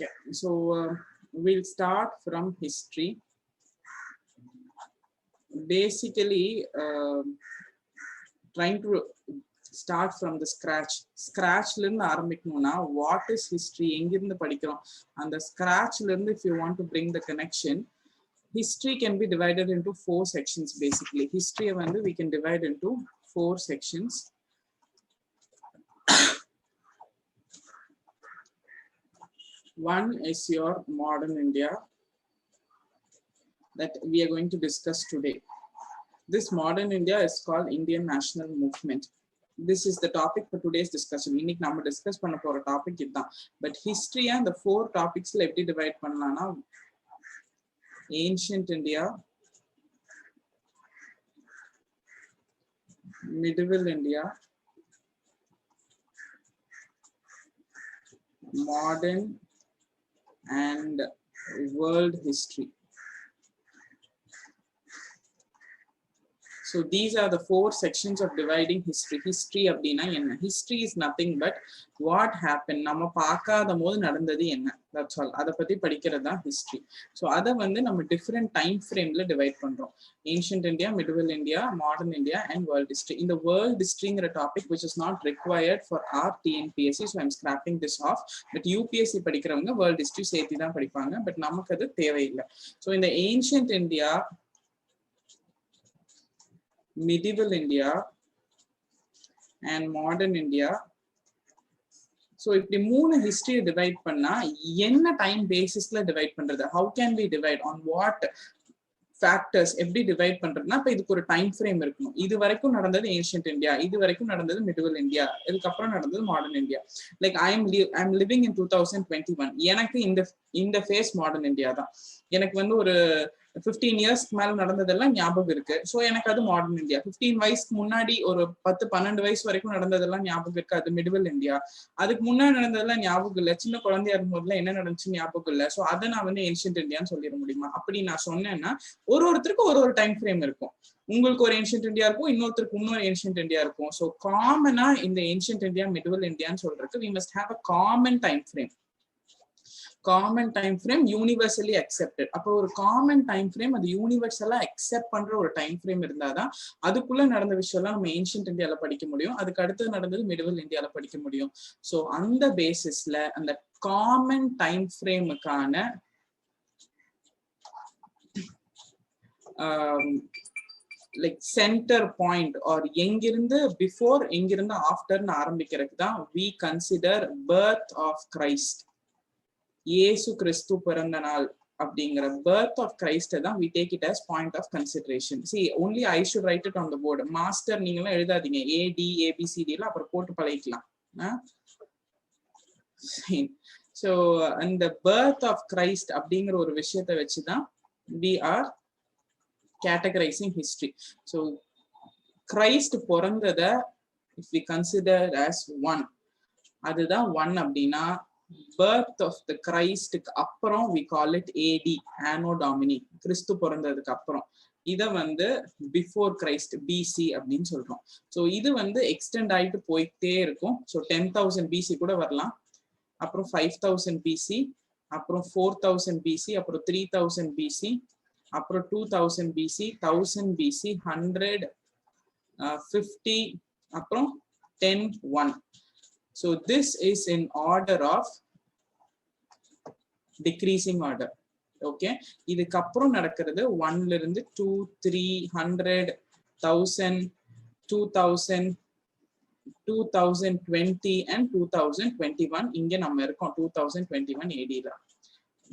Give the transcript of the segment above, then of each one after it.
Okay, so we'll start from history. Basically, trying to start from the scratch learn what is history and the scratch learn if you want to bring the connection. History can be divided into 4 sections. Basically history we can divide into 4 sections. One is your modern India that we are going to discuss today. This modern India is called Indian National Movement. This is the topic for today's discussion. We will discuss a topic. But history and the 4 topics let me divide panna. Ancient India, medieval India, modern and world history. So these are the 4 sections of dividing history. History is nothing but what happened. That's all. History. So other different time frame divide. Ancient India, medieval India, modern India, and world history. In the world history topic which is not required for our TNPSC, so I'm scrapping this off. But UPSC world history but so in the ancient India, medieval India and modern India. So if the moon history divide panna, enna time basis divide pandrathu? How can we divide? On what factors? Every divide pandratna, appo idukku oru time frame irukkum. Idu varaikkum nadandhathu ancient India, idu varaikkum nadandhathu medieval India, idukapra nadandhathu modern India. Like I'm living in 2021. Enakku in the phase modern India da. Enakku oru 15 years மேல நடந்ததெல்லாம் ஞாபகம் இருக்கு. So எனக்கு அது modern India. 15 வயசுக்கு முன்னாடி ஒரு 10-12 வயசு வரைக்கும் நடந்ததெல்லாம் ஞாபகம் இருக்கு, அது மிடிவல் இந்தியா. அதுக்கு முன்னாடி நடந்ததெல்லாம் ஞாபகம் இல்ல, சின்ன குழந்தையா இருக்கும்போதுல என்ன நடந்துச்சு ஞாபகம் இல்ல. சோ அதை நான் ஏன்ஷியன்ட் இந்தியான்னு சொல்லிட முடியுமா? அப்படி நான் சொன்னேன்னா ஒருத்தருக்கு ஒரு டைம் ஃப்ரேம் இருக்கும். உங்களுக்கு ஒரு ஏன்ஷியன்ட் இந்தியா இருக்கும், இன்னொருத்தருக்கு இன்னொரு ஏன்ஷியன்ட் இந்தியா இருக்கும். சோ காமனா இந்த ஏன்ஷியன்ட் இந்தியா மிடிவல் இந்தியான்னு சொல்றதுக்கு we must have a common time frame. Common time frame universally accepted. அப்போ ஒரு common time frame அது யூனிவர்சலா அக்செப்ட் பண்ற ஒரு டைம் ஃப்ரேம் இருந்தாதான் அதுக்குள்ள நடந்த விஷயம்லாம் நம்ம ஏன்ஷியன்ட் இந்தியால படிக்க முடியும். அதுக்கு அடுத்து நடந்தது மிடிவல் இந்தியால படிக்க முடியும். சோ அந்த பேசிஸ்ல அந்த காமன் டைம் ஃப்ரேமுக்கான லைக் சென்டர் பாயிண்ட் ஆர் எங்கிருந்து பிஃபோர் எங்கிருந்து ஆஃப்டர்னு ஆரம்பிக்கிறதுக்கு தான் we consider birth of Christ. இயேசு கிறிஸ்து பிறந்த நாள் அப்படிங்கிற birth of Christ தான் we take it as point of consideration. See, only I should write it on the board. Master நீங்களாம் எழுதாதீங்க, AD ABCD எல்லாம் அப்புறம் போட்டு பழகிக்கலாம். So அந்த birth of Christ அப்படிங்கிற ஒரு விஷயத்தை வச்சுதான் we are categorizing history. So Christ பிறந்தத if we consider as one, அதுதான் one அப்படின்னா birth of the Christ அப்புறம் we call it AD, Anno Domini, கிறிஸ்து பிறந்ததுக்கு அப்புறம். இத before Christ, BC அப்படின்னு சொல்றோம். சோ இது எக்ஸ்டெண்ட் ஆயிட்டு போயிட்டே இருக்கும். சோ 10,000 BC கூட வரலாம், அப்புறம் 5,000 BC, அப்புறம் 4,000 BC, அப்புறம் 3,000 BC, அப்புறம் 2,000 BC, 1,000 BC, 100, 50, அப்புறம் 10, 1. So this is in order of decreasing order. Okay, இதுக்கு அப்புறம் நடக்கிறது 1 ல இருந்து 2, 3, 100, 1000, 2000, 2020 and 2021. இங்க நம்ம இருக்கோம் 2021 AD ல.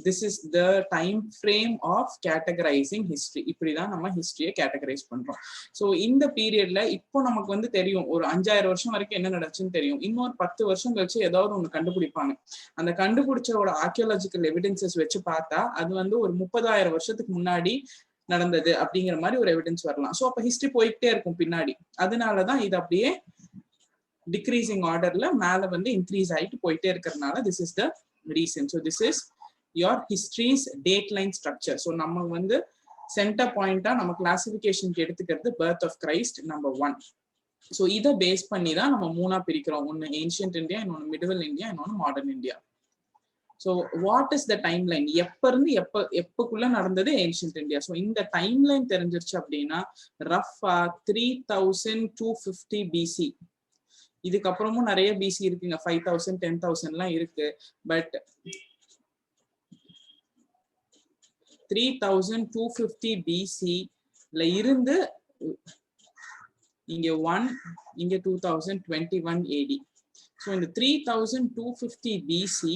This is the time frame of categorizing history. இப்படிதான் நம்ம ஹிஸ்டரியை கேட்டகரைஸ் பண்றோம். சோ இந்த பீரியட்ல இப்போ நமக்கு தெரியும் ஒரு 5000 வருஷம் வரைக்கும் என்ன நடந்துச்சுன்னு தெரியும். இன்னொரு 10 வருஷம் கழிச்சு ஏதாவது ஒண்ணு கண்டுபிடிப்பாங்க. அந்த கண்டுபிடிச்சோட ஆர்கியாலஜிக்கல் எவிடன்சஸ் வச்சு பார்த்தா அது ஒரு 30,000 வருஷத்துக்கு முன்னாடி நடந்தது அப்படிங்கிற மாதிரி ஒரு எவிடன்ஸ் வரலாம். சோ அப்ப ஹிஸ்டரி போயிட்டே இருக்கும் பின்னாடி. அதனாலதான் இது அப்படியே டிக்ரீசிங் ஆர்டர்ல மேல இன்க்ரீஸ் ஆயிட்டு போயிட்டே இருக்கிறதுனால this is the reason. So this is your history's date line structure. So நம்ம center point நம்ம கிளாசிஃபிகேஷனுக்கு எடுத்துக்கிறது birth of Christ number 1. So இத பேஸ் பண்ணி தான் நம்ம மூணா பிரிக்கிறோம். ஒன்னு ஏன்ஷியன்ட் இந்தியா, இன்னொன்னு மிடிவல் இந்தியா, இன்னொன்னு modern India. So what is the time line, எப்ப இருந்து எப்பக்குள்ள நடந்தது ஏன்ஷியன்ட் இந்தியா. ஸோ இந்த டைம் லைன் தெரிஞ்சிருச்சு அப்படின்னா ரஃபா 3250 பிசி. இதுக்கப்புறமும் நிறைய பிசி இருக்குங்க, 5000 10,000 இருக்கு. பட் 3250 பிசில இருந்து இங்க 1, இங்க 2021 AD. ஸோ இந்த 3250 PC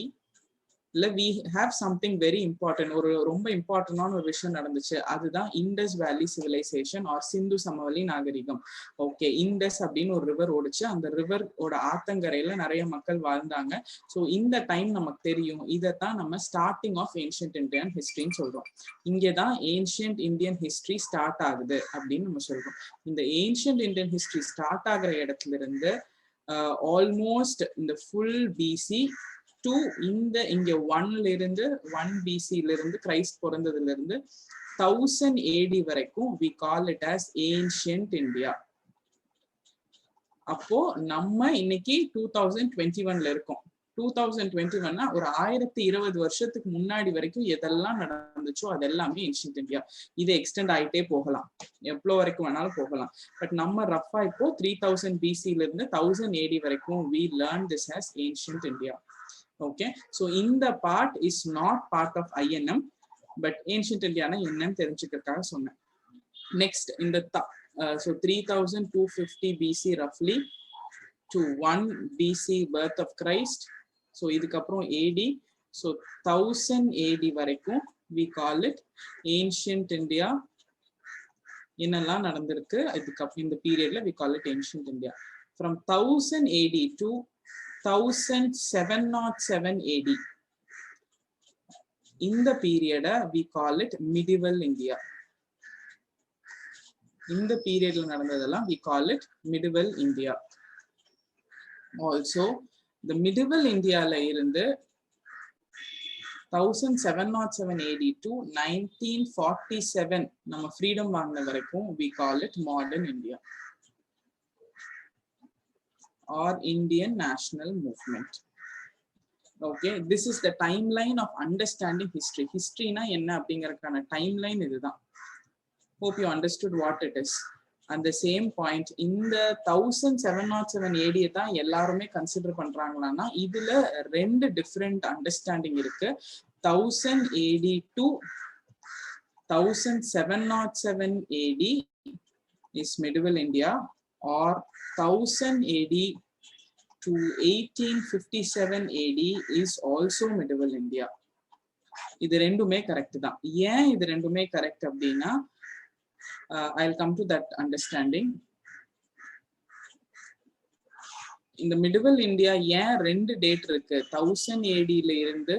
we have something very important. ஒரு ரொம்ப இம்பார்ட்டன்டான ஒரு விஷயம் நடந்துச்சு. அதுதான் இண்டஸ் வேலி சிவிலைசேஷன் ஆர் சிந்து சமவெளி நாகரிகம். ஓகே, இண்டஸ் அப்படின்னு ஒரு ரிவர் ஓடிச்சு. அந்த ரிவரோட ஆத்தங்கரையில நிறைய மக்கள் வாழ்ந்தாங்க. ஸோ இந்த டைம் நமக்கு தெரியும். இதைத்தான் நம்ம ஸ்டார்டிங் ஆஃப் ஏன்ஷியன்ட் இந்தியன் ஹிஸ்டரின்னு சொல்றோம். இங்கேதான் ஏன்ஷியன்ட் இந்தியன் ஹிஸ்டரி ஸ்டார்ட் ஆகுது அப்படின்னு நம்ம சொல்றோம். இந்த ஏன்ஷியன்ட் இந்தியன் ஹிஸ்டரி ஸ்டார்ட் ஆகிற இடத்துல இருந்து ஆல்மோஸ்ட் இந்த ஃபுல் பிசி டு இங்க 1ல இருந்து 1 பிசில இருந்து கிரைஸ்ட் பிறந்ததுல இருந்து 1000 AD வரைக்கும் we call it as ancient India. அப்போ நம்ம இன்னைக்கு 2021ல இருக்கோம். 2021னா ஒரு 1020 வருஷத்துக்கு முன்னாடி வரைக்கும் எதெல்லாம் நடந்துச்சோ அது எல்லாமே ஏன்ஷியன்ட் இந்தியா. இது எக்ஸ்டெண்ட் ஆயிட்டே போகலாம், எவ்வளவு வரைக்கும் வேணாலும் போகலாம். பட் நம்ம ரஃபா இப்போ 3000 பிசில இருந்து 1000 AD வரைக்கும் we learn this as ancient India. Okay, so in the part is not part of INM, but ancient India na என்னன்னு தெரிஞ்சுக்கிறதுக்காக சொன்னேன். Next, in the so 3250 BC roughly to 1 BC birth of Christ. So இதுக்கப்புறம் AD, so 1000 AD வரைக்கும் we call it ancient India. என்னெல்லாம் நடந்திருக்கு இதுக்கப்புறம் இந்த பீரியட்ல we call it ancient India. From 1000 AD to 1707 AD, in the period we call it medieval India. In the period we call it medieval India. Also the medieval India la irundhu 1707 AD to 1947 நம்ம freedom வாங்கின வரைக்கும் we call it modern India or Indian national movement. Okay, this is the timeline of understanding history. History na enna அப்படிங்கறதுக்கான timeline இதுதான். Hope you understood what it is. At the same point, இந்த 1707 AD தான் எல்லாருமே consider பண்றாங்களான்னா இதுல ரெண்டு different understanding இருக்கு. 1000 AD to 1707 AD is medieval India, or 1000 AD to 1857 AD is also medieval India. இது ரெண்டுமே correct தான். ஏன் இது ரெண்டுமே கரெக்ட் அப்படின்னா I'll come to that understanding. இந்த medieval India ஏன் ரெண்டு டேட் இருக்கு, 1000 AD ல இருந்து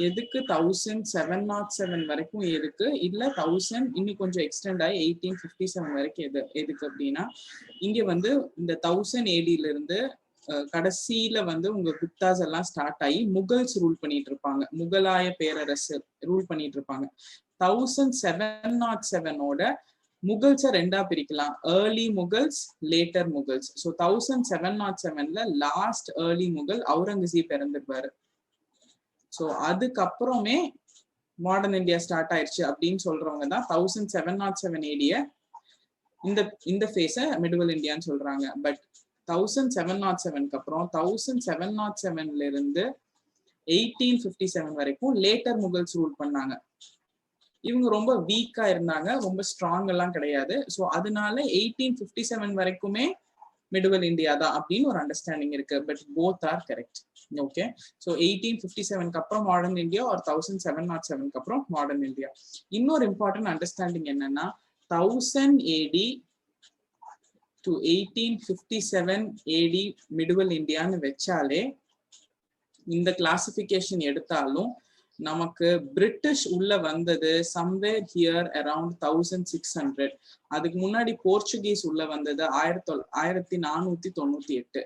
எதுக்கு 1707 வரைக்கும் இருக்கு, இல்ல 1000 இன்னும் கொஞ்சம் எக்ஸ்டெண்ட் ஆகி 1857 வரைக்கும் எதுக்கு அப்படின்னா, இங்க வந்து இந்த 1000 AD ல இருந்து கடைசியில வந்து உங்க குப்தாஸ் எல்லாம் ஸ்டார்ட் ஆகி முகல்ஸ் ரூல் பண்ணிட்டு இருப்பாங்க, முகலாய பேரரசு ரூல் பண்ணிட்டு இருப்பாங்க. 1707ஓட முகல்ஸை ரெண்டா பிரிக்கலாம், early Mughals, later Mughals. So 1707ல லாஸ்ட் ஏர்லி முகல் அவுரங்கசீப் இறந்துருப்பாரு. ஸோ அதுக்கப்புறமே மாடர்ன் இந்தியா ஸ்டார்ட் ஆயிடுச்சு அப்படின்னு சொல்றவங்க தான் 1707 AD இந்த ஃபேஸை மிடிவல் இந்தியான்னு சொல்றாங்க. பட் 1707க்கு அப்புறம் 1707ல இருந்து 1857 வரைக்கும் லேட்டர் முகல்ஸ் ரூல் பண்ணாங்க. இவங்க ரொம்ப வீக்கா இருந்தாங்க, ரொம்ப ஸ்ட்ராங் எல்லாம் கிடையாது. ஸோ அதனால 1857 வரைக்குமே மிடிவல் இந்தியா தான் அப்படின்னு ஒரு அண்டர்ஸ்டாண்டிங் இருக்கு. But both are correct. Okay, so 1857க்கு அப்புறம் மாடர்ன் இந்தியா, ஒரு 1707க்கு அப்புறம் மாடர்ன் இந்தியா. இன்னொரு இம்பார்ட்டன்ட் அண்டர்ஸ்டாண்டிங் என்னன்னா, 1000 AD to 1857 AD மிடிவல் இந்தியான்னு வச்சாலே, இந்த கிளாசிபிகேஷன் எடுத்தாலும் நமக்கு பிரிட்டிஷ் உள்ள வந்தது somewhere here around 1600. அதுக்கு முன்னாடி போர்ச்சுகீஸ் உள்ள வந்தது 1498.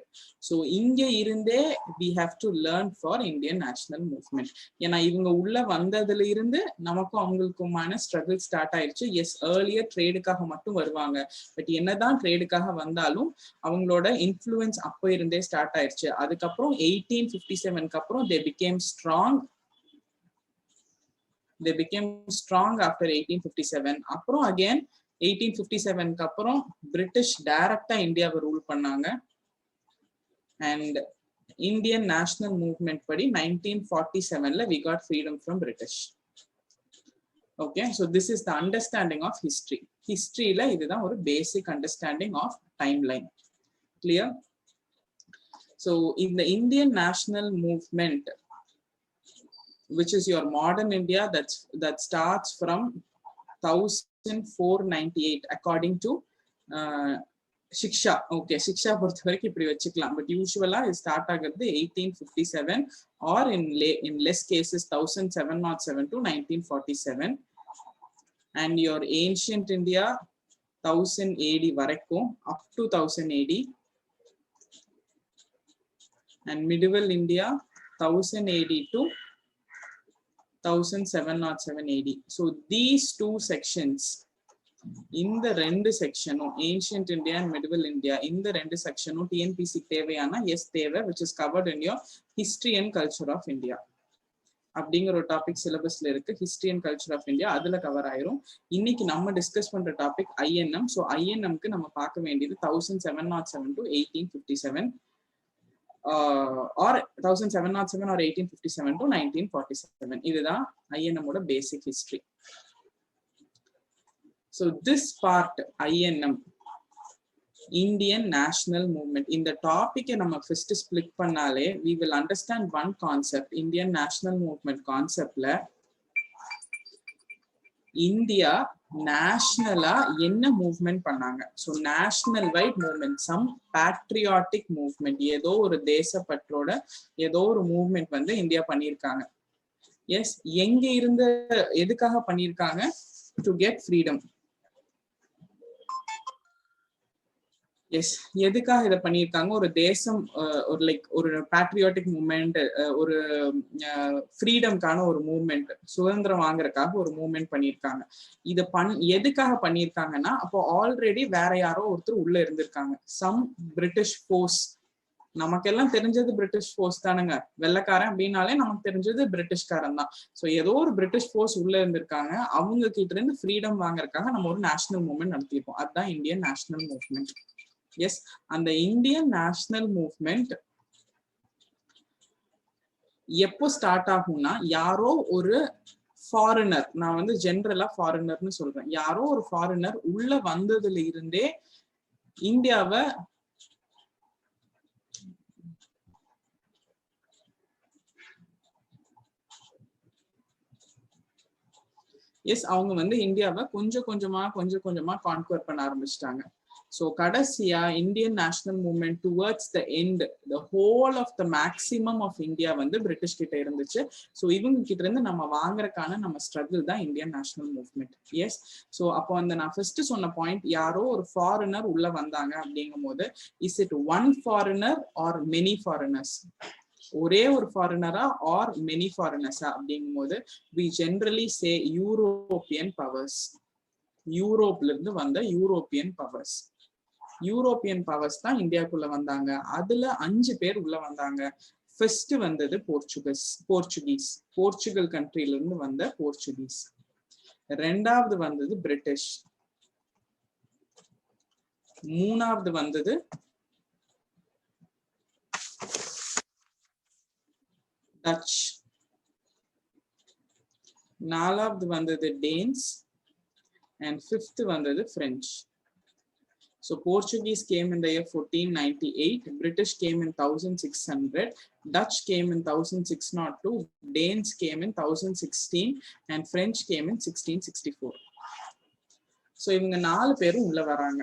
ஸோ இங்க இருந்தே we have to learn for Indian national movement. ஏன்னா இவங்க உள்ள வந்ததுல இருந்து நமக்கும் அவங்களுக்குமான ஸ்ட்ரகிள் ஸ்டார்ட் ஆயிடுச்சு. எஸ், ஏர்லியர் ட்ரேடுக்காக மட்டும் வருவாங்க, பட் என்னதான் ட்ரேடுக்காக வந்தாலும் அவங்களோட இன்ஃப்ளூயன்ஸ் அப்போ இருந்தே ஸ்டார்ட் ஆயிடுச்சு. அதுக்கப்புறம் 1857க்கு அப்புறம் they became strong after 1857. அப்புறம் again 1857க்கு அப்புறம் பிரிட்டிஷ் டைரக்டா இந்தியாவை ரூல் பண்ணாங்க. அண்ட் இந்தியன் நேஷனல் மூவ்மெண்ட் படி 1947ல we got freedom from British. Okay, so this is the understanding of history. Historyல இதுதான் ஒரு basic understanding of timeline. Clear? So in the Indian national movement, which is your modern India, that starts from 1498 according to Shiksha. Okay, Shiksha பொறுத்த வரைக்கும் இப்படி வச்சுக்கலாம், but யூசுவலா இது start ஆகுறது 1857 or in less cases 1707 to 1947. And your ancient India 1000 AD வரைக்கும் up to 1000 AD, and medieval India 1000 AD to 1707 AD. So these two sections, இந்த ரெண்டு செக்ஷனும் ancient India and medieval India, இந்த ரெண்டு செக்ஷனும் டிஎன்பிசி தேவையான எஸ் தேவை, which is covered in your history and culture of India அப்படிங்கிற ஒரு டாபிக் சிலபஸ்ல இருக்கு. History and culture of India அதுல கவர் ஆயிரும். இன்னைக்கு நம்ம டிஸ்கஸ் பண்ற டாபிக் ஐஎன்எம். ஸோ ஐஎன்எம்க்கு நம்ம பார்க்க வேண்டியது 1707 to 1857 or 1707 or 1857 to 1947. இதுதான் ஐஎன்எம்மோட பேசிக் history. So this part INM, Indian National Movement, இந்த டாபிக்கை நம்ம ஃபர்ஸ்ட் ஸ்பிளிட் பண்ணாலே we will understand one concept. Indian National Movement கான்செப்ட்ல இந்தியா நேஷனலா என்ன மூவ்மெண்ட் பண்ணாங்க. So national wide movement, some patriotic movement, ஏதோ ஒரு தேசப்பற்றோட ஏதோ ஒரு மூவ்மெண்ட் வந்து இந்தியா பண்ணியிருக்காங்க. எஸ், எங்க இருந்து எதுக்காக பண்ணியிருக்காங்க? To get freedom. எஸ், எதுக்காக இதை பண்ணியிருக்காங்க? ஒரு தேசம், ஒரு லைக் ஒரு பேட்ரியாட்டிக் மூவ்மெண்ட், ஒரு ஃப்ரீடம்கான ஒரு மூவ்மெண்ட், சுதந்திரம் வாங்குறதுக்காக ஒரு மூவ்மெண்ட் பண்ணியிருக்காங்க. இதை எதுக்காக பண்ணியிருக்காங்கன்னா, அப்போ ஆல்ரெடி வேற யாரோ ஒருத்தர் உள்ள இருந்திருக்காங்க. சம் பிரிட்டிஷ் ஃபோர்ஸ், நமக்கெல்லாம் தெரிஞ்சது பிரிட்டிஷ் ஃபோர்ஸ் தானுங்க. வெள்ளைக்காரன் அப்படின்னாலே நமக்கு தெரிஞ்சது பிரிட்டிஷ்காரன் தான். ஸோ ஏதோ ஒரு பிரிட்டிஷ் ஃபோர்ஸ் உள்ள இருந்திருக்காங்க. அவங்க கிட்ட இருந்து ஃப்ரீடம் வாங்குறதுக்காக நம்ம ஒரு நேஷனல் மூவ்மெண்ட் நடத்திருப்போம். அதுதான் இந்தியன் நேஷனல் மூவ்மெண்ட். எஸ், அந்த இந்தியன் நேஷனல் மூவ்மெண்ட் எப்போ ஸ்டார்ட் ஆகும்னா, யாரோ ஒரு ஃபாரினர், நான் வந்து ஜென்ரலா ஃபாரினர்னு சொல்றேன், யாரோ ஒரு ஃபாரினர் உள்ள வந்ததுல இருந்தே இந்தியாவை எஸ் அவங்க வந்து இந்தியாவை கொஞ்சம் கொஞ்சமா கான்குவர் பண்ண ஆரம்பிச்சிட்டாங்க. ஸோ கடைசியா Indian national movement towards the end, the whole of the maximum of India வந்து பிரிட்டிஷ் கிட்ட இருந்துச்சு. ஸோ இவங்க கிட்ட இருந்து நம்ம வாங்குறதுக்கான நம்ம ஸ்ட்ரகிள் தான் Indian national movement. Yes, so அப்போ அந்த நான் ஃபர்ஸ்ட் சொன்ன பாயிண்ட், யாரோ ஒரு ஃபாரினர் உள்ள வந்தாங்க அப்படிங்கும் போது, is it one foreigner are many foreigners? ஒரே ஒரு ஃபாரினரா ஆர் மெனி ஃபாரினர்ஸா அப்படிங்கும் போது we generally say European powers. யூரோப்ல இருந்து வந்த யூரோப்பியன் பவர்ஸ். யூரோப்பியன் பவர்ஸ் தான் இந்தியாவுக்குள்ள வந்தாங்க. அதுல 5 பேர் உள்ள வந்தாங்க. ஃபர்ஸ்ட் வந்தது போர்ச்சுகல் கண்ட்ரில இருந்து வந்த போர்ச்சுகீஸ். ரெண்டாவது வந்தது பிரிட்டிஷ். மூணாவது வந்தது டச். நாலாவது வந்தது டேன்ஸ். and fifth வந்தது French. So Portuguese came in the year 1498, British came in 1600, Dutch came in 1602, Danes came in 1016 and French came in 1664. So இவங்க 4 பேரும் உள்ள வராங்க.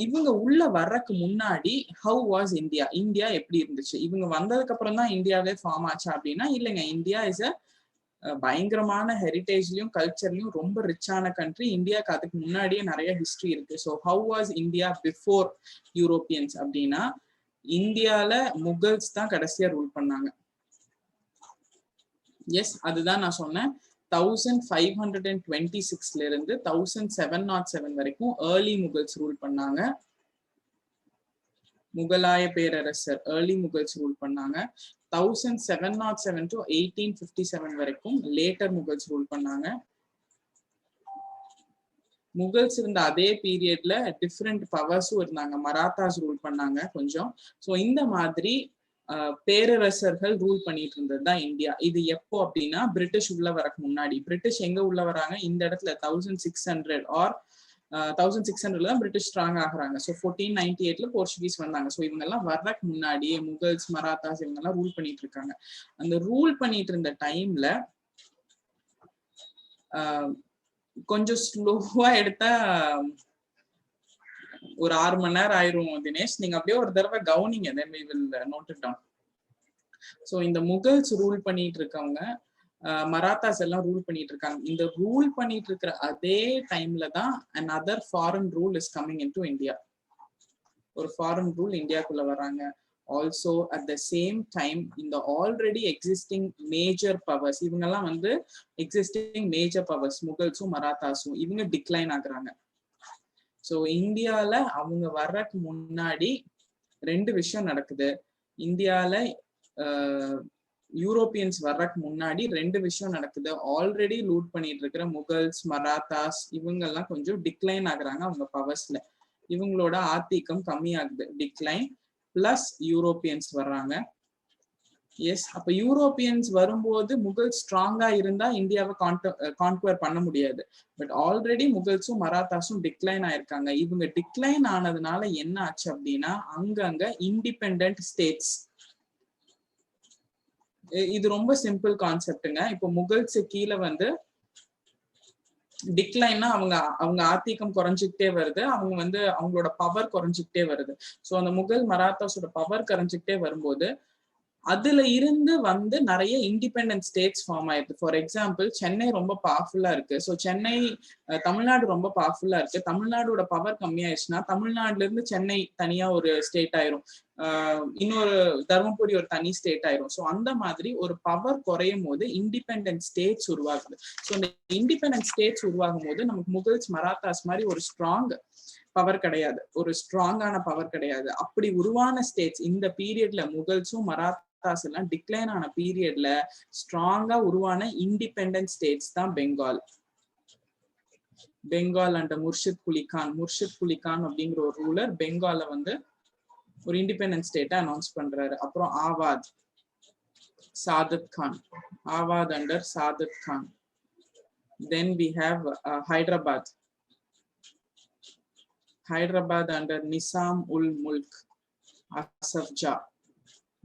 இவங்க உள்ள வர்றதுக்கு முன்னாடி how was இந்தியா எப்படி இருந்துச்சு? இவங்க வந்ததுக்கு அப்புறம் தான் இந்தியாவே ஃபார்ம் ஆச்சா அப்படின்னா இல்லைங்க. இந்தியா இஸ் அ பயங்கரமான ஹெரிட்டேஜ்லயும் கல்ச்சர்லயும் ரொம்ப ரிச்சான கண்ட்ரி. இந்தியாவுக்கு அதுக்கு முன்னாடியே நிறைய ஹிஸ்டரி இருக்கு. So how was India before Europeans அப்படின்னா, இந்தியால முகல்ஸ் தான் கடைசியா ரூல் பண்ணாங்க. எஸ், அதுதான் நான் சொன்னேன். 1526 இருந்து 1707 வரைக்கும் ஏர்லி முகல்ஸ் ரூல் பண்ணாங்க. முகலாய பேரரசர் ஏர்லி முகல்ஸ் ரூல் பண்ணாங்க. 1707 to 1857 வரைக்கும் லேட்டர் முகல்ஸ் ரூல் பண்ணாங்க. முகல்ஸ் இருந்த அதே பீரியட்ல டிஃப்ரெண்ட் பவர்ஸும் இருந்தாங்க. மராத்தாஸ் ரூல் பண்ணாங்க கொஞ்சம். ஸோ இந்த மாதிரி பேரரசர்கள் ரூல் பண்ணிட்டு இருந்தது தான் இந்தியா. இது எப்போ அப்படின்னா பிரிட்டிஷ் உள்ள வரக்கு முன்னாடி. பிரிட்டிஷ் எங்க உள்ள வராங்க, இந்த இடத்துல 1600 ஆர் 1600 தான் பிரிட்டிஷ் ஸ்ட்ராங் ஆகுறாங்க. ஸோ 1498 போர்ச்சுகீஸ் வந்தாங்க. ஸோ இவங்க எல்லாம் வர்றதுக்கு முன்னாடியே முகல்ஸ், மராத்தாஸ் இவங்க எல்லாம் ரூல் பண்ணிட்டு இருக்காங்க. அந்த ரூல் பண்ணிட்டு இருந்த டைம்ல கொஞ்சம் ஸ்லோவா எடுத்தா ஒரு 6 மணி நேரம் ஆயிரும் தினேஷ். நீங்க அப்படியே ஒரு தடவை கவனிங்க, then we will note it down. So இந்த முகல்ஸ் ரூல் பண்ணிட்டு இருக்கவங்க மராத்தாஸ் எல்லாம் ரூல் பண்ணிட்டு இருக்காங்க. இந்த ரூல் பண்ணிட்டு இருக்கிற அதே டைம்ல தான் another foreign rule is coming into India. ஒரு ஃபாரின் ரூல் இந்தியாக்குள்ள வராங்க. Also at the same time இந்த ஆல்ரெடி எக்ஸிஸ்டிங் மேஜர் பவர்ஸ், இவங்கெல்லாம் வந்து எக்ஸிஸ்டிங் மேஜர் பவர்ஸ் முகல்ஸும் மராத்தாஸும் இவங்க டிக்ளைன் ஆகுறாங்க. ஸோ இந்தியால அவங்க வர்றதுக்கு முன்னாடி 2 விஷயம் நடக்குது. இந்தியால யூரோப்பியன்ஸ் வர்றதுக்கு முன்னாடி 2 விஷயம் நடக்குது. ஆல்ரெடி லூட் பண்ணிட்டு இருக்கிற முகல்ஸ், மராத்தாஸ் இவங்கெல்லாம் கொஞ்சம் டிக்ளைன் ஆகுறாங்க அவங்க பவர்ஸ்ல. இவங்களோட ஆதிக்கம் கம்மியாகுது, டிக்ளைன். பிளஸ் யூரோப்பியன்ஸ் வர்றாங்க. எஸ், அப்ப யூரோப்பியன்ஸ் வரும்போது முகல்ஸ் ஸ்ட்ராங்கா இருந்தா இந்தியாவை கான்குவர் பண்ண முடியாது. பட் ஆல்ரெடி முகல்ஸும் மராத்தாஸும் டிக்ளைன் ஆயிருக்காங்க. இவங்க டிக்ளைன் ஆனதுனால என்ன ஆச்சு அப்படின்னா, அங்கங்க இண்டிபெண்டன்ட் ஸ்டேட்ஸ். இது ரொம்ப சிம்பிள் கான்செப்டுங்க. இப்போ முகல்ஸ் கீழே வந்து டிக்ளைன்னா அவங்க ஆதிக்கம் குறைஞ்சிக்கிட்டே வருது. அவங்க வந்து அவங்களோட பவர் குறைஞ்சிக்கிட்டே வருது. ஸோ அந்த முகல் மராத்தாஸோட பவர் குறைஞ்சிக்கிட்டே வரும்போது அதுல இருந்து வந்து நிறைய இண்டிபெண்டன்ட் ஸ்டேட்ஸ் ஃபார்ம் ஆயிருக்கு. ஃபார் எக்ஸாம்பிள் சென்னை ரொம்ப பவர்ஃபுல்லா இருக்கு. ஸோ சென்னை, தமிழ்நாடு ரொம்ப பவர்ஃபுல்லா இருக்கு. தமிழ்நாடோட பவர் கம்மியாயிடுச்சுன்னா தமிழ்நாடுல இருந்து சென்னை தனியா ஒரு ஸ்டேட் ஆயிரும், இன்னொரு தர்மபுரி ஒரு தனி ஸ்டேட் ஆயிரும். ஸோ அந்த மாதிரி ஒரு பவர் குறையும் போது இண்டிபெண்டன்ட் ஸ்டேட்ஸ் உருவாகுது. ஸோ இந்த இண்டிபெண்டன்ட் ஸ்டேட்ஸ் உருவாகும் போது நமக்கு முகல்ஸ், மராத்தாஸ் மாதிரி ஒரு ஸ்ட்ராங் பவர் கிடையாது, ஒரு ஸ்ட்ராங்கான பவர் கிடையாது. அப்படி உருவான ஸ்டேட்ஸ் இந்த பீரியட்ல முகல்ஸும் மராத்தாஸ் எல்லாம் டிக்ளைன் ஆன பீரியட்ல ஸ்ட்ராங்கா உருவான இண்டிபெண்டன்ட் ஸ்டேட்ஸ் தான் பெங்கால். பெங்கால் அண்ட் முர்ஷித் குலி கான் அப்படிங்கிற ஒரு ரூலர் பெங்கால வந்து ஒரு இண்டிபெண்டன்ட் ஸ்டேட்டை அனௌன்ஸ் பண்றாரு. அப்புறம் Awadh, Saadat Khan, Awadh under Saadat Khan. Then we have Hyderabad under Nizam ul Mulk Asaf Jah.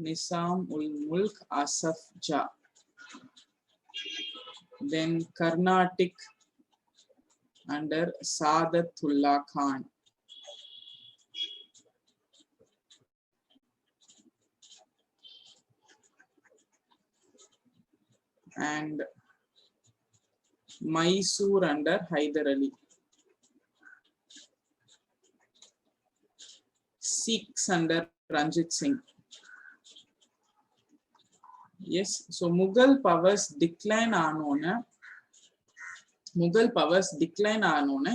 Nizam ul Mulk Asaf Jah. Then Carnatic under Sadatullah Khan. And Mysore under Hyder Ali. Sikhs under Ranjit Singh. Yes, so Mughal powers decline ஆனோன்னு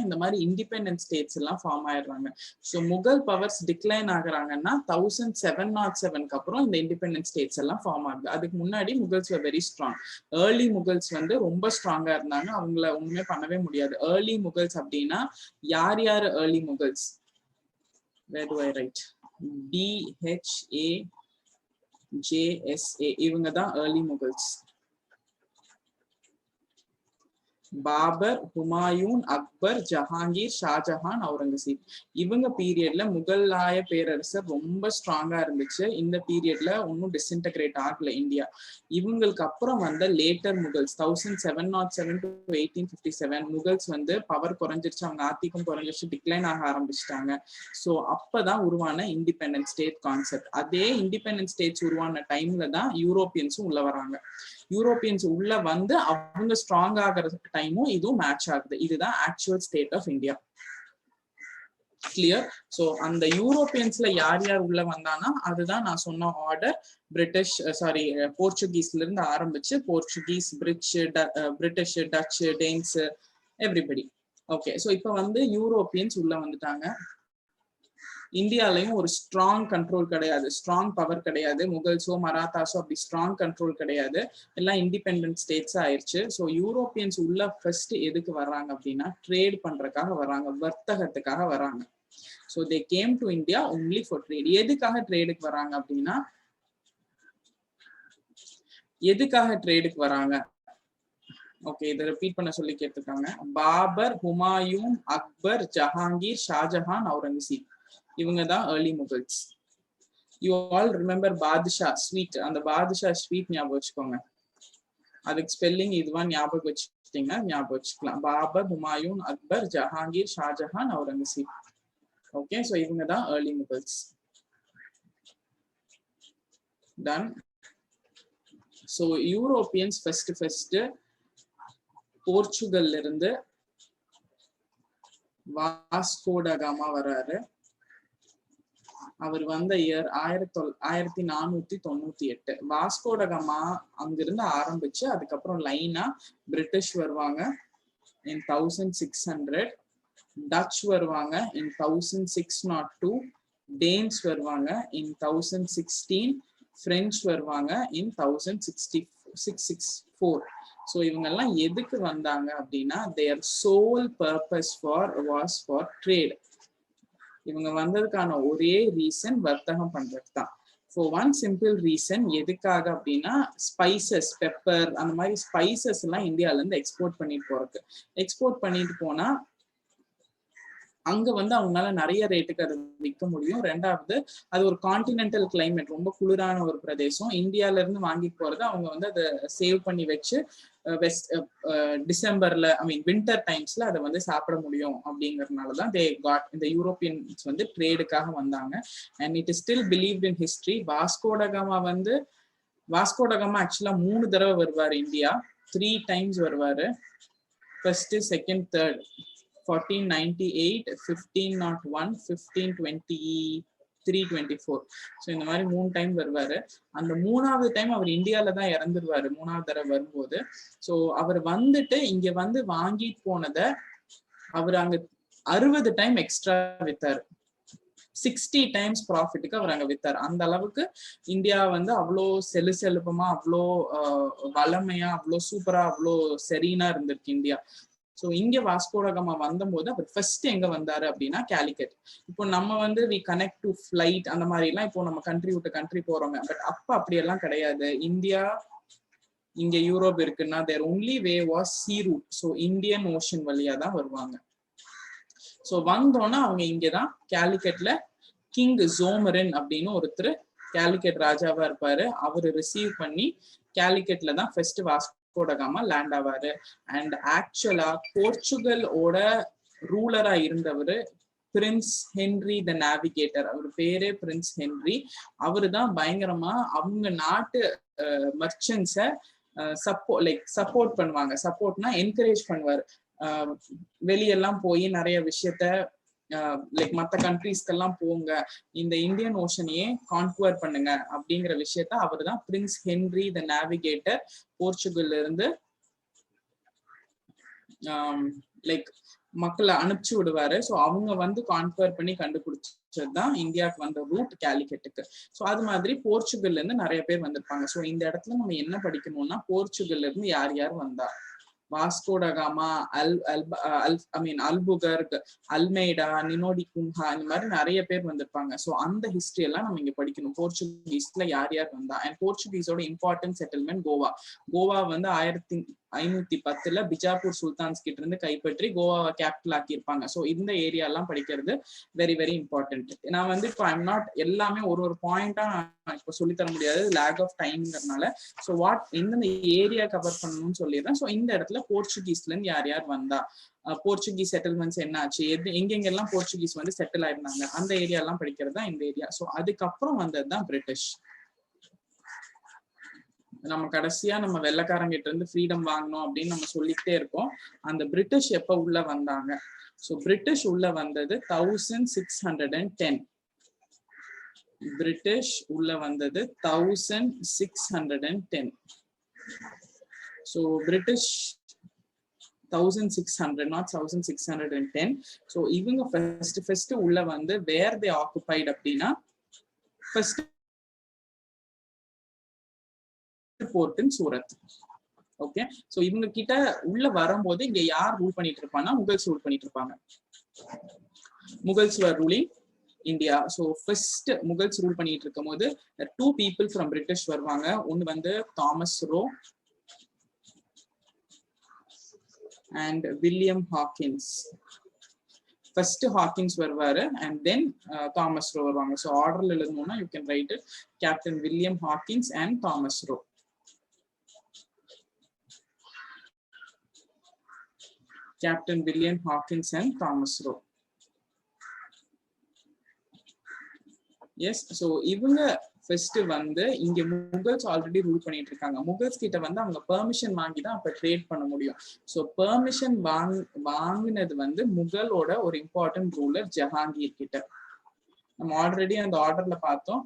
இந்த மாதிரி independent states எல்லாம் form ஆயிடுறாங்க. So Mughal powers decline ஆகுறாங்கன்னா 1707 அப்புறம் இந்த independent states எல்லாம் form ஆகுது. அதுக்கு முன்னாடி Mughals very strong. Early Mughals வந்து ரொம்ப ஸ்ட்ராங்கா இருந்தாங்க, அவங்கள ஒண்ணுமே பண்ணவே முடியாது. ஏர்லி முகல்ஸ் அப்படின்னா யார் early Mughals? Where do I write? BHAJSA. இவங்க தான் ஏர்லி முகல்ஸ். பாபர், ஹுமாயூன், அக்பர், ஜஹாங்கீர், ஷாஜஹான், அவுரங்கசீப். இவங்க பீரியட்ல முகலாய பேரரசர் ரொம்ப ஸ்ட்ராங்கா இருந்துச்சு. இந்த பீரியட்ல ஒன்னும் டிஸ்இன்டகிரேட் ஆகல இந்தியா. இவங்களுக்கு அப்புறம் வந்த லேட்டர் முகல்ஸ் 1707 to 1857 முகல்ஸ் வந்து பவர் குறைஞ்சிருச்சு, அவங்க ஆதிக்கம் குறைஞ்சிருச்சு, டிக்ளைன் ஆக ஆரம்பிச்சிட்டாங்க. ஸோ அப்பதான் உருவான இண்டிபெண்டன்ட் ஸ்டேட் கான்செப்ட். அதே இண்டிபெண்டன்ட் ஸ்டேட்ஸ் உருவான டைம்ல தான் யூரோப்பியன்ஸும் உள்ள வராங்க. யூரோப்பியன்ஸ் உள்ள வந்து அவங்க ஸ்ட்ராங் ஆகிற டைமும் இதுவும் மேட்ச் ஆகுது. இதுதான் actual state of India. Clear? So அந்த யூரோப்பியன்ஸ்ல யார் யார் உள்ள வந்தானா அதுதான் நான் சொன்ன ஆர்டர். பிரிட்டிஷ் போர்ச்சுகீஸ்ல இருந்து ஆரம்பிச்சு Portuguese, British, Dutch, Danes, everybody. Okay, so இப்போ வந்து யூரோப்பியன்ஸ் உள்ள வந்துட்டாங்க. இந்தியாலையும் ஒரு ஸ்ட்ராங் கண்ட்ரோல் கிடையாது, ஸ்ட்ராங் பவர் கிடையாது. முகல்ஸோ மராத்தாஸோ அப்படி ஸ்ட்ராங் கண்ட்ரோல் கிடையாது, எல்லாம் இண்டிபெண்டன்ட் ஸ்டேட்ஸ் ஆயிடுச்சு. ஸோ யூரோப்பியன்ஸ் உள்ள ஃபர்ஸ்ட் எதுக்கு வர்றாங்க அப்படின்னா ட்ரேட் பண்றதுக்காக வராங்க, வர்த்தகத்துக்காக வராங்க. So they came to India only for trade. எதுக்காக ட்ரேடுக்கு வராங்க அப்படின்னா, எதுக்காக ட்ரேடுக்கு வராங்க? ஓகே, இதை ரிப்பீட் பண்ண சொல்லி கேட்டிருக்காங்க. பாபர், ஹுமாயூன், அக்பர், ஜஹாங்கீர், ஷாஜஹான், அவுரங்கசீப், இவங்க தான் early Mughals. You all remember badusha sweet. அந்த பாதுஷா ஸ்வீட் ஞாபகம் வச்சுக்கோங்க. அதுக்கு ஸ்பெல்லிங் இதுவா ஞாபகம் வச்சுக்கிட்டீங்கன்னா ஞாபகம் வச்சுக்கலாம். பாபர், ஹுமாயூன், அக்பர், ஜஹாங்கீர், ஷாஜஹான், அவுரங்கசீப். ஓகே, ஸோ இவங்க தான் early Mughals. Done. So Europeans first போர்ச்சுகல்ல இருந்து வாஸ்கோ ட காமா வராரு. அவர் வந்த இயர் 1498. வாஸ்கோ ட காமா அங்கிருந்து ஆரம்பிச்சு அதுக்கப்புறம் லைனா பிரிட்டிஷ் வருவாங்க இன் 1600, டச் வருவாங்க இன் 1602, டேன்ஸ் வருவாங்க இன் 1016, பிரெஞ்சு வருவாங்க இன் 1664. ஸோ இவங்கெல்லாம் எதுக்கு வந்தாங்க அப்படின்னா their sole purpose was for trade. இவங்க வந்ததுக்கான ஒரே ரீசன் வர்த்தகம் பண்றது தான். For one simple reason. எதுக்காக அப்படின்னா ஸ்பைசஸ், பெப்பர், அந்த மாதிரி ஸ்பைசஸ் எல்லாம் இந்தியால இருந்து எக்ஸ்போர்ட் பண்ணிட்டு போறதுக்கு. எக்ஸ்போர்ட் பண்ணிட்டு போனா அங்க வந்து அவங்களால நிறைய ரேட்டுக்கு அதை விற்க முடியும். ரெண்டாவது, அது ஒரு கான்டினென்டல் கிளைமேட், ரொம்ப குளிரான ஒரு பிரதேசம். இந்தியால இருந்து வாங்கிட்டு போறது அவங்க வந்து அதை சேவ் பண்ணி வச்சு டிசம்பர்ல வின்டர் டைம்ஸ்ல அதை வந்து சாப்பிட முடியும். அப்படிங்கறதுனாலதான் தே காட் இந்த யூரோப்பியன்ஸ் வந்து ட்ரேடுக்காக வந்தாங்க. And it is still believed in history. Vasco ட காமா ஆக்சுவலா 3 தடவை வருவாரு இந்தியா. 3 times வருவாரு. First, second, third. 1498, 1501, 1523, 24. ஸோ இந்த மாதிரி 3 டைம் வருவாரு. அந்த 3வது டைம் அவர் இந்தியால தான் இறந்துருவாரு 3வது தடவை வரும்போது. ஸோ அவர் வந்துட்டு இங்க வந்து வாங்கிட்டு போனதை அவர் அங்க 60 டைம் எக்ஸ்ட்ரா வித்தாரு. 60 times ப்ராஃபிட்டுக்கு அவர் அங்க வித்தார். அந்த அளவுக்கு இந்தியா வந்து அவ்வளோ செல்வமா, அவ்வளோ வளமையா, அவ்வளோ சூப்பரா, அவ்வளோ செரீனா இருந்திருக்கு இந்தியா. ஸோ இங்க வாஸ்கோ ட காமா வந்தபோது அவர் ஃபர்ஸ்ட் எங்க வந்தாரு அப்படின்னா கேலிக்கட். இப்போ நம்ம வந்து வி கனெக்ட் டு ஃபிளைட் அந்த மாதிரி எல்லாம் இப்போ நம்ம கண்ட்ரி விட்டு கண்ட்ரி போறோங்க. பட் அப்ப அப்படியெல்லாம் கிடையாது. இந்தியா இங்க யூரோப் இருக்குன்னா there only way was sea route. So Indian Ocean வழியா தான் வருவாங்க. ஸோ வந்தோன்னா அவங்க இங்கதான் கேலிக்கட்ல கிங் ஜோமரின் அப்படின்னு ஒருத்தர் கேலிக்கட் ராஜாவா இருப்பாரு. அவரு ரிசீவ் பண்ணி கேலிக்கட்ல தான் ஃபர்ஸ்ட் வாஸ்கோ ட காமா லேண்ட் ஆவாரு. அண்ட் ஆக்சுவலா போர்ச்சுகலோட ரூலரா இருந்தவர் பிரின்ஸ் ஹென்ரி த நேவிகேட்டர். அவர் பேரே பிரின்ஸ் ஹென்ரி. அவரு தான் பயங்கரமா அவங்க நாட்டு மர்ச்சன்ட்ஸை சப்போர்ட் பண்ணுவாங்க. சப்போர்ட்னா என்கரேஜ் பண்ணுவாரு. வெளியெல்லாம் போய் நிறைய விஷயத்த மற்ற கண்ட்ரீஸ்க்கெல்லாம் போங்க, இந்த இந்தியன் ஓஷனையே கான்குவர் பண்ணுங்க அப்படிங்கிற விஷயத்த அவர் தான் பிரின்ஸ் ஹென்ரி த நேவிகேட்டர் போர்ச்சுகல்ல இருந்து மக்களை அனுப்பிச்சு விடுவாரு. ஸோ அவங்க வந்து கான்குவர் பண்ணி கண்டுபிடிச்சதுதான் இந்தியாவுக்கு வந்த ரூட் கேலிக்கட்டுக்கு. ஸோ அது மாதிரி போர்ச்சுகல்ல இருந்து நிறைய பேர் வந்திருப்பாங்க. ஸோ இந்த இடத்துல நம்ம என்ன படிக்கணும்னா போர்ச்சுகல்ல இருந்து யார் யார் வந்தா, வாஸ்கோ ட காமா, அல்புகர்க், அல்மெய்டா, நினோடி குன்ஹா, இந்த மாதிரி நிறைய பேர் வந்திருப்பாங்க. ஸோ அந்த ஹிஸ்டரி எல்லாம் நம்ம இங்க படிக்கணும். போர்ச்சுகீஸ்ல யார் யார் வந்தா. அண்ட் போர்ச்சுகீஸோட இம்பார்ட்டன்ட் செட்டில்மெண்ட் கோவா வந்து 1510 பிஜாப்பூர் சுல்தான்ஸ் கிட்ட இருந்து கைப்பற்றி கோவாவை கேபிட்டல் ஆக்கியிருப்பாங்க. ஸோ இந்த ஏரியா எல்லாம் படிக்கிறது வெரி வெரி இம்பார்ட்டன்ட். நான் வந்து இப்போ ஐம் நாட் எல்லாமே ஒரு பாயிண்டா இப்போ சொல்லித்தர முடியாது, லேக் ஆஃப் டைம்ங்கிறதுனால. ஸோ எந்தெந்த ஏரியா கவர் பண்ணணும்னு சொல்லிடுறேன். ஸோ இந்த இடத்துல போர்ச்சுகீஸ்ல இருந்து யார் யார் வந்தா, போர்ச்சுகீஸ் செட்டில்மெண்ட்ஸ் என்ன ஆச்சு, எங்கெங்கெல்லாம் போர்ச்சுகீஸ் வந்து செட்டில் ஆயிருந்தாங்க, அந்த ஏரியா எல்லாம் படிக்கிறது தான் இந்த ஏரியா. ஸோ அதுக்கப்புறம் வந்ததுதான் பிரிட்டிஷ். நம்ம கடைசியா நம்ம வெள்ளைக்காரங்கிட்ட இருந்து ஃப்ரீடம் வாங்கணும் அப்படின்னு நம்ம சொல்லிக்கிட்டே இருக்கோம். அந்த பிரிட்டிஷ் எப்ப உள்ள வந்தாங்க? ஸோ பிரிட்டிஷ் உள்ள வந்தது 1610. பிரிட்டிஷ் உள்ள வந்தது 1610. So British 1600, not 1610. ஸோ இவங்க ஃபர்ஸ்ட் உள்ள வந்து வேர் தே ஆக்குபைட் அப்படின்னா ஃபர்ஸ்ட் போர்ட் இன் சூரத். ஓகே, சோ இவங்க கிட்ட உள்ள வரும்போது இங்க யார் ரூல் பண்ணிட்டு இருப்பாங்கன்னா முகல்ஸ் ரூல் பண்ணிட்டு இருப்பாங்க. Mughals were ruling India. So first Mughals rule பண்ணிட்டு இருக்கும் போது 2 people from பிரிட்டிஷ் வருவாங்க. ஒன்னு வந்து Thomas Roe and William Hawkins. First Hawkins வருவாரு அண்ட் தென் தாமஸ் ரோ வருவாங்க. ஸோ ஆர்டர்ல எழுதணும்னா you can write it Captain William Hawkins and Thomas Roe. Captain William Hawkins and Thomas Roe. Yes, so இவங்க first வந்து இங்க Mughals already rule பண்ணிட்டு இருக்காங்க. Mughals கிட்ட வந்து அவங்க பெர்மிஷன் வாங்கி தான் அப்ப ட்ரேட் பண்ண முடியும். ஸோ பெர்மிஷன் வாங்கினது வந்து முகலோட ஒரு இம்பார்ட்டன்ட் ரூலர் ஜஹாங்கீர் கிட்ட. நம்ம ஆல்ரெடி அந்த ஆர்டர்ல பார்த்தோம்.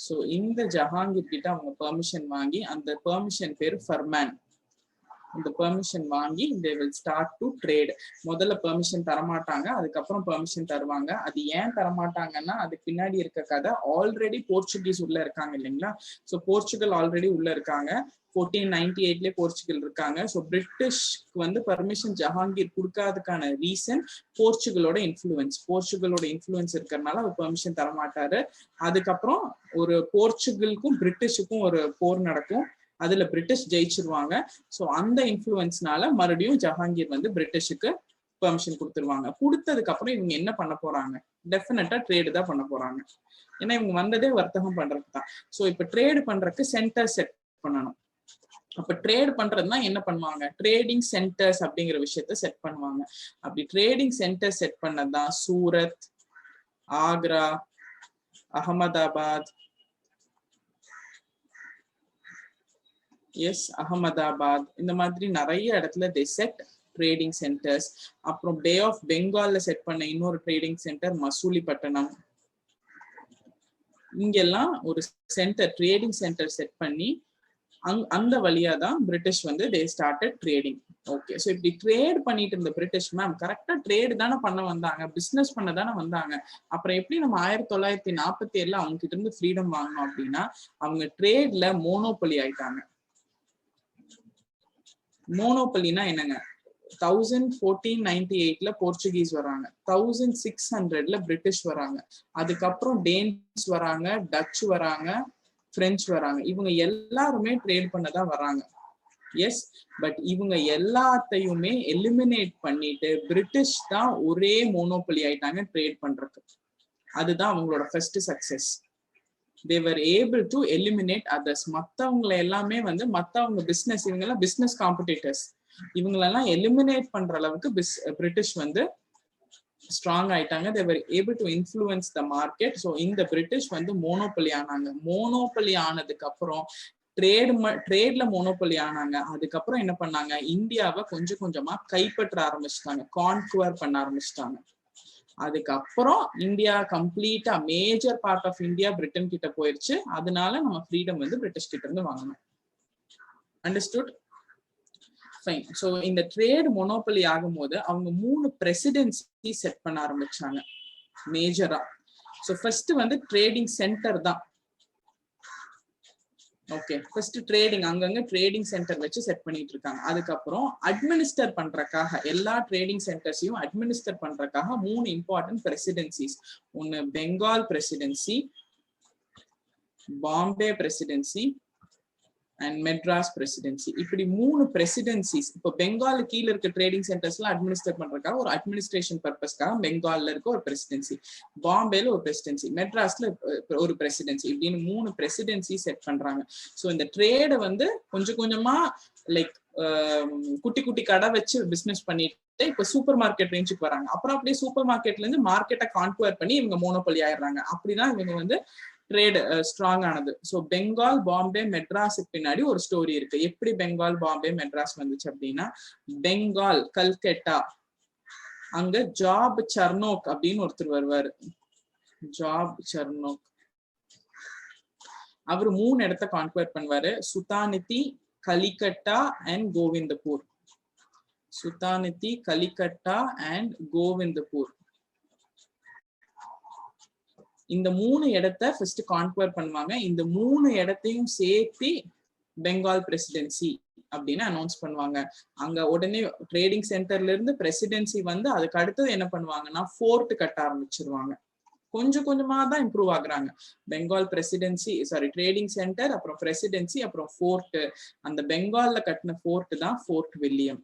ஸோ இந்த ஜஹாங்கீர் கிட்ட அவங்க பெர்மிஷன் வாங்கி, அந்த பெர்மிஷன் பேரு ஃபர்மான். இந்த பெர்மிஷன் வாங்கி they will start to trade. முதல்ல பெர்மிஷன் தரமாட்டாங்க, அதுக்கப்புறம் பெர்மிஷன் தருவாங்க. அது ஏன் தரமாட்டாங்கன்னா அதுக்கு பின்னாடி இருக்க கதை. ஆல்ரெடி போர்ச்சுகீஸ் உள்ள இருக்காங்க இல்லைங்களா? ஸோ போர்ச்சுகல் ஆல்ரெடி உள்ள இருக்காங்க. 1498 போர்ச்சுகல் இருக்காங்க. ஸோ பிரிட்டிஷ்க்கு வந்து பெர்மிஷன் ஜஹாங்கீர் கொடுக்காததுக்கான ரீசன் போர்ச்சுகலோட இன்ஃப்ளூயன்ஸ். போர்ச்சுகலோட இன்ஃப்ளூயன்ஸ் இருக்கிறதுனால அவர் பெர்மிஷன் தரமாட்டாரு. அதுக்கப்புறம் ஒரு போர்ச்சுகலுக்கும் பிரிட்டிஷுக்கும் ஒரு போர் நடக்கும். அதுல பிரிட்டிஷ் ஜெயிச்சிருவாங்க. ஸோ அந்த இன்ஃப்ளூயன்ஸ்னால மறுபடியும் ஜஹாங்கீர் வந்து பிரிட்டிஷுக்கு பெர்மிஷன் கொடுத்துருவாங்க. கொடுத்ததுக்கு அப்புறம் இவங்க என்ன பண்ண போறாங்க? டெஃபினட்டா ட்ரேடு தான் பண்ண போறாங்க. ஏன்னா இவங்க வந்ததே வர்த்தகம் பண்றதுக்கு தான். ஸோ இப்ப ட்ரேடு பண்றதுக்கு சென்டர் செட் பண்ணணும். அப்ப ட்ரேட் பண்றதுனா என்ன பண்ணுவாங்க? ட்ரேடிங் சென்டர்ஸ் அப்படிங்கிற விஷயத்த செட் பண்ணுவாங்க. அப்படி ட்ரேடிங் சென்டர் செட் பண்ணதான் சூரத், ஆக்ரா, அகமதாபாத், அகமதாபாத், இந்த மாதிரி நிறைய இடத்துல they set ட்ரேடிங் சென்டர்ஸ். அப்புறம் பே ஆஃப் பெங்கால்ல செட் பண்ண இன்னொரு ட்ரேடிங் சென்டர் மசூலிப்பட்டினம். இங்கெல்லாம் ஒரு சென்டர், ட்ரேடிங் சென்டர் செட் பண்ணி அந்த வழியா தான் பிரிட்டிஷ் வந்து they started trading. Okay, so இப்படி ட்ரேட் பண்ணிட்டு இருந்த பிரிட்டிஷ் மேம் கரெக்டா ட்ரேட் தானே பண்ண வந்தாங்க, பிசினஸ் பண்ண தானே வந்தாங்க. அப்புறம் எப்படி நம்ம 1947 அவங்க கிட்ட இருந்து ஃப்ரீடம் வாங்கணும் அப்படின்னா அவங்க ட்ரேட்ல மோனோபொலி ஆயிட்டாங்க. மோனோபொலினா என்னங்க? 1498 போர்ச்சுகீஸ் வராங்க, 1600 பிரிட்டிஷ் வராங்க, அதுக்கப்புறம் டேன்ஸ் வராங்க, டச் வராங்க, பிரெஞ்சு வராங்க. இவங்க எல்லாருமே ட்ரேட் பண்ணதான் வராங்க. எஸ், பட் இவங்க எல்லாத்தையுமே எலிமினேட் பண்ணிட்டு பிரிட்டிஷ் தான் ஒரே மோனோபொலி ஆயிட்டாங்க ட்ரேட் பண்றதுக்கு. அதுதான் அவங்களோட first success. they were able to eliminate others. மத்தவங்களை எல்லாமே வந்து மத்தவங்க பிசினஸ், இவங்க எல்லாம் பிசினஸ் காம்படிட்டர்ஸ், இவங்களெல்லாம் எலிமினேட் பண்ற அளவுக்கு பிரிட்டிஷ் வந்து ஸ்ட்ராங் ஆயிட்டாங்க. they were able to influence the market. So இந்த பிரிட்டிஷ் வந்து மோனோபொலி ஆனாங்க. மோனோபொலி ஆனதுக்கு அப்புறம் ட்ரேட்ல மோனோபொலி ஆனாங்க. அதுக்கப்புறம் என்ன பண்ணாங்க? இந்தியாவை கொஞ்சம் கொஞ்சமா கைப்பற்ற ஆரம்பிச்சிட்டாங்க, கான்குவர் பண்ண ஆரம்பிச்சிட்டாங்க. அதுக்கப்புறம் இந்தியா கம்ப்ளீட்டா major part of India Britain கிட்ட போயிருச்சு. அதனால நம்ம ஃப்ரீடம் வந்து பிரிட்டிஷ் கிட்ட இருந்து வாங்கணும். அண்டர்ஸ்டுட்? ஃபைன். ஸோ இந்த ட்ரேட் மொனோபொலி ஆகும்போது அவங்க 3 பிரசிடென்சி செட் பண்ண ஆரம்பிச்சாங்க மேஜரா. ஸோ ஃபர்ஸ்ட் வந்து ட்ரேடிங் சென்டர் தான். ஓகே, ஃபர்ஸ்ட் ட்ரேடிங், அங்கங்க ட்ரேடிங் சென்டர் வச்சு செட் பண்ணிட்டு இருக்காங்க. அதுக்கப்புறம் அட்மினிஸ்டர் பண்றதுக்காக எல்லா ட்ரேடிங் சென்டர்ஸையும் அட்மினிஸ்டர் பண்றதுக்காக 3 இம்பார்ட்டன்ட் பிரசிடென்சிஸ். ஒன்னு Bengal presidency, Bombay presidency and Madras presidency. இப்படி 3 பிரசிடென்சிஸ். இப்போ பெங்கால் கீழே இருக்க ட்ரேடிங் சென்டர்ஸ்லாம் அட்மினிஸ்டர் பண்றதுக்காக ஒரு அட்மினிஸ்ட்ரேஷன் பர்பஸ்க்காக பெங்கால்ல இருக்க ஒரு பிரசிடென்சி, பாம்பேல ஒரு பிரசிடென்சி, மெட்ராஸ்ல ஒரு பிரசிடென்சி, இப்படின்னு 3 பிரசிடென்சி செட் பண்றாங்க. ஸோ இந்த ட்ரேடை வந்து கொஞ்சம் கொஞ்சமா லைக் குட்டி குட்டி கடை வச்சு பிசினஸ் பண்ணிட்டு இப்ப சூப்பர் மார்க்கெட் ரேஞ்சுக்கு வராங்க. அப்புறம் அப்படியே சூப்பர் மார்க்கெட்ல இருந்து மார்க்கெட்டை கான்குவர் பண்ணி இவங்க மோனோபொலி ஆயிடுறாங்க. அப்படிதான் இவங்க வந்து ட்ரேட் ஸ்ட்ராங் ஆனது. ஸோ பெங்கால், பாம்பே, மெட்ராஸுக்கு பின்னாடி ஒரு ஸ்டோரி இருக்கு. எப்படி பெங்கால், பாம்பே, மெட்ராஸ் வந்துச்சு அப்படின்னா, பெங்கால், கல்கட்டா, அங்க ஜாப் சர்னோக் அப்படின்னு ஒருத்தர் வருவாரு. ஜாப் சர்னோக் அவர் 3 இடத்த கான்குவர் பண்ணுவாரு. சுதானிதி, கலிகட்டா அண்ட் கோவிந்தபூர். சுதானிதி, கலிகட்டா அண்ட் கோவிந்தபூர். இந்த 3 இடத்த ஃபர்ஸ்ட் கான்குவர் பண்ணுவாங்க. இந்த 3 இடத்தையும் சேர்த்து பெங்கால் பிரசிடென்சி அப்படின்னு அனௌன்ஸ் பண்ணுவாங்க. அங்க உடனே ட்ரேடிங் சென்டர்ல இருந்து பிரசிடென்சி வந்து அதுக்கு அடுத்தது என்ன பண்ணுவாங்கன்னா ஃபோர்ட் கட்ட ஆரம்பிச்சிருவாங்க. கொஞ்சம் கொஞ்சமா தான் இம்ப்ரூவ் ஆகுறாங்க. Bengal presidency, sorry trading centre, அப்புறம் பிரசிடென்சி, அப்புறம் ஃபோர்ட். அந்த பெங்கால்ல கட்டின ஃபோர்ட் தான் ஃபோர்ட் வில்லியம்.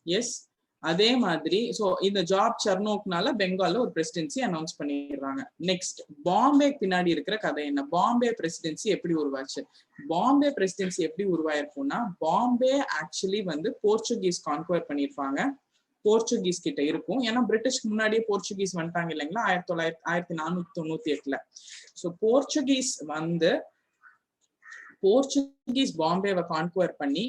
எஸ், அதே மாதிரி சோ இந்த ஜாப் சர்னோக்னால பெங்கால்ல ஒரு பிரசிடென்சி அனௌன்ஸ் பண்ணிடுறாங்க. நெக்ஸ்ட் பாம்பே பின்னாடி இருக்கிற கதை என்ன? பாம்பே பிரசிடென்சி எப்படி உருவாச்சு? பாம்பே பிரசிடென்சி எப்படி உருவாயிருக்கும்னா, பாம்பே ஆக்சுவலி வந்து போர்ச்சுகீஸ் கான்குவர் பண்ணிருப்பாங்க. போர்ச்சுகீஸ் கிட்ட இருக்கும். ஏன்னா பிரிட்டிஷ்க்கு முன்னாடியே போர்ச்சுகீஸ் வந்துட்டாங்க இல்லைங்களா, 1498ல. ஸோ போர்ச்சுகீஸ் வந்து போர்ச்சுகீஸ் பாம்பேவை கான்குவர் பண்ணி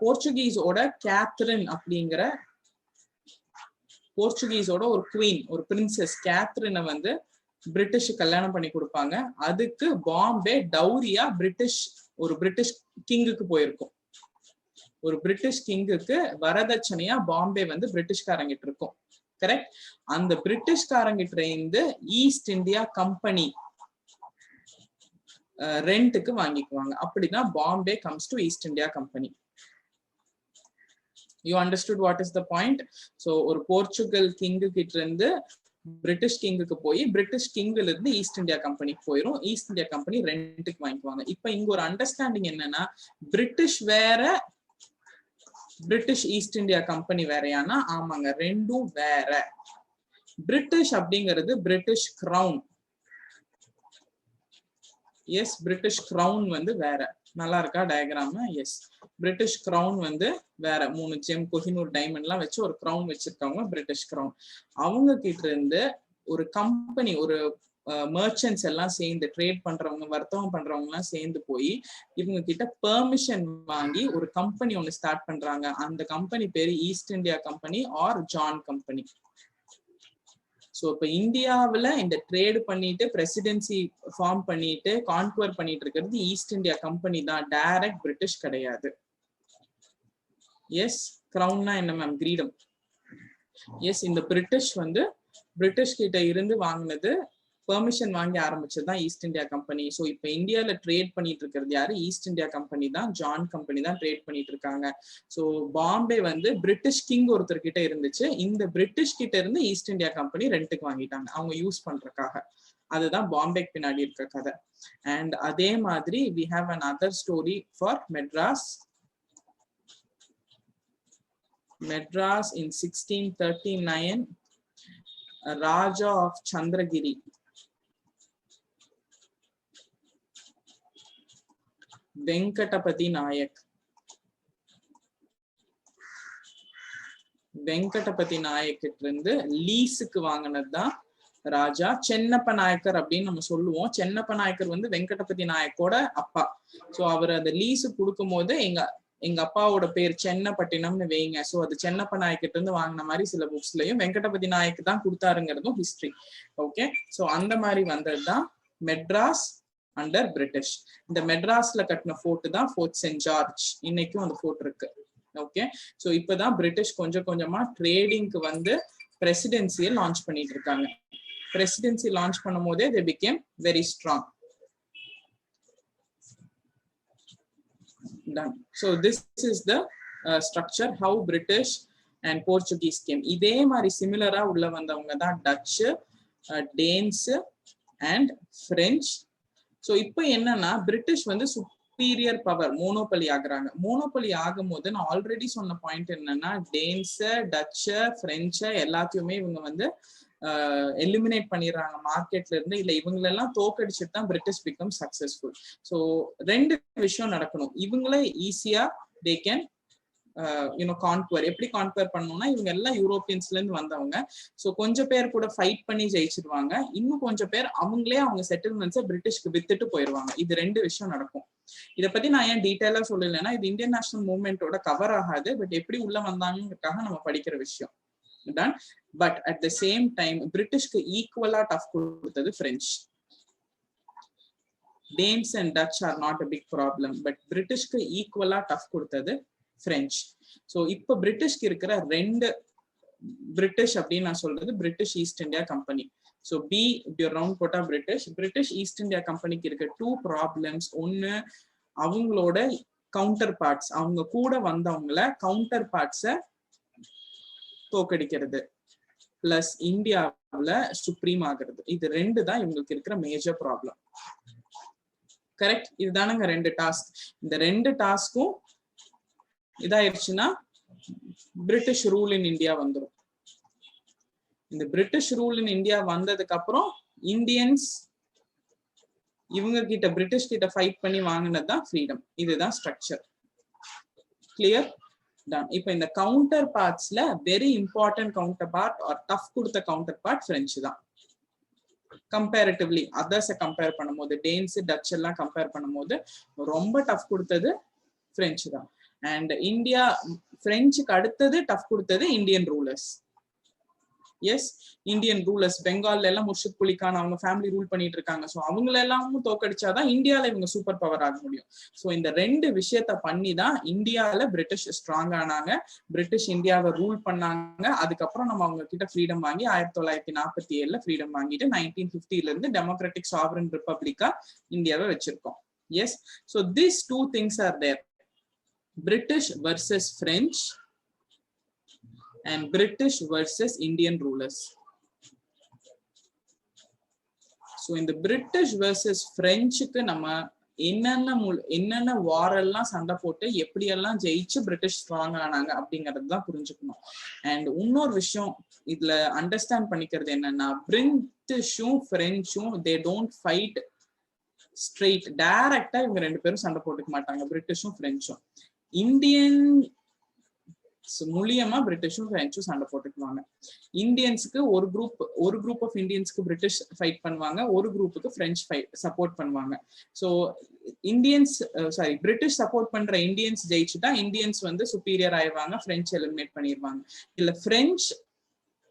போர்ச்சுகீஸோட கேத்ரின் அப்படிங்கிற போர்ச்சுகீஸோட ஒரு குவீன், ஒரு பிரின்சஸ் கேத்ரினை வந்து பிரிட்டிஷ் கல்யாணம் பண்ணி கொடுப்பாங்க. அதுக்கு பாம்பே டவுரியா ஒரு பிரிட்டிஷ் கிங்குக்கு போயிருக்கும். ஒரு பிரிட்டிஷ் கிங்குக்கு வரதட்சணையா பாம்பே வந்து பிரிட்டிஷ்காரங்கிட்ட இருக்கும். கரெக்ட்? அந்த பிரிட்டிஷ்காரங்கிட்ட இருந்து ஈஸ்ட் இந்தியா கம்பெனி ரெண்டுக்கு வாங்கிக்குவாங்க. அப்படிதான் Bombay comes to East India Company. You understood what is the point? So ஒரு போர்ச்சுகல் கிங்கு கிட்ட இருந்து பிரிட்டிஷ் கிங்குக்கு போய் பிரிட்டிஷ் கிங்ல இருந்து ஈஸ்ட் இந்தியா கம்பெனிக்கு போயிடும். ஈஸ்ட் இந்தியா கம்பெனி ரெண்டுக்கு வாங்கிக்குவாங்க. இப்ப இங்க ஒரு அண்டர்ஸ்டாண்டிங் என்னன்னா, பிரிட்டிஷ் வேற, பிரிட்டிஷ் ஈஸ்ட் இந்தியா கம்பெனி வேறையானா? ஆமாங்க, ரெண்டும் வேற. பிரிட்டிஷ் அப்படிங்கிறது British crown. Yes, British crown வந்து வேற. நல்லா இருக்கா டயக்ராம்? எஸ், பிரிட்டிஷ் கிரவுன் வந்து வேற. 3 ஜெம், கோஹினூர் டைமண்ட் எல்லாம் வச்சு ஒரு கிரவுன் வச்சிருக்காங்க, பிரிட்டிஷ் கிரவுன். அவங்க கிட்ட இருந்து ஒரு கம்பெனி, ஒரு மர்ச்சன்ட்ஸ் எல்லாம் சேர்ந்து, ட்ரேட் பண்றவங்க, வர்த்தகம் பண்றவங்க எல்லாம் சேர்ந்து போய் இவங்க கிட்ட பெர்மிஷன் வாங்கி ஒரு கம்பெனி ஒண்ணு ஸ்டார்ட் பண்றாங்க. அந்த கம்பெனி பேரு East India Company or John Company. So இப்போ இந்தியாவில் இந்த ட்ரேடு பண்ணிட்டு பிரசிடென்சி ஃபார்ம் பண்ணிட்டு கான்குவர் பண்ணிட்டு இருக்கிறது ஈஸ்ட் இந்தியா கம்பெனி தான், டைரக்ட் பிரிட்டிஷ் கிடையாது. எஸ், கிரவுன்னா என்ன மேம்? கிரீடம். எஸ், இந்த பிரிட்டிஷ் வந்து பிரிட்டிஷ் கிட்ட இருந்து வாங்கினது, பெர்மிஷன் வாங்கி ஆரம்பிச்சதுதான் ஈஸ்ட் இந்தியா கம்பெனி. ஸோ இப்போ இந்தியாவில் ட்ரேட் பண்ணிட்டு இருக்கிறது யாரு? ஈஸ்ட் இந்தியா கம்பெனி தான், ஜான் கம்பெனி தான் ட்ரேட் பண்ணிட்டு இருக்காங்க. ஸோ பாம்பே வந்து பிரிட்டிஷ் கிங் ஒருத்தர் கிட்ட இருந்துச்சு. இந்த பிரிட்டிஷ் கிட்ட இருந்து ஈஸ்ட் இந்தியா கம்பெனி ரெண்டுக்கு வாங்கிட்டாங்க, அவங்க யூஸ் பண்றதுக்காக. அதுதான் பாம்பேக்கு பின்னாடி இருக்க கதை. அண்ட் அதே மாதிரி we have another story for Madras. Madras in 1639, Raja of Chandragiri, Venkatapathi Nayak. Venkatapathi நாயக்கிட்ட இருந்து லீஸுக்கு வாங்கினதுதான் ராஜா. சென்னப்ப நாயக்கர் அப்படின்னு நம்ம சொல்லுவோம். சென்னப்ப நாயக்கர் வந்து வெங்கடபதி நாயக்கோட அப்பா. சோ அவர் அந்த லீஸு கொடுக்கும் போது எங்க அப்பாவோட பேர் சென்னப்பட்டினம்னு வைங்க. சோ அது சென்னப்ப நாயக்கிட்ட இருந்து வாங்கின மாதிரி சில புக்ஸ்லயும் வெங்கடபதி நாயக்கு தான் கொடுத்தாருங்கிறதும் ஹிஸ்டரி. ஓகே, சோ அந்த மாதிரி வந்ததுதான் மெட்ராஸ் அண்டர் பிரிட்டிஷ். இந்த மெட்ராஸ்ல கட்டின ஃபோர்ட் தான் ஃபோர்ட் சென்ட் ஜார்ஜ். இன்னைக்கும் அந்த ஃபோர்ட் இருக்கு. ஓகே, சோ இப்பதான் பிரிட்டிஷ் கொஞ்சம் கொஞ்சமா ட்ரேடிங்க்கு வந்து பிரசிடென்சியை லான்ச் பண்ணிட்டு இருக்காங்க. பிரசிடென்சி லான்ச் பண்ணும் போதே they became very strong. Done. So this is the structure how British and Portuguese came. இதே மாதிரி சிமிலரா உள்ள வந்தவங்க தான் touch, dance and French. So இப்போ என்னன்னா பிரிட்டிஷ் வந்து சுப்பீரியர் பவர், மோனோபலி ஆகுறாங்க. மோனோபலி ஆகும் போது நான் ஆல்ரெடி சொன்ன பாயிண்ட் என்னன்னா, டேன்ஸ, டச்ச, பிரெஞ்ச எல்லாத்தையுமே இவங்க வந்து எலிமினேட் பண்ணிடுறாங்க மார்க்கெட்ல இருந்து. இல்ல இவங்களெல்லாம் தோக்கடிச்சுட்டு தான் பிரிட்டிஷ் பிகம் சக்சஸ்ஃபுல். ஸோ 2 விஷயம் நடக்கணும். இவங்களே ஈஸியா they can கான்குவர் எப்படி கான்குவர் பண்ணணும்னா இவங்க எல்லாம் யூரோப்பியன்ஸ்ல இருந்து வந்தவங்க. ஸோ கொஞ்சம் பேர் கூட ஃபைட் பண்ணி ஜெயிச்சிருவாங்க, இன்னும் கொஞ்சம் பேர் அவங்களே அவங்க செட்டில்மெண்ட்ஸை பிரிட்டிஷ்க்கு வித்துட்டு போயிருவாங்க. இது 2 விஷயம் நடக்கும். இதை பத்தி நான் ஏன் டீட்டெயிலா சொல்லலைன்னா இது இந்தியன் நேஷனல் மூவ்மெண்டோட கவர் ஆகாது, பட் எப்படி உள்ள வந்தாங்கிறதுக்காக நம்ம படிக்கிற விஷயம் தான். But at the same time பிரிட்டிஷ்க்கு ஈக்குவலா டஃப் கொடுத்தது French. Danes and Dutch are not a big problem, but பிரிட்டிஷ்க்கு ஈக்குவலா டஃப் கொடுத்தது பிரெஞ்சு. ஸோ இப்போ பிரிட்டிஷ்க்கு இருக்கிற 2 பிரிட்டிஷ் அப்படின்னு நான் சொல்றது British East India Company. So B இப்படி ஒரு ரவுண்ட் போட்டா பிரிட்டிஷ் ஈஸ்ட் இந்தியா கம்பெனிக்கு இருக்க 2 ப்ராப்ளம்ஸ். ஒன்னு அவங்களோட கவுண்டர் பார்ட்ஸ், அவங்க கூட வந்தவங்கள கவுண்டர் பார்ட்ஸை தோக்கடிக்கிறது, பிளஸ் இந்தியாவில் சுப்ரீம் ஆகிறது. இது 2 தான் இவங்களுக்கு இருக்கிற மேஜர் ப்ராப்ளம். கரெக்ட்? இதுதானுங்க 2 டாஸ்க். இந்த 2 டாஸ்க்கும் இதாயிருச்சுன்னா பிரிட்டிஷ் ரூல் இன் இந்தியா வந்துடும். இந்த பிரிட்டிஷ் ரூல் இன் இந்தியா வந்ததுக்கு அப்புறம் இந்தியன்ஸ் இவங்க கிட்ட பிரிட்டிஷ் கிட்ட ஃபைட் பண்ணி வாங்கினதுதான் ஃப்ரீடம். இதுதான் ஸ்ட்ரக்சர். கிளியர்? டன். இப்போ இந்த கவுண்டர் பார்ட்ஸ்ல very important counter part are tough கொடுத்த கவுண்டர் பார்ட் பிரெஞ்சு தான். கம்பேரிட்டிவ்லி அதர்ஸை கம்பேர் பண்ணும்போது, டேன்ஸ் டச் எல்லாம் கம்பேர் பண்ணும்போது ரொம்ப டஃப் கொடுத்தது பிரெஞ்சு தான். அண்ட் இந்தியா பிரெஞ்சுக்கு அடுத்தது டஃப் கொடுத்தது Indian rulers. S, Indian rulers பெங்கால்ல எல்லாம் முர்ஷித் குலி கான் அவங்க ஃபேமிலி ரூல் பண்ணிட்டு இருக்காங்க. ஸோ அவங்கள எல்லாமும் தோக்கடிச்சாதான் இந்தியாவில இவங்க சூப்பர் பவர் ஆக முடியும். ஸோ இந்த 2 விஷயத்த பண்ணி தான் இந்தியாவில பிரிட்டிஷ் ஸ்ட்ராங் ஆனாங்க, பிரிட்டிஷ் இந்தியாவை ரூல் பண்ணாங்க. அதுக்கப்புறம் நம்ம அவங்க கிட்ட ஃப்ரீடம் வாங்கி 1947 ஃப்ரீடம் வாங்கிட்டு 1950 இருந்து டெமோக்ராட்டிக் சாவரன் ரிப்பப்ளிக்கா இந்தியாவை வச்சிருக்கோம். Yes, so these 2 things are there. British versus French and British versus Indian rulers. So in the British versus French க்கு நம்ம என்னென்ன வார் எல்லாம் சண்டை போட்டு எப்படி எல்லாம் ஜெயிச்சு பிரிட்டிஷ் ஸ்ட்ராங் ஆனாங்க அப்படிங்கறது தான் புரிஞ்சுக்கணும். அண்ட் இன்னொரு விஷயம் இதுல அண்டர்ஸ்டாண்ட் பண்ணிக்கிறது என்னன்னா, பிரிட்டிஷும் பிரெஞ்சும் தே டோன்ட் ஃபைட் ஸ்ட்ரெயிட். டைரக்டா இவங்க 2 பேரும் சண்டை போட்டுக்க மாட்டாங்க, பிரிட்டிஷும் பிரெஞ்சும். இந்தியன் மூலியமா பிரிட்டிஷும் பிரெஞ்சும் சண்டை போட்டுக்குவாங்க. இந்தியன்ஸ்க்கு ஒரு குரூப் ஆஃப் இந்தியன்ஸ்க்கு பிரிட்டிஷ் ஃபைட் பண்ணுவாங்க, ஒரு குரூப்புக்கு பிரெஞ்சு சப்போர்ட் பண்ணுவாங்க. ஸோ பிரிட்டிஷ் சப்போர்ட் பண்ற இந்தியன்ஸ் ஜெயிச்சுட்டா இந்தியன்ஸ் வந்து சுப்பீரியர் ஆயிடுவாங்க, பிரெஞ்சு எலிமினேட் பண்ணிடுவாங்க. இல்ல பிரெஞ்சு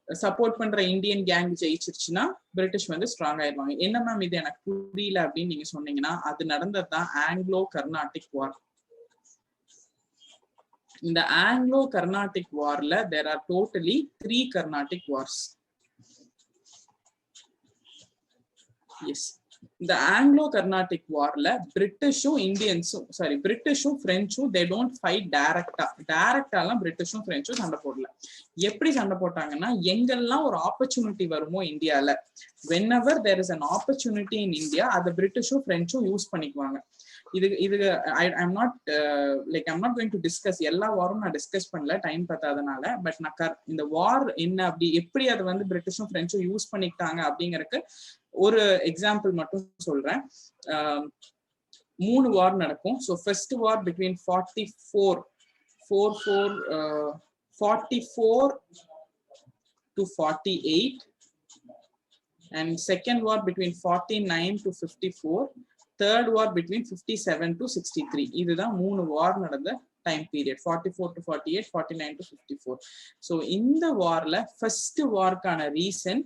சப்போர்ட் பண்ற இந்தியன் கேங் ஜெயிச்சிருச்சுன்னா பிரிட்டிஷ் வந்து ஸ்ட்ராங் ஆயிடுவாங்க. என்ன மேம் இது எனக்கு புரியல அப்படின்னு நீங்க சொன்னீங்கன்னா, அது நடந்ததுதான் ஆங்கிலோ கர்நாடிக் வார். இந்த ஆங்கிலோ கர்நாடிக் வார்ல there are totally 3 Carnatic wars. Yes, இந்த ஆங்கிலோ கர்நாடிக் வார்ல பிரிட்டிஷும் பிரெஞ்சும் they don't fight டைரக்டாலாம் பிரிட்டிஷும் பிரெஞ்சும் சண்டை போடல. எப்படி சண்டை போட்டாங்கன்னா, எங்கெல்லாம் ஒரு ஆப்பர்ச்சுனிட்டி வருமோ இந்தியால, whenever there is an opportunity in India, அதை பிரிட்டிஷும் பிரெஞ்சும் யூஸ் பண்ணிக்குவாங்க. I'm not going to discuss எல்லா வாரும் நான் டிஸ்கஸ் பண்ணல, டைம் பத்தாதனால. பட் நான் இந்த வார் என்ன அப்படி எப்படி அதை வந்து பிரிட்டிஷும் பிரெஞ்சும் யூஸ் பண்ணிக்கிட்டாங்க அப்படிங்கறதுக்கு ஒரு எக்ஸாம்பிள் மட்டும் சொல்றேன். 3 வார் நடக்கும். So first war between 44 to 48 and second war between 49 to 54, third war between 57 to 63. இதுதான் 3 வார் நடந்த time period, 44 to 48, 49 to 54. So இந்த வார்ல ஃபர்ஸ்ட் வார்க்கான ரீசன்,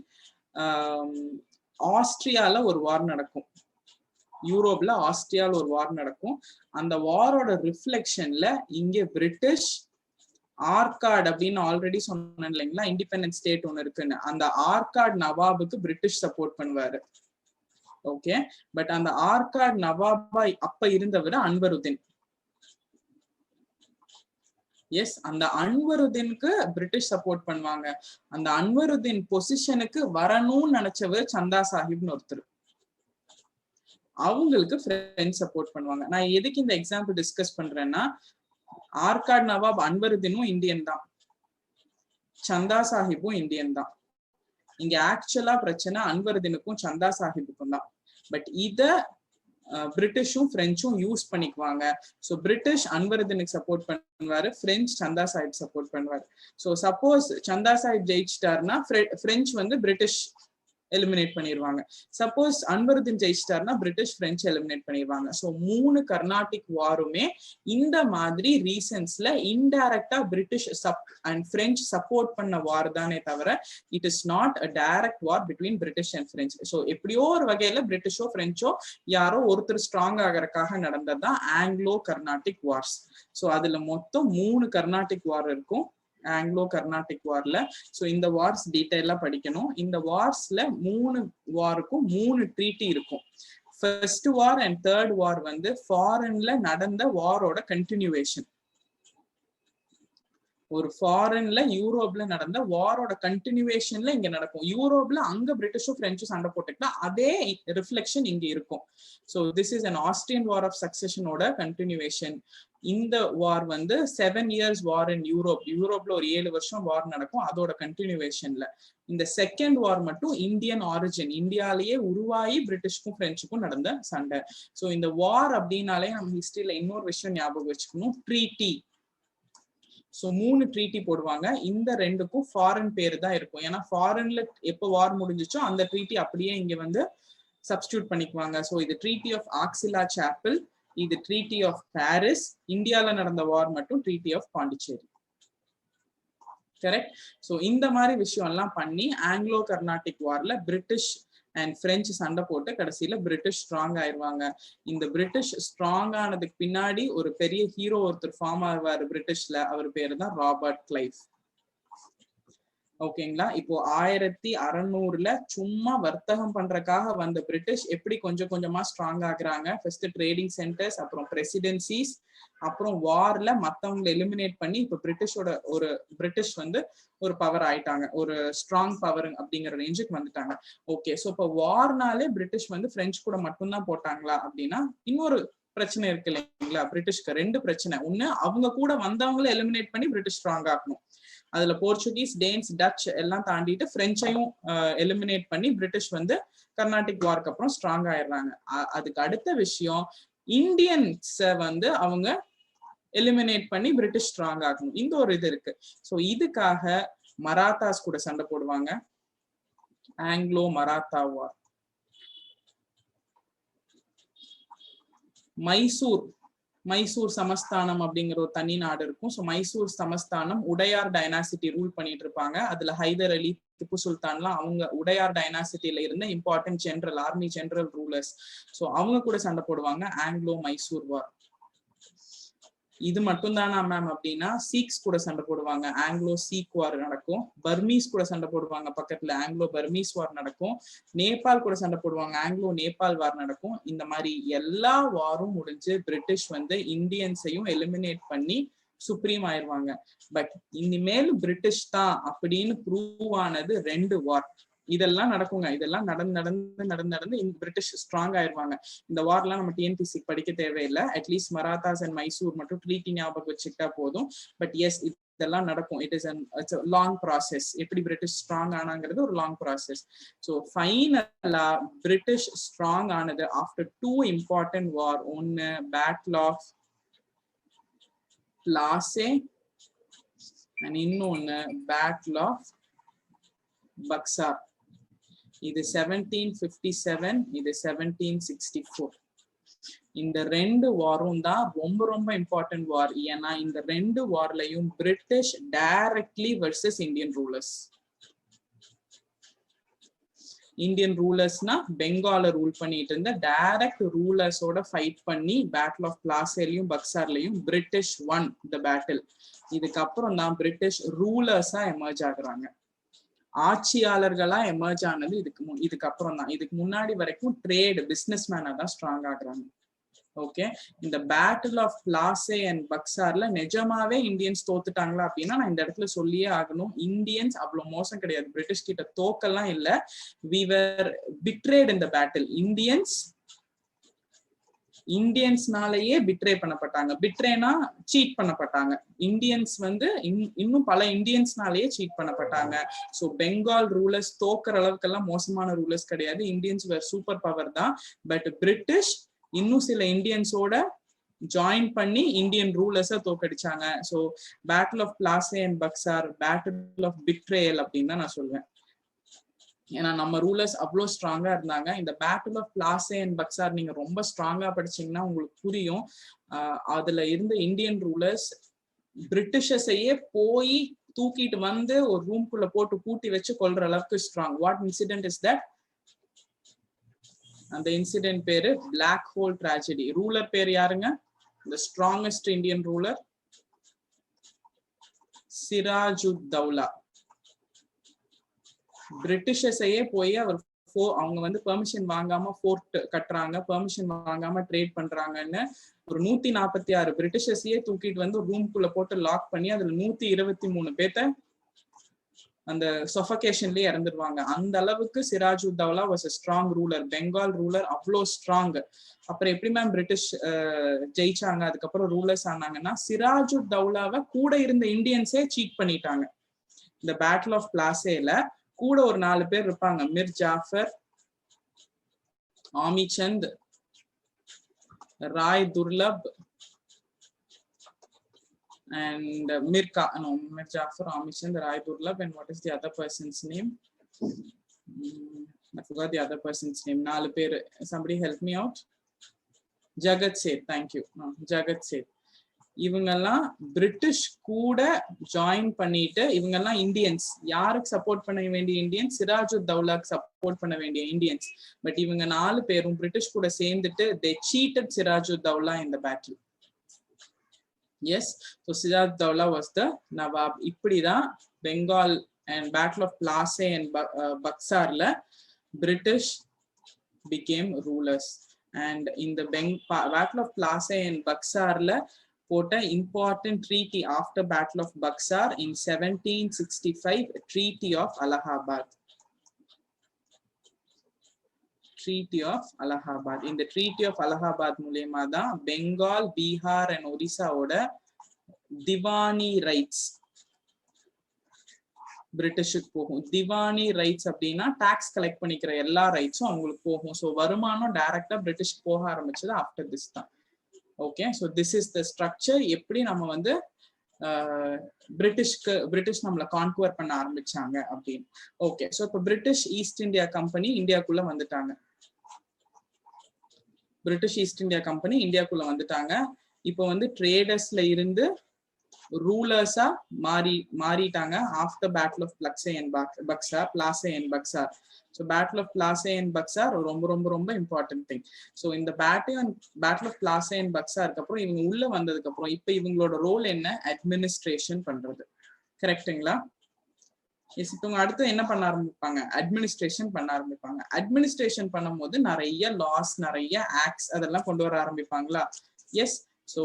ஆஸ்திரியால ஒரு வார் நடக்கும், யூரோப்ல ஆஸ்திரியால ஒரு வார் நடக்கும். அந்த வாரோட ரிஃப்ளெக்ஷன்ல இங்க பிரிட்டிஷ் ஆர்காட் அப்படின்னு ஆல்ரெடி சொன்னேன் இல்லைங்களா, இண்டிபெண்டன்ட் ஸ்டேட் ஒன்னு இருக்குன்னு, அந்த ஆர்காட் நவாபுக்கு பிரிட்டிஷ் சப்போர்ட் பண்ணுவாரு. ஓகே, பட் அந்த ஆர்காட் நவாபா அப்ப இருந்தவர் அன்வருதீன். எஸ், அந்த அன்வருதீனுக்கு பிரிட்டிஷ் சப்போர்ட் பண்ணுவாங்க. அந்த அன்வருதீன் பொசிஷனுக்கு வரணும்னு நினைச்சவர் சந்தா சாஹிப்னு ஒருத்தர், அவங்களுக்கு பிரெஞ்சு சப்போர்ட் பண்ணுவாங்க. நான் எதுக்கு இந்த எக்ஸாம்பிள் டிஸ்கஸ் பண்றேன்னா, ஆர்காட் நவாப் அன்வருதீனும் இந்தியன் தான், சந்தா சாஹிப்பும் இந்தியன் தான். இங்க ஆக்சுவலா பிரச்சனை அன்வருதீனுக்கும் சந்தா சாஹிப்புக்கும் தான். பட் இத பிரிட்டிஷும் பிரெஞ்சும் யூஸ் பண்ணிக்குவாங்க. ஸோ பிரிட்டிஷ் அன்வருதனுக்கு சப்போர்ட் பண்ணுவாரு, பிரெஞ்சு சந்தா சாஹிப் சப்போர்ட் பண்ணுவாரு. ஸோ சப்போஸ் சந்தா சாஹிப் ஜெயிச்சிட்டாருன்னா பிரெஞ்சு வந்து பிரிட்டிஷ் எலிமினேட் பண்ணிடுவாங்க. சப்போஸ் அன்வருதன் ஜெயிச்சிட்டாருன்னா பிரிட்டிஷ் பிரெஞ்சு எலிமினேட் பண்ணிடுவாங்க. ஸோ 3 கர்நாடிக் வாருமே இந்த மாதிரி ரீசன்ஸ்ல இன்டைரக்டா பிரிட்டிஷ் அண்ட் பிரெஞ்சு சப்போர்ட் பண்ண வார் தானே தவிர it is not a direct war between British and French. So எப்படியோ ஒரு வகையில பிரிட்டிஷோ பிரெஞ்சோ யாரோ ஒருத்தர் ஸ்ட்ராங் ஆகிறதுக்காக நடந்ததுதான் ஆங்கிலோ கர்நாடிக் வார்ஸ். ஸோ அதுல மொத்தம் 3 கர்நாடிக் வார் இருக்கும் ஆங்கிலோ கர்நாடிக் வார்ல. ஸோ இந்த வார்ஸ் டீடைலா படிக்கணும். இந்த வார்ஸ்ல 3 வாருக்கும் 3 ட்ரீட்டி இருக்கும். First war and third war வந்து ஃபாரின்ல நடந்த வாரோட கண்டினியூவேஷன். ஒரு ஃபாரின்ல யூரோப்ல நடந்த வாரோட கண்டினியூவேஷன்ல இங்க நடக்கும். யூரோப்ல அங்க பிரிட்டிஷும் பிரெஞ்சும் சண்டை போட்டுக்கிட்டா அதே ரிஃப்ளெக்ஷன் இங்க இருக்கும். So this is an Austrian war of சக்சஷனோட கண்டினியூவேஷன். இந்த வார் வந்து 7 years வார் இன் யூரோப்ல ஒரு 7 வருஷம் வார் நடக்கும், அதோட கண்டினியூவேஷன்ல. இந்த செகண்ட் வார் மட்டும் இந்தியன் ஆரிஜின், இந்தியாலேயே உருவாகி பிரிட்டிஷ்க்கும் பிரெஞ்சுக்கும் நடந்த சண்டை. ஸோ இந்த வார் அப்படின்னாலே நம்ம ஹிஸ்டரியில இன்னொரு விஷயம் ஞாபகம் வச்சுக்கணும், ட்ரீட்டி. ஸோ 3 ட்ரீட்டி போடுவாங்க. இந்த 2க்கும் ஃபாரின் பேர் தான் இருக்கும். ஏன்னா ஃபாரின்ல எப்போ வார் முடிஞ்சிச்சோ அந்த ட்ரீட்டி அப்படியே இங்க வந்து சப்ஸ்டியூட் பண்ணிக்குவாங்க. ஸோ இது ட்ரீட்டி ஆஃப் ஆக்சிலா சாப்பல், இது ட்ரீட்டி ஆஃப் பாரிஸ். இந்தியால நடந்த வார் மட்டும் treaty of Pondicherry. Correct. So இந்த மாதிரி விஷயம் எல்லாம் பண்ணி ஆங்கிலோ கர்நாடிக் வார்ல பிரிட்டிஷ் அண்ட் பிரெஞ்சு சண்டை போட்டு கடைசியில பிரிட்டிஷ் ஸ்ட்ராங் ஆயிருவாங்க. இந்த பிரிட்டிஷ் ஸ்ட்ராங் ஆனதுக்கு பின்னாடி ஒரு பெரிய ஹீரோ ஒருத்தர் ஃபார்ம் ஆவாரு பிரிட்டிஷ்ல. அவர் பேரு தான் ராபர்ட் கிளைவ். ஓகேங்களா. இப்போ 1600ல சும்மா வர்த்தகம் பண்றதுக்காக வந்த பிரிட்டிஷ் எப்படி கொஞ்சம் கொஞ்சமா ஸ்ட்ராங் ஆகுறாங்க. ஃபர்ஸ்ட் ட்ரேடிங் சென்டர்ஸ், அப்புறம் பிரசிடென்சிஸ், அப்புறம் வார்ல மத்தவங்களை எலிமினேட் பண்ணி இப்ப பிரிட்டிஷ் வந்து ஒரு பவர் ஆயிட்டாங்க, ஒரு ஸ்ட்ராங் பவர் அப்படிங்கிற ரேஞ்சுக்கு வந்துட்டாங்க. ஓகே. ஸோ இப்போ வார்னாலே பிரிட்டிஷ் வந்து பிரெஞ்சு கூட மட்டும்தான் போட்டாங்களா அப்படின்னா இன்னொரு பிரச்சனை இருக்கு இல்லைங்களா. பிரிட்டிஷ்க்கு 2 பிரச்சனை. ஒண்ணு, அவங்க கூட வந்தவங்களை எலிமினேட் பண்ணி பிரிட்டிஷ் ஸ்ட்ராங் ஆகணும். அதுல போர்ச்சுகீஸ், டேன்ஸ், டச் எல்லாம் தாண்டிட்டு பிரெஞ்சையும் எலிமினேட் பண்ணி பிரிட்டிஷ் வந்து கர்நாடிக் வார்க்கு அப்புறம் ஸ்ட்ராங் ஆயிடுறாங்க. அதுக்கு அடுத்த விஷயம், இந்தியன்ஸ வந்து அவங்க எலிமினேட் பண்ணி பிரிட்டிஷ் ஸ்ட்ராங் ஆகணும். இந்த ஒரு இது இருக்கு. ஸோ இதுக்காக மராத்தாஸ் கூட சண்டை போடுவாங்க. ஆங்கிலோ மராத்தா வார். மைசூர் சமஸ்தானம் அப்படிங்கிற ஒரு தனி நாடு இருக்கும். ஸோ மைசூர் சமஸ்தானம் உடையார் டைனாசிட்டி ரூல் பண்ணிட்டு இருப்பாங்க. அதுல ஹைதர் அலி, திப்பு சுல்தான்லாம் அவங்க உடையார் டைனாசிட்டியில இருந்த important general, army general rulers. So அவங்க கூட சண்டை போடுவாங்க. ஆங்கிலோ மைசூர் வார். இது மட்டும் தானா மேம் அப்படின்னா சீக்ஸ் கூட சண்டை போடுவாங்க. ஆங்கிலோ சீக் வார் நடக்கும். பர்மீஸ் கூட சண்டை போடுவாங்க பக்கத்துல, ஆங்கிலோ பர்மீஸ் வார் நடக்கும். நேபாள் கூட சண்டை போடுவாங்க, ஆங்கிலோ நேபாள் வார் நடக்கும். இந்த மாதிரி எல்லா வாரும் முடிஞ்சு பிரிட்டிஷ் வந்து இந்தியன்ஸையும் எலிமினேட் பண்ணி சுப்ரீம் ஆயிருவாங்க. பட் இனிமேல் பிரிட்டிஷ் தான் அப்படின்னு ப்ரூவ் ஆனது 2 வார். இதெல்லாம் நடக்குங்க. இதெல்லாம் நடந்து பிரிட்டிஷ் ஸ்ட்ராங் ஆயிருவாங்க. இந்த வார்லாம் நம்ம டிஎன்பிசி படிக்க தேவையில்லை. அட்லீஸ்ட் மராத்தாஸ் அண்ட் மைசூர் மட்டும் ட்ரீட்டி ஞாபகம் வச்சுக்கிட்டா போதும். பட் எஸ், இதெல்லாம் நடக்கும். It's long process. எப்படி பிரிட்டிஷ் ஸ்ட்ராங் ஆனாங்கிறது ஒரு லாங் ப்ராசஸ். ஸோ ஃபைனலா பிரிட்டிஷ் ஸ்ட்ராங் ஆனது ஆஃப்டர் 2 இம்பார்ட்டன்ட் வார். ஒன்னு பேட்டில் ஆஃப் பிளாசே அண்ட் இன்னொன்னு பேட்டில் ஆஃப் பக்சார். இது 1757, இது 1764. இந்த 2 வாரும் தான் ரொம்ப இம்பார்ட்டன்ட் வார். ஏன்னா இந்த 2 வார்லயும் British directly versus Indian rulers. Indian ரூலர்ஸ்னா பெங்கால ரூல் பண்ணிட்டு இருந்த டைரக்ட் ரூலர்ஸோட ஃபைட் பண்ணி பேட்டில் ஆஃப் பிளாசேலையும் பக்சார்லயும் பிரிட்டிஷ் ஒன் த பேட்டில். இதுக்கப்புறம் தான் பிரிட்டிஷ் ரூலர்ஸா எமர்ஜ் ஆகுறாங்க. ஆட்சியாளர்களா எமர்ஜ் ஆனது இதுக்கு அப்புறம் தான். இதுக்கு முன்னாடி வரைக்கும் ட்ரேட் பிசினஸ் மேனா தான் ஸ்ட்ராங் ஆகுறாங்க. ஓகே. இந்த பேட்டில் ஆஃப் பிளாசே அண்ட் பக்சார்ல நிஜமாவே இந்தியன்ஸ் தோத்துட்டாங்களா அப்படின்னா நான் இந்த இடத்துல சொல்லியே ஆகணும். இந்தியன்ஸ் அவ்வளவு மோசம் கிடையாது. பிரிட்டிஷ் கிட்ட தோக்கெல்லாம் இல்ல. we were betrayed in the battle. இந்தியன்ஸ்னாலேயே பிட்ரே பண்ணப்பட்டாங்க. பிட்ரேனா சீட் பண்ணப்பட்டாங்க. இந்தியன்ஸ் வந்து இன்னும் பல இந்தியன்ஸ்னாலேயே சீட் பண்ணப்பட்டாங்க. ஸோ பெங்கால் ரூலர்ஸ் தோக்குற அளவுக்கு எல்லாம் மோசமான ரூலர்ஸ் கிடையாது. இந்தியன்ஸ் வேற சூப்பர் பவர் தான். பட் பிரிட்டிஷ் இன்னும் சில இந்தியன்ஸோட ஜாயின் பண்ணி இந்தியன் ரூலர்ஸை தோக்கடிச்சாங்க. So battle of Plassey and Buxar, battle of betrayal அப்படின்னு தான் நான் சொல்லுவேன். ஏன்னா நம்ம ரூலர்ஸ் அவ்வளோ ஸ்ட்ராங்கா இருந்தாங்க. இந்த battle of Plassey and Buxar நீங்க ரொம்ப ஸ்ட்ராங்கா படிச்சீங்கன்னா உங்களுக்கு புரியும். அதுல இருந்த இந்தியன் ரூலர்ஸ் பிரிட்டிஷர்ஸையே போய் தூக்கிட்டு வந்து ஒரு ரூம்குள்ள போட்டு பூட்டி வச்சு கொல்ற அளவுக்கு strong. What incident is that? அந்த இன்சிடென்ட் பேரு பிளாக் ஹோல் ட்ராஜடி. ரூலர் பேர் யாருங்க? the strongest Indian ruler, Sirajuddaulah. பிரிட்டிஷர்ஸையே போய் அவர் அவங்க வந்து பெர்மிஷன் வாங்காம ஃபோர்ட் கட்டுறாங்க, பெர்மிஷன் வாங்காம ட்ரேட் பண்றாங்கன்னு ஒரு 146 பிரிட்டிஷர்ஸையே தூக்கிட்டு வந்து ரூம்குள்ள போட்டு லாக் பண்ணி அதுல 123 பேர்த்த அந்த சொஃபகேஷன்லயே இறந்துருவாங்க. அந்த அளவுக்கு Sirajuddaulah was a strong ruler. Bengal ruler அவ்வளோ ஸ்ட்ராங். அப்புறம் எப்படி மேம் பிரிட்டிஷ் ஜெயிச்சாங்க, அதுக்கப்புறம் ரூலர்ஸ் ஆனாங்கன்னா சிராஜுத்தௌலாவை கூட இருந்த இந்தியன்ஸே சீட் பண்ணிட்டாங்க. இந்த பேட்டில் ஆஃப் பிளாசேல கூட ஒரு 4 பேர் இருப்பாங்க, Mir Jaffer, ஆமிச்சந்த், Rai துர்லப் and Mir Jafar, Amichand, Rai Durlab, and what is the other person's name? I forgot the other person's name. 4 பேர். Somebody help me out. Jagat Seth, thank you. Jagat Seth. இவங்கெல்லாம் British கூட join பண்ணிட்டு, இவங்கெல்லாம் Indians. யாருக்கு support பண்ண வேண்டிய Indians? சிராஜுத்தௌலாக்கு support பண்ண வேண்டிய இந்தியன்ஸ். பட் இவங்க 4 பேரும் பிரிட்டிஷ் கூட சேர்ந்துட்டு they cheated Sirajuddaulah in the battle. Yes, so Siddhartha was the Nawab. இப்படிதான் Bengal and Battle of Plassey and Buxarla British became rulers. And in the Battle of Plassey and Buxarla போட்ட important treaty after Battle of Buxar in 1765, Treaty of Allahabad. Treaty of Allahabad. In the Treaty of Allahabad மூலமா தான் Bengal, Bihar and ஒரிசாவோட diwani rights பிரிட்டிஷுக்கு போகும். Diwani rights அப்படின்னா tax collect பண்ணிக்கிற எல்லா ரைட்ஸும் அவங்களுக்கு போகும். So வருமானம் டைரக்டா பிரிட்டிஷ்க்கு போக ஆரம்பிச்சது ஆஃப்டர் திஸ் தான். Okay, so this is the structure. எப்படி நம்ம வந்து பிரிட்டிஷ் நம்மளை கான்குவர் பண்ண ஆரம்பிச்சாங்க அப்படின்னு. ஓகே, ஸோ இப்போ பிரிட்டிஷ் ஈஸ்ட் இந்தியா கம்பெனி இந்தியாக்குள்ள வந்துட்டாங்க. பிரிட்டிஷ் ஈஸ்ட் இந்தியா கம்பெனி இந்தியாக்குள்ள வந்துட்டாங்க. இப்போ வந்து ட்ரேடர்ஸ்ல இருந்து ரூலர்ஸா மாறிட்டாங்க after battle of Plassey and Buxar. So battle of Plassey and Buxar ரொம்ப ரொம்ப ரொம்ப இம்பார்ட்டன்ட் திங். ஸோ இந்த பேட்டில் ஆஃப் பிளாசே அண்ட் பக்சாருக்கு அப்புறம் இவங்க உள்ள வந்ததுக்கு அப்புறம் இப்போ இவங்களோட ரோல் என்ன? அட்மினிஸ்ட்ரேஷன் பண்றது. கரெக்டுங்களா? இப்போ அடுத்து என்ன பண்ண ஆரம்பிப்பாங்க? அட்மினிஸ்ட்ரேஷன் பண்ண ஆரம்பிப்பாங்க. அட்மினிஸ்ட்ரேஷன் பண்ணும் போது நிறைய லாஸ், நிறைய ஆக்ட்ஸ் அதெல்லாம் கொண்டு வர ஆரம்பிப்பாங்களா? எஸ். ஸோ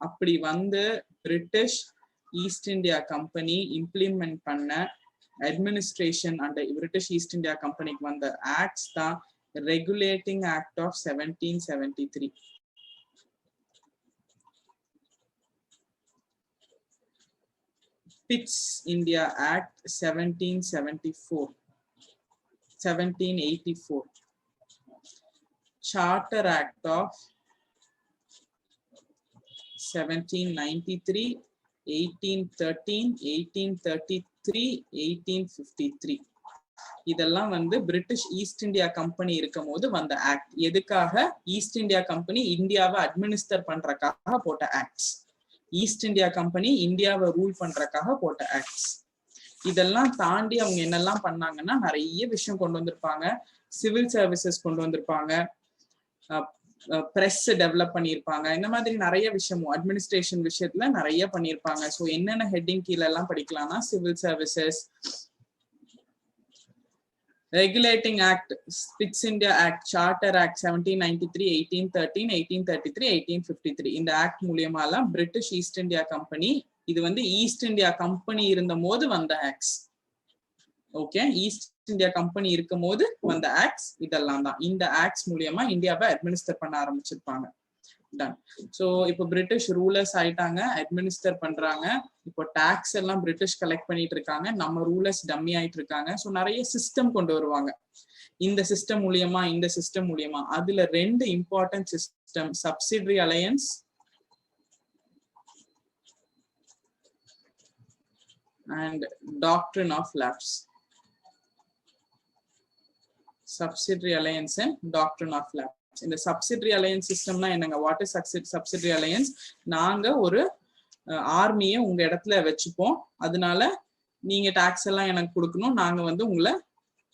அப்படி வந்து British East India company implement பண்ண administration and British East India கம்பெனிக்கு வந்த ஆக்ட்ஸ் தான் regulating act of 1773. Pitt's India Act 1784, Charter Act of 1793, 1813, 1833, 1853. இதெல்லாம் வந்து பிரிட்டிஷ் ஈஸ்ட் இந்தியா கம்பெனி இருக்கும் போது வந்த ஆக்ட். எதுக்காக? ஈஸ்ட் இந்தியா கம்பெனி இந்தியாவை அட்மினிஸ்டர் பண்றதுக்காக போட்ட ஆக்ட்ஸ். ஈஸ்ட் இந்தியா கம்பெனி இந்தியாவை ரூல் பண்றதுக்காக போட்ட ஆக்ட்ஸ். இதெல்லாம் தாண்டி அவங்க என்னெல்லாம் பண்ணாங்கன்னா நிறைய விஷயம் கொண்டு வந்திருப்பாங்க. சிவில் சர்வீசஸ் கொண்டு வந்திருப்பாங்க, பிரஸ் டெவலப் பண்ணியிருப்பாங்க. இந்த மாதிரி நிறைய விஷயமும் அட்மினிஸ்ட்ரேஷன் விஷயத்துல நிறைய பண்ணியிருப்பாங்க. ஸோ என்னென்ன ஹெட்டிங் கீழே எல்லாம் படிக்கலாம்னா civil services, Regulating Act, Pitt's India Act, Charter Act 1793, 1813, 1833, 1853. இந்த ஆக்ட் மூலியமால பிரிட்டிஷ் ஈஸ்ட் இந்தியா கம்பெனி, இது வந்து ஈஸ்ட் இந்தியா கம்பெனி இருந்த போது வந்த acts. Okay, East India company இருக்கும் போது வந்த ஆக்ட்ஸ் இதெல்லாம் தான். இந்த ஆக்ட்ஸ் மூலியமா இந்தியாவை அட்மினிஸ்டர் பண்ண ஆரம்பிச்சிருப்பாங்க. டன். ஸோ இப்போ பிரிட்டிஷ் ரூலர்ஸ் ஆயிட்டாங்க, அட்மினிஸ்டர் பண்றாங்க. இப்போ டாக்ஸ் எல்லாம் பிரிட்டிஷ் கலெக்ட் பண்ணிட்டு இருக்காங்க, நம்ம ரூலர்ஸ் டம்மி ஆயிட்டு இருக்காங்க. ஸோ நிறைய சிஸ்டம் கொண்டு வருவாங்க, இந்த சிஸ்டம் மூலியமா இந்த சிஸ்டம் மூலியமா. அதுல ரெண்டு important system, subsidiary alliance and doctrine of lapse. Subsidiary alliance and doctrine of lapse. இந்த subsidiary alliance systemனா என்னங்க? What is subsidiary alliance? நாங்க ஒரு ஆர்மியை உங்க இடத்துல வச்சுப்போம், அதனால நீங்க டாக்ஸ் எல்லாம் எனக்கு கொடுக்கணும், நாங்க வந்து உங்களை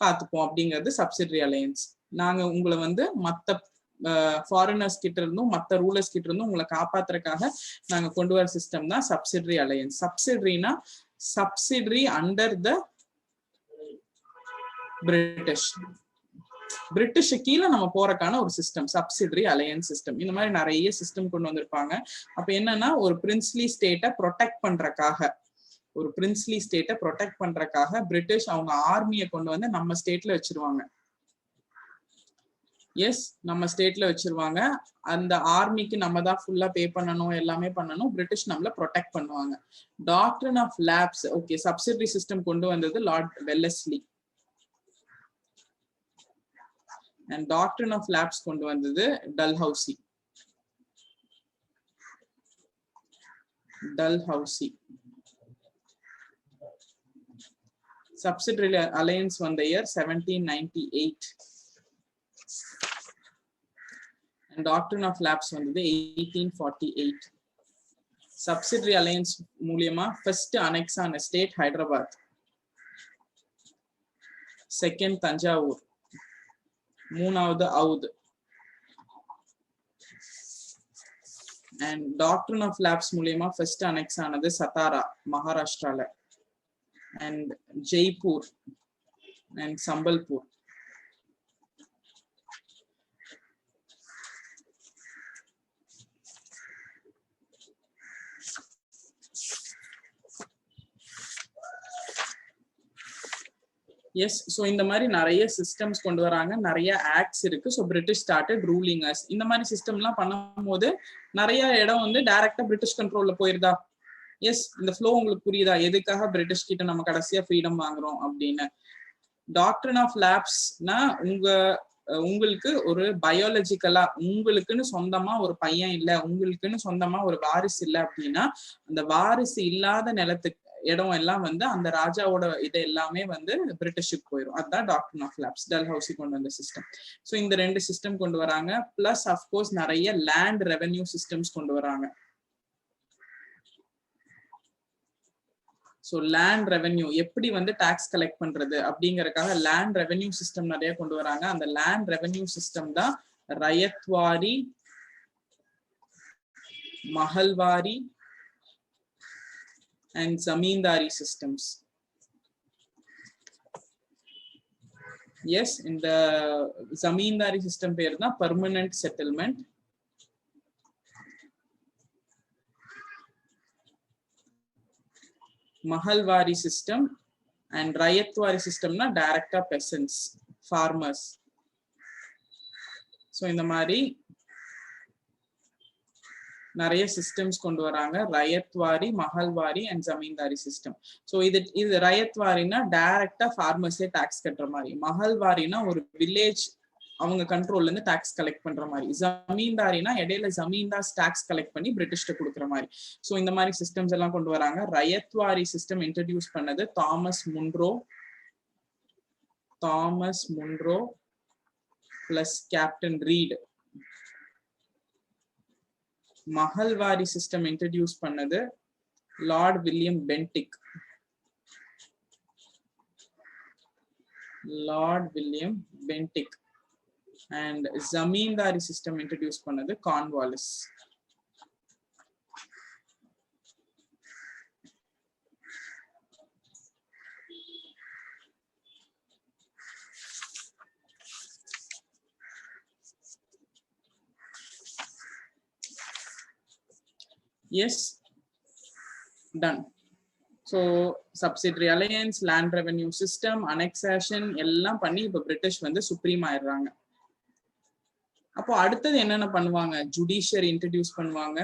பார்த்துப்போம் அப்படிங்கிறது சப்சிடரி அலையன்ஸ். நாங்க உங்களை வந்து மற்ற ஃபாரினர்ஸ் கிட்ட இருந்தும் மற்ற ரூலர்ஸ் கிட்ட இருந்தும் உங்களை காப்பாத்துறதுக்காக நாங்க கொண்டு வர சிஸ்டம் தான் சப்சிடரி அலையன்ஸ். சப்சிடரினா subsidiary under the British, British கீழே நம்ம போறக்கான ஒரு சிஸ்டம் சப்சிடரி அலையன்ஸ் சிஸ்டம். இந்த மாதிரி நிறைய சிஸ்டம் கொண்டு வந்திருப்பாங்க. அப்ப என்னன்னா ஒரு பிரின்ஸ்லி ஸ்டேட்டை ப்ரொடெக்ட் பண்றதுக்காக, ஒரு பிரின்ஸ்லி ஸ்டேட்டை ப்ரொடெக்ட் பண்றதுக்காக பிரிட்டிஷ் அவங்க ஆர்மியை கொண்டு வந்து நம்ம ஸ்டேட்ல வச்சிருவாங்க. எஸ், நம்ம ஸ்டேட்ல வச்சிருவாங்க. அந்த ஆர்மிக்கு நம்ம தான் ஃபுல்லா பே பண்ணணும், எல்லாமே பண்ணணும். பிரிட்டிஷ் நம்மள ப்ரொடெக்ட் பண்ணுவாங்க. Doctrine of lapse, okay, subsidiary system கொண்டு வந்தது Lord Wellesley. And doctrine of lapse கொண்டு வந்தது டல்ஹவுசி. டல்ஹவுசி. Subsidiary alliance வந்த year 1798 and doctrine of lapse வந்தது 1848. Subsidiary alliance மூலியமா first annex ஆன state ஹைதராபாத், second தஞ்சாவூர், மூணாவது Awadh. and doctrine of lapse மூலியமா first annex ஆனது சத்தாரா மகாராஷ்டிரால, and Jaipur and Sambalpur. Yes, so இந்த மாதிரி நிறைய சிஸ்டம்ஸ் கொண்டு வராங்க, நிறைய ஆக்ட்ஸ் இருக்கு. So British started ruling us. இந்த மாதிரி சிஸ்டம்லாம் பண்ணும்போது நிறைய இடம் வந்து டைரக்டா பிரிட்டிஷ் கண்ட்ரோல்ல போயிருதா? எஸ், இந்த ஃப்ளோ உங்களுக்கு புரியுதா? எதுக்காக பிரிட்டிஷ் கிட்ட நம்ம கடைசியா ஃப்ரீடம் வாங்குறோம் அப்படின்னு. டாக்ட்ரின் ஆஃப் லேப்ஸ்னா உங்களுக்கு ஒரு பயாலஜிக்கலா உங்களுக்குன்னு சொந்தமா ஒரு பையன் இல்ல, உங்களுக்குன்னு சொந்தமா ஒரு வாரிசு இல்லை அப்படின்னா அந்த வாரிசு இல்லாத நிலத்துக்கு இடம் எல்லாம் வந்து அந்த ராஜாவோட இது எல்லாமே வந்து பிரிட்டிஷுக்கு போயிடும். அதுதான் டாக்ட்ரின் ஆஃப் லேப்ஸ், டல்ஹவுசி கொண்டு வந்த சிஸ்டம். ஸோ இந்த ரெண்டு சிஸ்டம் கொண்டு வராங்க. பிளஸ் அஃப்கோர்ஸ் நிறைய லேண்ட் ரெவென்யூ சிஸ்டம்ஸ் கொண்டு வராங்க. ஸோ லேண்ட் ரெவென்யூ எப்படி வந்து டாக்ஸ் கலெக்ட் பண்றது அப்படிங்கறதுக்காக லேண்ட் ரெவென்யூ சிஸ்டம் நிறைய கொண்டு வராங்க. அந்த லேண்ட் ரெவென்யூ சிஸ்டம் தான் ryotwari, Mahalwari and zamindari systems. Yes, in the zamindari system பேர் தான் permanent settlement. Mahalwari system and Ryotwari சிஸ்டம்னா டைரக்டா peasants, farmers. ஸோ இந்த மாதிரி நிறைய சிஸ்டம்ஸ் கொண்டு வராங்க. Ryotwari, Mahalwari and Zamindari system. So இது ரயத்வாரினா டைரக்டா ஃபார்மர்ஸே டாக்ஸ் கட்டுற மாதிரி, மஹல்வாரினா ஒரு வில்லேஜ் அவங்க கண்ட்ரோல்ல இருந்து டாக்ஸ் கலெக்ட் பண்ற மாதிரி, ஜமீன்தாரினா இடையில ஜமீன்தார் டாக்ஸ் கலெக்ட் பண்ணி பிரிட்டிஷ்ட கொடுக்குற மாதிரி. ஸோ இந்த மாதிரி சிஸ்டம்ஸ் எல்லாம் கொண்டு வராங்க. ரயத்வாரி சிஸ்டம் இன்ட்ரடியூஸ் பண்ணது Thomas Munro plus captain Reid. Mahalwari system introduce பண்ணது lord William Bentinck. And Zamindari system introduce பண்ணது Cornwallis. Yes, done. So subsidiary alliance, land revenue system, annexation எல்லாம் பண்ணி இப்ப பிரிட்டிஷ் வந்து சுப்ரீம் ஆயிடுறாங்க. அப்போ அடுத்தது என்னென்ன பண்ணுவாங்க? ஜுடிஷியரி இன்ட்ரடியூஸ் பண்ணுவாங்க,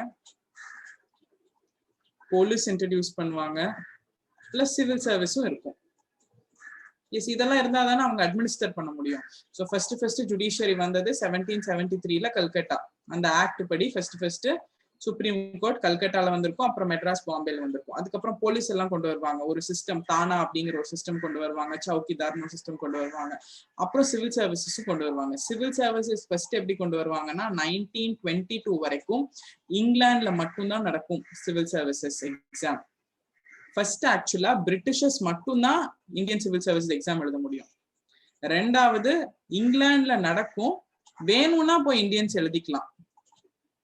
போலீஸ் இன்ட்ரடியூஸ் பண்ணுவாங்க, பிளஸ் சிவில் சர்வீஸும் இருக்கும். எஸ், இதெல்லாம் இருந்தா தானே அவங்க அட்மினிஸ்டர் பண்ண முடியும். ஸோ ஃபர்ஸ்ட் ஜுடிஷியரி வந்தது 1773 கல்கட்டா. அந்த ஆக்ட் படி ஃபர்ஸ்ட் சுப்ரீம் கோர்ட் கல்கட்டால வந்திருக்கும், அப்புறம் மெட்ராஸ் பாம்பேல வந்திருக்கும். அதுக்கப்புறம் போலீஸ் எல்லாம் கொண்டு வருவாங்க, ஒரு சிஸ்டம் தானா அப்படிங்கிற ஒரு சிஸ்டம் கொண்டு வருவாங்க, சவுக்கிதார்னு சிஸ்டம் கொண்டு வருவாங்க. அப்புறம் சிவில் சர்வீசஸும் கொண்டு வருவாங்க. சிவில் சர்வீசஸ் ஃபர்ஸ்ட் எப்படி கொண்டு வருவாங்கன்னா 1922 வரைக்கும் இங்கிலாந்துல மட்டும்தான் நடக்கும் சிவில் சர்வீசஸ் எக்ஸாம். ஃபர்ஸ்ட் ஆக்சுவலா பிரிட்டிஷர்ஸ் மட்டும்தான் இந்தியன் சிவில் சர்வீஸ் எக்ஸாம் எழுத முடியும். ரெண்டாவது இங்கிலாந்துல நடக்கும், வேணும்னா போய் இந்தியன்ஸ் எழுதிக்கலாம்.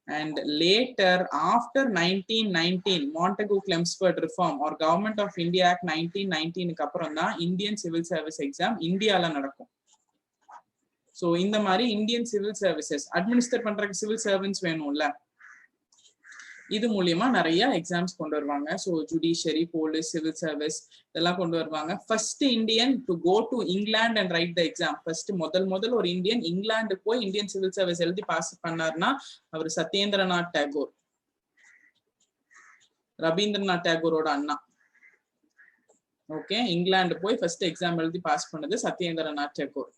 And later, after 1919, Montagu-Chelmsford Reform or Government of India Act 1919 அப்புறம் தான் இந்தியன் சிவில் சர்வீஸ் எக்ஸாம் இந்தியால நடக்கும். ஸோ இந்த மாதிரி இந்தியன் சிவில் சர்வீசஸ் அட்மினிஸ்டர் பண்றதுக்கு சிவில் சர்வன்ஸ் வேணும்ல, இது மூலியமா நிறைய எக்ஸாம்ஸ் கொண்டு வருவாங்க. So judiciary, police, civil service இதெல்லாம் கொண்டு வருவாங்க. First Indian to go to England and write the exam. First முதல் ஒரு இந்தியன் இங்கிலாந்து போய் இந்தியன் சிவில் சர்வீஸ் எழுதி பாஸ் பண்ணார்னா அவர் சத்யேந்திரநாத் டேகோர், ரவீந்திரநாத் டேகோரோட அண்ணா. ஓகே, இங்கிலாந்து போய் ஃபர்ஸ்ட் எக்ஸாம் எழுதி பாஸ் பண்ணது சத்யேந்திரநாத் டேகோர்.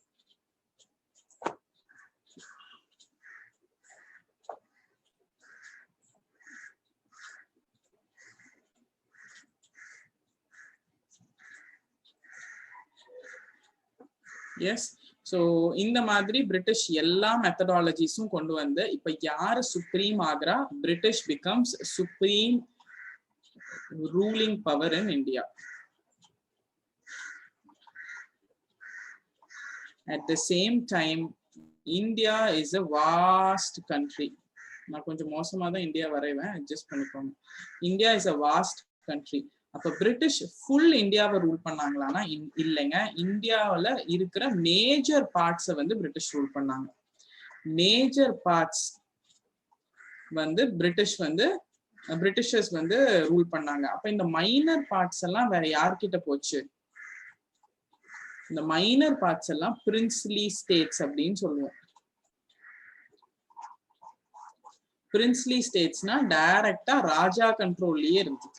எஸ், ஸோ இந்த மாதிரி பிரிட்டிஷ் எல்லா மெத்தடாலஜிஸும் கொண்டு வந்து இப்ப யாரு சுப்ரீம் ஆகிறா? British becomes supreme ruling power in India. At the same time India is a vast country. நான் கொஞ்சம் மோசமா தான் இந்தியா வரைவேன், அட்ஜஸ்ட் பண்ணிக்கோங்க. India is a vast country. அப்ப பிரிட்டிஷ் ஃபுல் இந்தியாவை ரூல் பண்ணாங்களான்னா இல்லைங்க. இந்தியாவில் இருக்கிற மேஜர் பார்ட்ஸை வந்து பிரிட்டிஷ் ரூல் பண்ணாங்க. மேஜர் பார்ட்ஸ் வந்து பிரிட்டிஷர்ஸ் வந்து ரூல் பண்ணாங்க. அப்ப இந்த மைனர் பார்ட்ஸ் எல்லாம் வேற யார்கிட்ட போச்சு? இந்த மைனர் பார்ட்ஸ் எல்லாம் பிரின்ஸ்லி ஸ்டேட்ஸ் அப்படின்னு சொல்லுவோம். பிரின்ஸ்லி ஸ்டேட்ஸ்னா டைரக்டா ராஜா கண்ட்ரோல்லயே இருந்தது.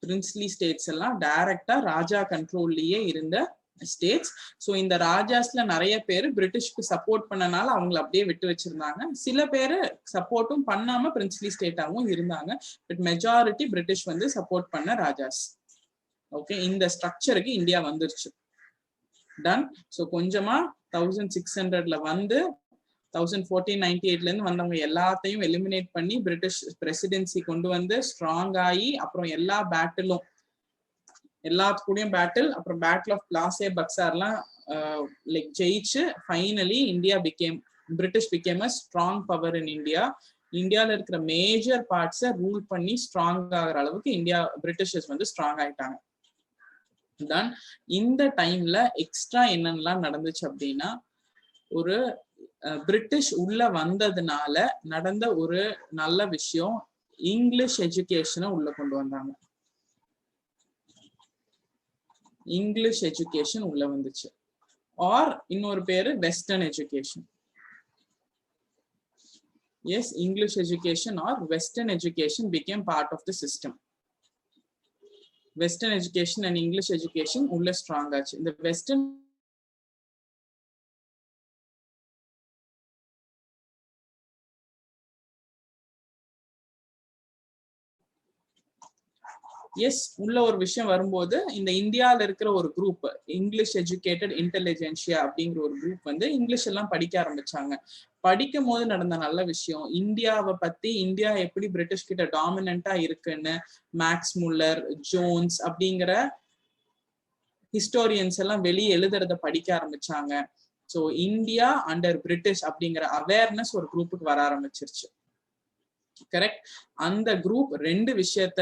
பிரின்ஸ்லி ஸ்டேட்ஸ் எல்லாம் டைரக்டா ராஜா கண்ட்ரோல்லயே இருந்த ஸ்டேட்ஸ். ஸோ இந்த ராஜாஸ்ல நிறைய பேர் பிரிட்டிஷ்க்கு சப்போர்ட் பண்ணனால அவங்களை அப்படியே விட்டு வச்சிருந்தாங்க. சில பேர் சப்போர்ட்டும் பண்ணாம பிரின்ஸ்லி ஸ்டேட்டாவும் இருந்தாங்க. பட் மெஜாரிட்டி பிரிட்டிஷ் வந்து சப்போர்ட் பண்ண ராஜாஸ். ஓகே, இந்த ஸ்ட்ரக்சருக்கு இந்தியா வந்துருச்சு. டன். ஸோ கொஞ்சமா 1600ல வந்து 1498ல இருந்து வந்தவங்க எல்லாத்தையும் எலிமினேட் பண்ணி பிரிட்டிஷ் பிரசிடென்சி கொண்டு வந்து ஸ்ட்ராங் ஆகி, அப்புறம் எல்லா பேட்டிலும் எல்லாத்துக்கூடயும் பேட்டில், அப்புறம் பேட்டில் ஆஃப் பிளாசே பக்சார்லாம் லைக் ஜெயிச்சு finally India British became a strong power in India. இந்தியாவில் இருக்கிற மேஜர் பார்ட்ஸை ரூல் பண்ணி ஸ்ட்ராங் ஆகிற அளவுக்கு பிரிட்டிஷர்ஸ் வந்து ஸ்ட்ராங் ஆயிட்டாங்க. தான் இந்த டைம்ல எக்ஸ்ட்ரா என்னென்னலாம் நடந்துச்சு அப்படின்னா, ஒரு பிரிட்டிஷ் உள்ள வந்ததுனால நடந்த ஒரு நல்ல விஷயம், இங்கிலீஷ் எஜுகேஷனை உள்ள கொண்டு வந்தாங்க. இங்கிலீஷ் எஜுகேஷன் உள்ள வந்துச்சு. ஆர் இன்னொரு பேரு western education. Yes, English education or western education became part of the system. Western education and English education உள்ள ஸ்ட்ராங் ஆச்சு. இந்த வெஸ்டர்ன் எஸ் உள்ள ஒரு விஷயம் வரும்போது, இந்த இந்தியாவில் இருக்கிற ஒரு குரூப் இங்கிலீஷ் எஜுகேட்டட் இன்டெலிஜென்சியா அப்படிங்கிற ஒரு குரூப் வந்து இங்கிலீஷ் எல்லாம் படிக்க ஆரம்பிச்சாங்க. படிக்கும் போது நடந்த நல்ல விஷயம், இந்தியாவை பத்தி, இந்தியா எப்படி பிரிட்டிஷ் கிட்ட டாமினண்டா இருக்குன்னு மேக்ஸ் முல்லர், ஜோன்ஸ் அப்படிங்கிற ஹிஸ்டோரியன்ஸ் எல்லாம் வெளியே எழுதுறத படிக்க ஆரம்பிச்சாங்க. ஸோ இந்தியா அண்டர் பிரிட்டிஷ் அப்படிங்கிற அவேர்னஸ் ஒரு குரூப்புக்கு வர ஆரம்பிச்சிருச்சு. கரெக்ட். அந்த குரூப் ரெண்டு விஷயத்த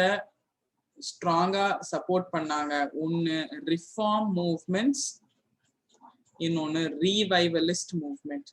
ஸ்ட்ராங்கா சப்போர்ட் பண்ணாங்க. ஒன்னு ரிஃபார்ம் மூவ்மெண்ட்ஸ், இன்னொன்னு ரீவைவலிஸ்ட் மூவ்மெண்ட்.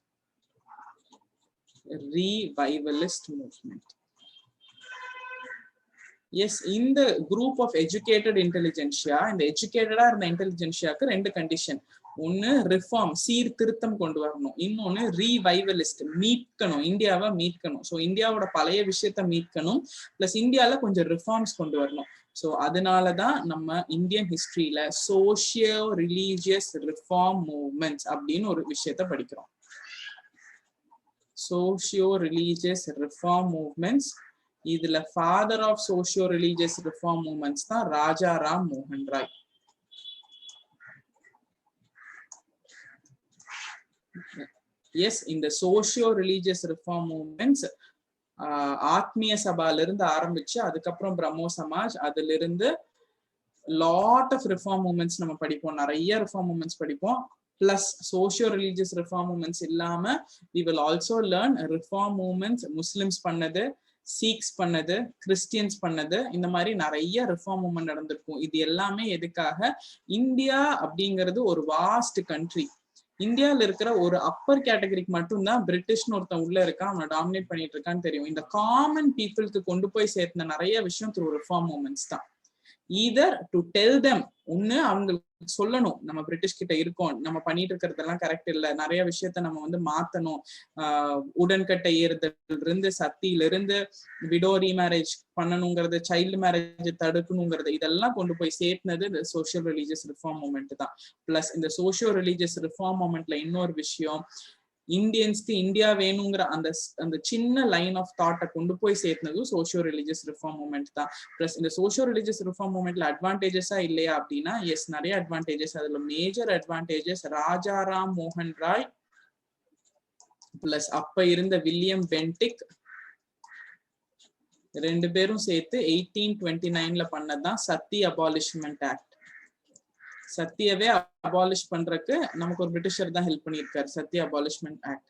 எஸ், இந்த குரூப் ஆஃப் எஜுகேட்டட் இன்டெலிஜென்சியா, இந்த எஜுகேட்டடா இருந்த இன்டெலிஜென்சியாக்கு ரெண்டு கண்டிஷன். ஒன்னு ரிஃபார்ம் சீர்திருத்தம் கொண்டு வரணும், இன்னொன்னு ரீவைவலிஸ்ட் மீட்கணும், இந்தியாவை மீட்கணும். ஸோ இந்தியாவோட பழைய விஷயத்த மீட்கணும், பிளஸ் இந்தியால கொஞ்சம் ரிஃபார்ம்ஸ் கொண்டு வரணும். ஸோ அதனாலதான் நம்ம இந்தியன் ஹிஸ்டரியில சோஷியோ ரிலீஜியஸ் ரிஃபார்ம் மூவ்மெண்ட்ஸ் அப்படின்னு ஒரு விஷயத்த படிக்கிறோம். Socio religious reform movements. இதுல father of socio religious reform movements தான் ராஜா ராம் மோகன் ராய். எஸ், இந்த சோஷியோ ரிலீஜியஸ் ரிஃபார்ம் மூவ்மெண்ட்ஸ் ஆத்மீய சபால இருந்து ஆரம்பிச்சு அதுக்கப்புறம் பிரம்மோ சமாஜ், அதுல இருந்து லாட் ஆஃப் ரிஃபார்ம் மூவ்மெண்ட்ஸ் நம்ம படிப்போம், நிறைய ரிஃபார்ம் மூவ்மெண்ட்ஸ் படிப்போம். Plus socio religious reform movements இல்லாம we will also learn reform movements Muslims பண்ணது, சீக்ஸ் பண்ணது, கிறிஸ்டியன்ஸ் பண்ணது, இந்த மாதிரி நிறைய ரிஃபார்ம் மூவ்மெண்ட் நடந்திருக்கும். இது எல்லாமே எதுக்காக? இந்தியா அப்படிங்கிறது ஒரு வாஸ்ட் கண்ட்ரி. இந்தியாவில் இருக்கிற ஒரு அப்பர் கேட்டகரிக்கு மட்டும்தான் பிரிட்டிஷ்னு ஒருத்தன் உள்ள இருக்கான், அவனை டாமினேட் பண்ணிட்டு இருக்கான்னு தெரியும். இந்த காமன் பீப்புளுக்கு கொண்டு போய் சேர்த்த நிறைய விஷயம் த்ரூ ரிஃபார்ம் மூவ்மெண்ட்ஸ் தான். ஈதர் டு டெல் தெம், ஒண்ணு அவங்களுக்கு சொல்லணும் நம்ம பிரிட்டிஷ் கிட்ட இருக்கோம், நம்ம பண்ணிட்டு இருக்கிறதெல்லாம் கரெக்ட் இல்ல, நிறைய விஷயத்த நம்ம வந்து மாத்தணும், உடன்கட்டை ஏறுதல் இருந்து சத்தியில இருந்து விடோ ரீமேரேஜ் பண்ணணுங்கிறது, சைல்டு மேரேஜ் தடுக்கணுங்கிறது, இதெல்லாம் கொண்டு போய் சேர்த்தது இந்த சோஷியல் ரிலீஜியஸ் ரிஃபார்ம் மூவ்மெண்ட் தான். பிளஸ் இந்த சோஷியோ ரிலீஜியஸ் ரிஃபார்ம் மூவ்மெண்ட்ல இன்னொரு விஷயம், இந்தியன்ஸ்க்கு இந்தியா வேணுங்கிற அந்த சின்ன லைன் ஆஃப் தாட்டை கொண்டு போய் சேர்த்ததும் சோஷியோ ரிலீஜியஸ் ரிஃபார்ம் மூவ்மெண்ட் தான். பிளஸ் இந்த சோஷியோ ரிலீஜியஸ் ரிஃபார்ம் மூவ்மெண்ட்ல அட்வான்டேஜஸா இல்லையா அப்படின்னா, எஸ், நிறைய அட்வான்டேஜஸ். அதுல மேஜர் அட்வான்டேஜஸ் ராஜாராம் மோகன் ராய் பிளஸ் அப்ப இருந்த வில்லியம் பென்டிக், ரெண்டு பேரும் சேர்த்து 1829ல பண்ணதுதான் சத்தி அபாலிஷ்மெண்ட் ஆக்ட். சத்தியவே அபாலிஷ் பண்றதுக்கு நமக்கு ஒரு பிரிட்டிஷர் தான் ஹெல்ப் பண்ணியிருக்காரு, சத்திய அபாலிஷ்மெண்ட் ஆக்ட்.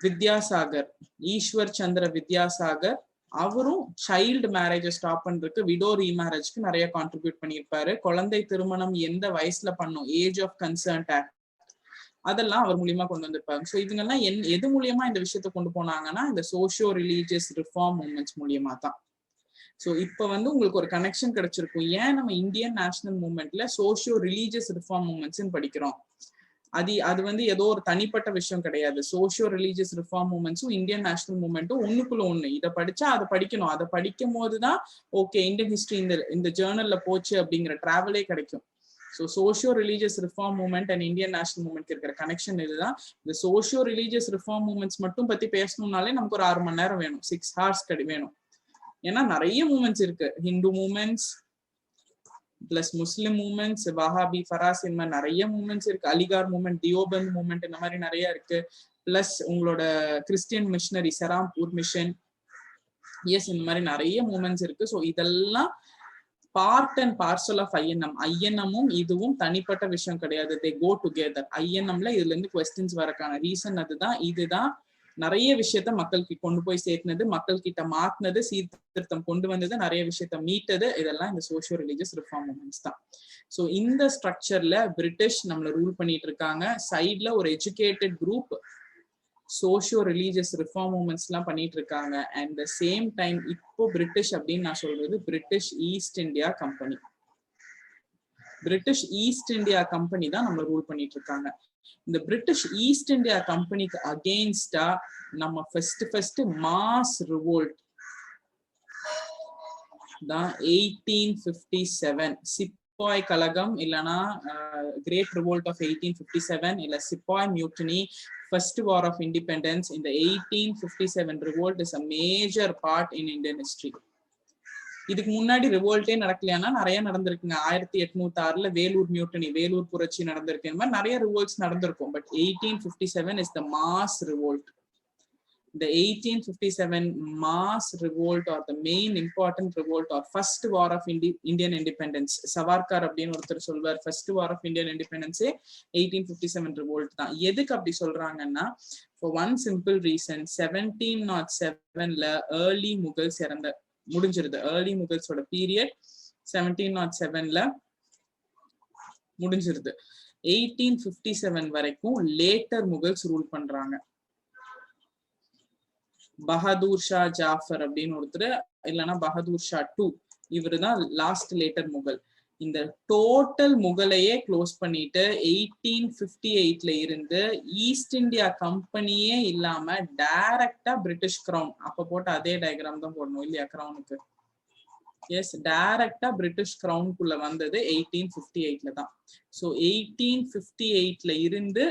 வித்யாசாகர், ஈஸ்வர் சந்திர வித்யாசாகர், அவரும் சைல்டு மேரேஜை ஸ்டாப் பண்றதுக்கு, விடோ ரீமேரேஜ்க்கு நிறைய கான்ட்ரிபியூட் பண்ணியிருப்பாரு. குழந்தை திருமணம் எந்த வயசுல பண்ணும், ஏஜ் ஆஃப் கன்சர்ன்ட் ஆக்ட், அதெல்லாம் அவர் மூலியமா கொண்டு வந்திருப்பாங்க. ஸோ இதுங்கெல்லாம் எது மூலியமா இந்த விஷயத்த கொண்டு போனாங்கன்னா, இந்த சோஷியோ ரிலீஜியஸ் ரிஃபார்ம் மூவ்மெண்ட்ஸ் மூலியமா தான். ஸோ இப்போ வந்து உங்களுக்கு ஒரு கனெக்ஷன் கிடைச்சிருக்கும், ஏன் நம்ம இந்தியன் நேஷனல் மூவ்மெண்ட்ல சோஷியோ ரிலீஜியஸ் ரிஃபார்ம் மூவ்மெண்ட்ஸ் படிக்கிறோம். அது வந்து ஏதோ ஒரு தனிப்பட்ட விஷயம் கிடையாது. சோஷியோ ரிலீஜியஸ் ரிஃபார்ம் மூவ்மெண்ட்ஸும் இந்தியன் நேஷனல் மூவ்மெண்ட்டும் ஒண்ணுக்குள்ள ஒண்ணு. இதை படிச்சா அதை படிக்கணும், அதை படிக்கும் போதுதான் ஓகே இந்தியன் ஹிஸ்டரி இந்த ஜேர்னல்ல போச்சு அப்படிங்கிற டிராவலே கிடைக்கும். So socio religious reform movement and Indian national movement இருக்கிற கனெக்ஷன் இதுதான். இந்த சோஷியோ ரிலீஜியஸ் ரிஃபார்ம் மூவ்மெண்ட்ஸ் மட்டும் பத்தி பேசணும்னாலே நமக்கு ஒரு 6 மணி நேரம் வேணும், 6 hours வேணும். ஏன்னா நிறைய மூவ்மெண்ட்ஸ் இருக்கு, ஹிந்து மூவ்மெண்ட்ஸ் பிளஸ் முஸ்லிம் மூவ்மெண்ட்ஸ், வஹாபி, ஃபராஸ், இந்த மாதிரி நிறைய மூவ்மெண்ட்ஸ் இருக்கு, அலிகார் மூவ்மெண்ட், தியோபந்த் மூவ்மெண்ட், இந்த மாதிரி நிறைய இருக்கு. பிளஸ் உங்களோட Christian missionary Serampore mission, yes, இந்த மாதிரி நிறைய மூவ்மெண்ட்ஸ் இருக்கு. ஸோ இதெல்லாம் part and parcel of INM. ஐஎன்எம்மும் இதுவும் தனிப்பட்ட விஷயம் கிடையாது, தே கோ டுகெதர். ஐஎன்எம்ல இதுல இருந்து கொஸ்டின்ஸ் வரக்கான ரீசன் அதுதான். இதுதான் நிறைய விஷயத்த மக்களுக்கு கொண்டு போய் சேர்த்தது, மக்கள் கிட்ட மாத்தினது, சீர்திருத்தம் கொண்டு வந்தது, நிறைய விஷயத்த மீட்டது, இதெல்லாம் இந்த சோஷியோ ரிலீஜியஸ் ரிஃபார்ம் மூவ்மெண்ட்ஸ் தான். ஸோ இந்த ஸ்ட்ரக்சர்ல பிரிட்டிஷ் நம்மள ரூல் பண்ணிட்டு இருக்காங்க. சைட்ல ஒரு educated group socio religious reform movements எல்லாம் பண்ணிட்டு இருக்காங்க. அண்ட் த சேம் டைம் இப்போ பிரிட்டிஷ் அப்படின்னு நான் சொல்றது British East India Company. British East India Company தான் நம்மள ரூல் பண்ணிட்டு இருக்காங்க. இந்த பிரிட்டிஷ் ஈஸ்ட் இந்தியா கம்பெனிக்கு அகெயின்ஸ்டா நம்ம ஃபர்ஸ்ட் மாஸ் ரிவோல்ட் தான் 1857 சிப்பாய் கலகம், இல்லனா கிரேட் ரிவோல்ட் ஆஃப் 1857, இல்ல sepoy mutiny, first war of independence. இந்த 1857 revolt is a major part in Indian history. இதுக்கு முன்னாடி ரிவோல்ட்டே நடக்கலையானா நிறைய நடந்திருக்குங்க. 1806ல வேலூர் மியூட்டனி, வேலூர் புரட்சி நடந்திருக்கு, இந்த மாதிரி நிறைய ரிவோல்ட்ஸ் நடந்திருக்கும். But 1857 is the mass revolt. The 1857 mass revolt or the main important revolt or first war of Indian independence. Savarkar அப்படின்னு ஒருத்தர் சொல்வார், first war of Indian independence 1857 revolt தான். எதுக்கு அப்படி சொல்றாங்கன்னா, for one simple reason, 1707ல early Mughals முடிஞ்சிருது. early Mughals ஓட period 1707ல முடிஞ்சிருது. 1857 வரைக்கும் லேட்டர் முகல்ஸ் ரூல் பண்றாங்க. பகதூர் ஷா ஜாஃபர் அப்படின்னு ஒருத்தர், இல்லைன்னா பகதூர் ஷா 2, இவரு தான் லாஸ்ட் லேட்டர் முகல். இந்த டோட்டல் முகலையே க்ளோஸ் பண்ணிட்டு 1858ல இருந்து ஈஸ்ட் இந்தியா கம்பெனியே இல்லாம டைரக்டா பிரிட்டிஷ் கிரவுன், அப்ப போட்ட அதே டயக்ராம் தான் போடணும் இல்லையா கிரவுனுக்கு. எஸ், டைரக்டா பிரிட்டிஷ் கிரவுனுக்குள்ள வந்தது 1858ல தான். ஸோ 1858ல இருந்து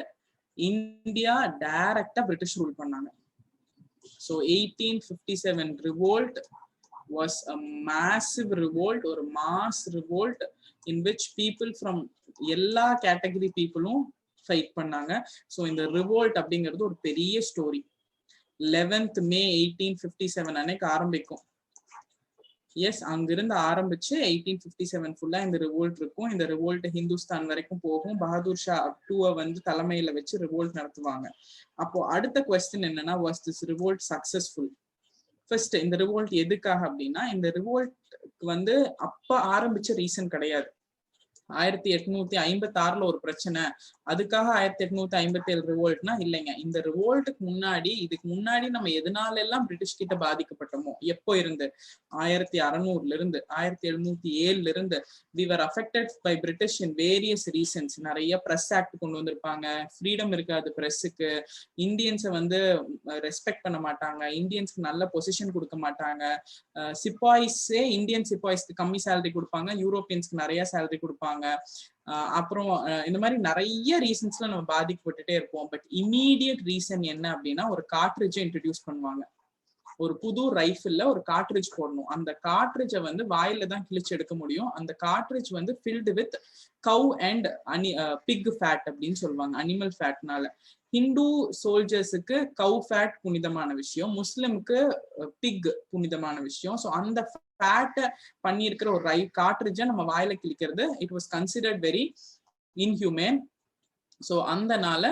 இந்தியா டைரக்டா பிரிட்டிஷ் ரூல் பண்ணாங்க. So 1857 revolt was a massive revolt or mass revolt in which people from எல்லா கேட்டகரி பீப்புளும் ஃபைட் பண்ணாங்க. ஸோ இந்த ரிவோல்ட் அப்படிங்கிறது ஒரு பெரிய ஸ்டோரி. 11th May 1857 அன்னைக்கு ஆரம்பிக்கும். எஸ், அங்கிருந்து ஆரம்பிச்சு 1857 ஃபுல்லா இந்த ரிவோல்ட் இருக்கும். இந்த ரிவோல்ட் ஹிந்துஸ்தான் வரைக்கும் போகும். பகதூர் ஷா டூவை வந்து தலைமையில வச்சு ரிவோல்ட் நடத்துவாங்க. அப்போ அடுத்த கொஸ்டின் என்னன்னா, was this revolt successful? First, இந்த ரிவோல்ட் எதுக்காக அப்படின்னா, இந்த ரிவோல்ட் வந்து அப்ப ஆரம்பிச்ச ரீசன் கிடையாது. 1856ல ஒரு பிரச்சனை, அதுக்காக 1857 ரிவோல்ட்னா இல்லைங்க. இந்த ரிவோல்ட்டுக்கு முன்னாடி, இதுக்கு முன்னாடி நம்ம எதனால எல்லாம் பிரிட்டிஷ் கிட்ட பாதிக்கப்பட்டோமோ, எப்போ இருந்து 1600ல இருந்து 1707ல இருந்து we were affected by British in various reasons. நிறைய பிரஸ் ஆக்ட் கொண்டு வந்திருப்பாங்க, ஃப்ரீடம் இருக்காது பிரஸ்ஸுக்கு, இந்தியன்ஸை வந்து ரெஸ்பெக்ட் பண்ண மாட்டாங்க, இந்தியன்ஸ்க்கு நல்ல பொசிஷன் கொடுக்க மாட்டாங்க, சிப்பாய்ஸே இந்தியன் சிப்பாய்ஸ்க்கு கம்மி சேலரி கொடுப்பாங்க, யூரோப்பியன்ஸ்க்கு நிறைய சேலரி கொடுப்பாங்க. அப்புறம் இந்த மாதிரி நிறைய ரீசன்ஸ்ல நம்ம பாதிக்கப்பட்டுட்டே இருப்போம். பட் இமீடியட் ரீசன் என்ன அப்படின்னா, ஒரு கார்ட்ரிட்ஜை இன்ட்ரடியூஸ் பண்ணுவாங்க. ஒரு புது ரைஃபிள்ல ஒரு கார்ட்ரிட்ஜ் போடணும். அந்த கார்ட்ரிட்ஜை வந்து வாயில தான் கிழிச்சு எடுக்க முடியும். அந்த கார்ட்ரிட்ஜ் வந்து filled with cow and pig fat அப்படின்னு சொல்லுவாங்க, அனிமல் ஃபேட்னால. ஹிந்து சோல்ஜர்ஸுக்கு கவ் ஃபேட் புனிதமான விஷயம், முஸ்லிமுக்கு பிக் புனிதமான விஷயம். ஸோ அந்த ஃபேட்டை பண்ணியிருக்கிற ஒரு கார்ட்ரிட்ஜை நம்ம வாயில கிழிக்கிறது it was considered very inhuman. So அந்தனால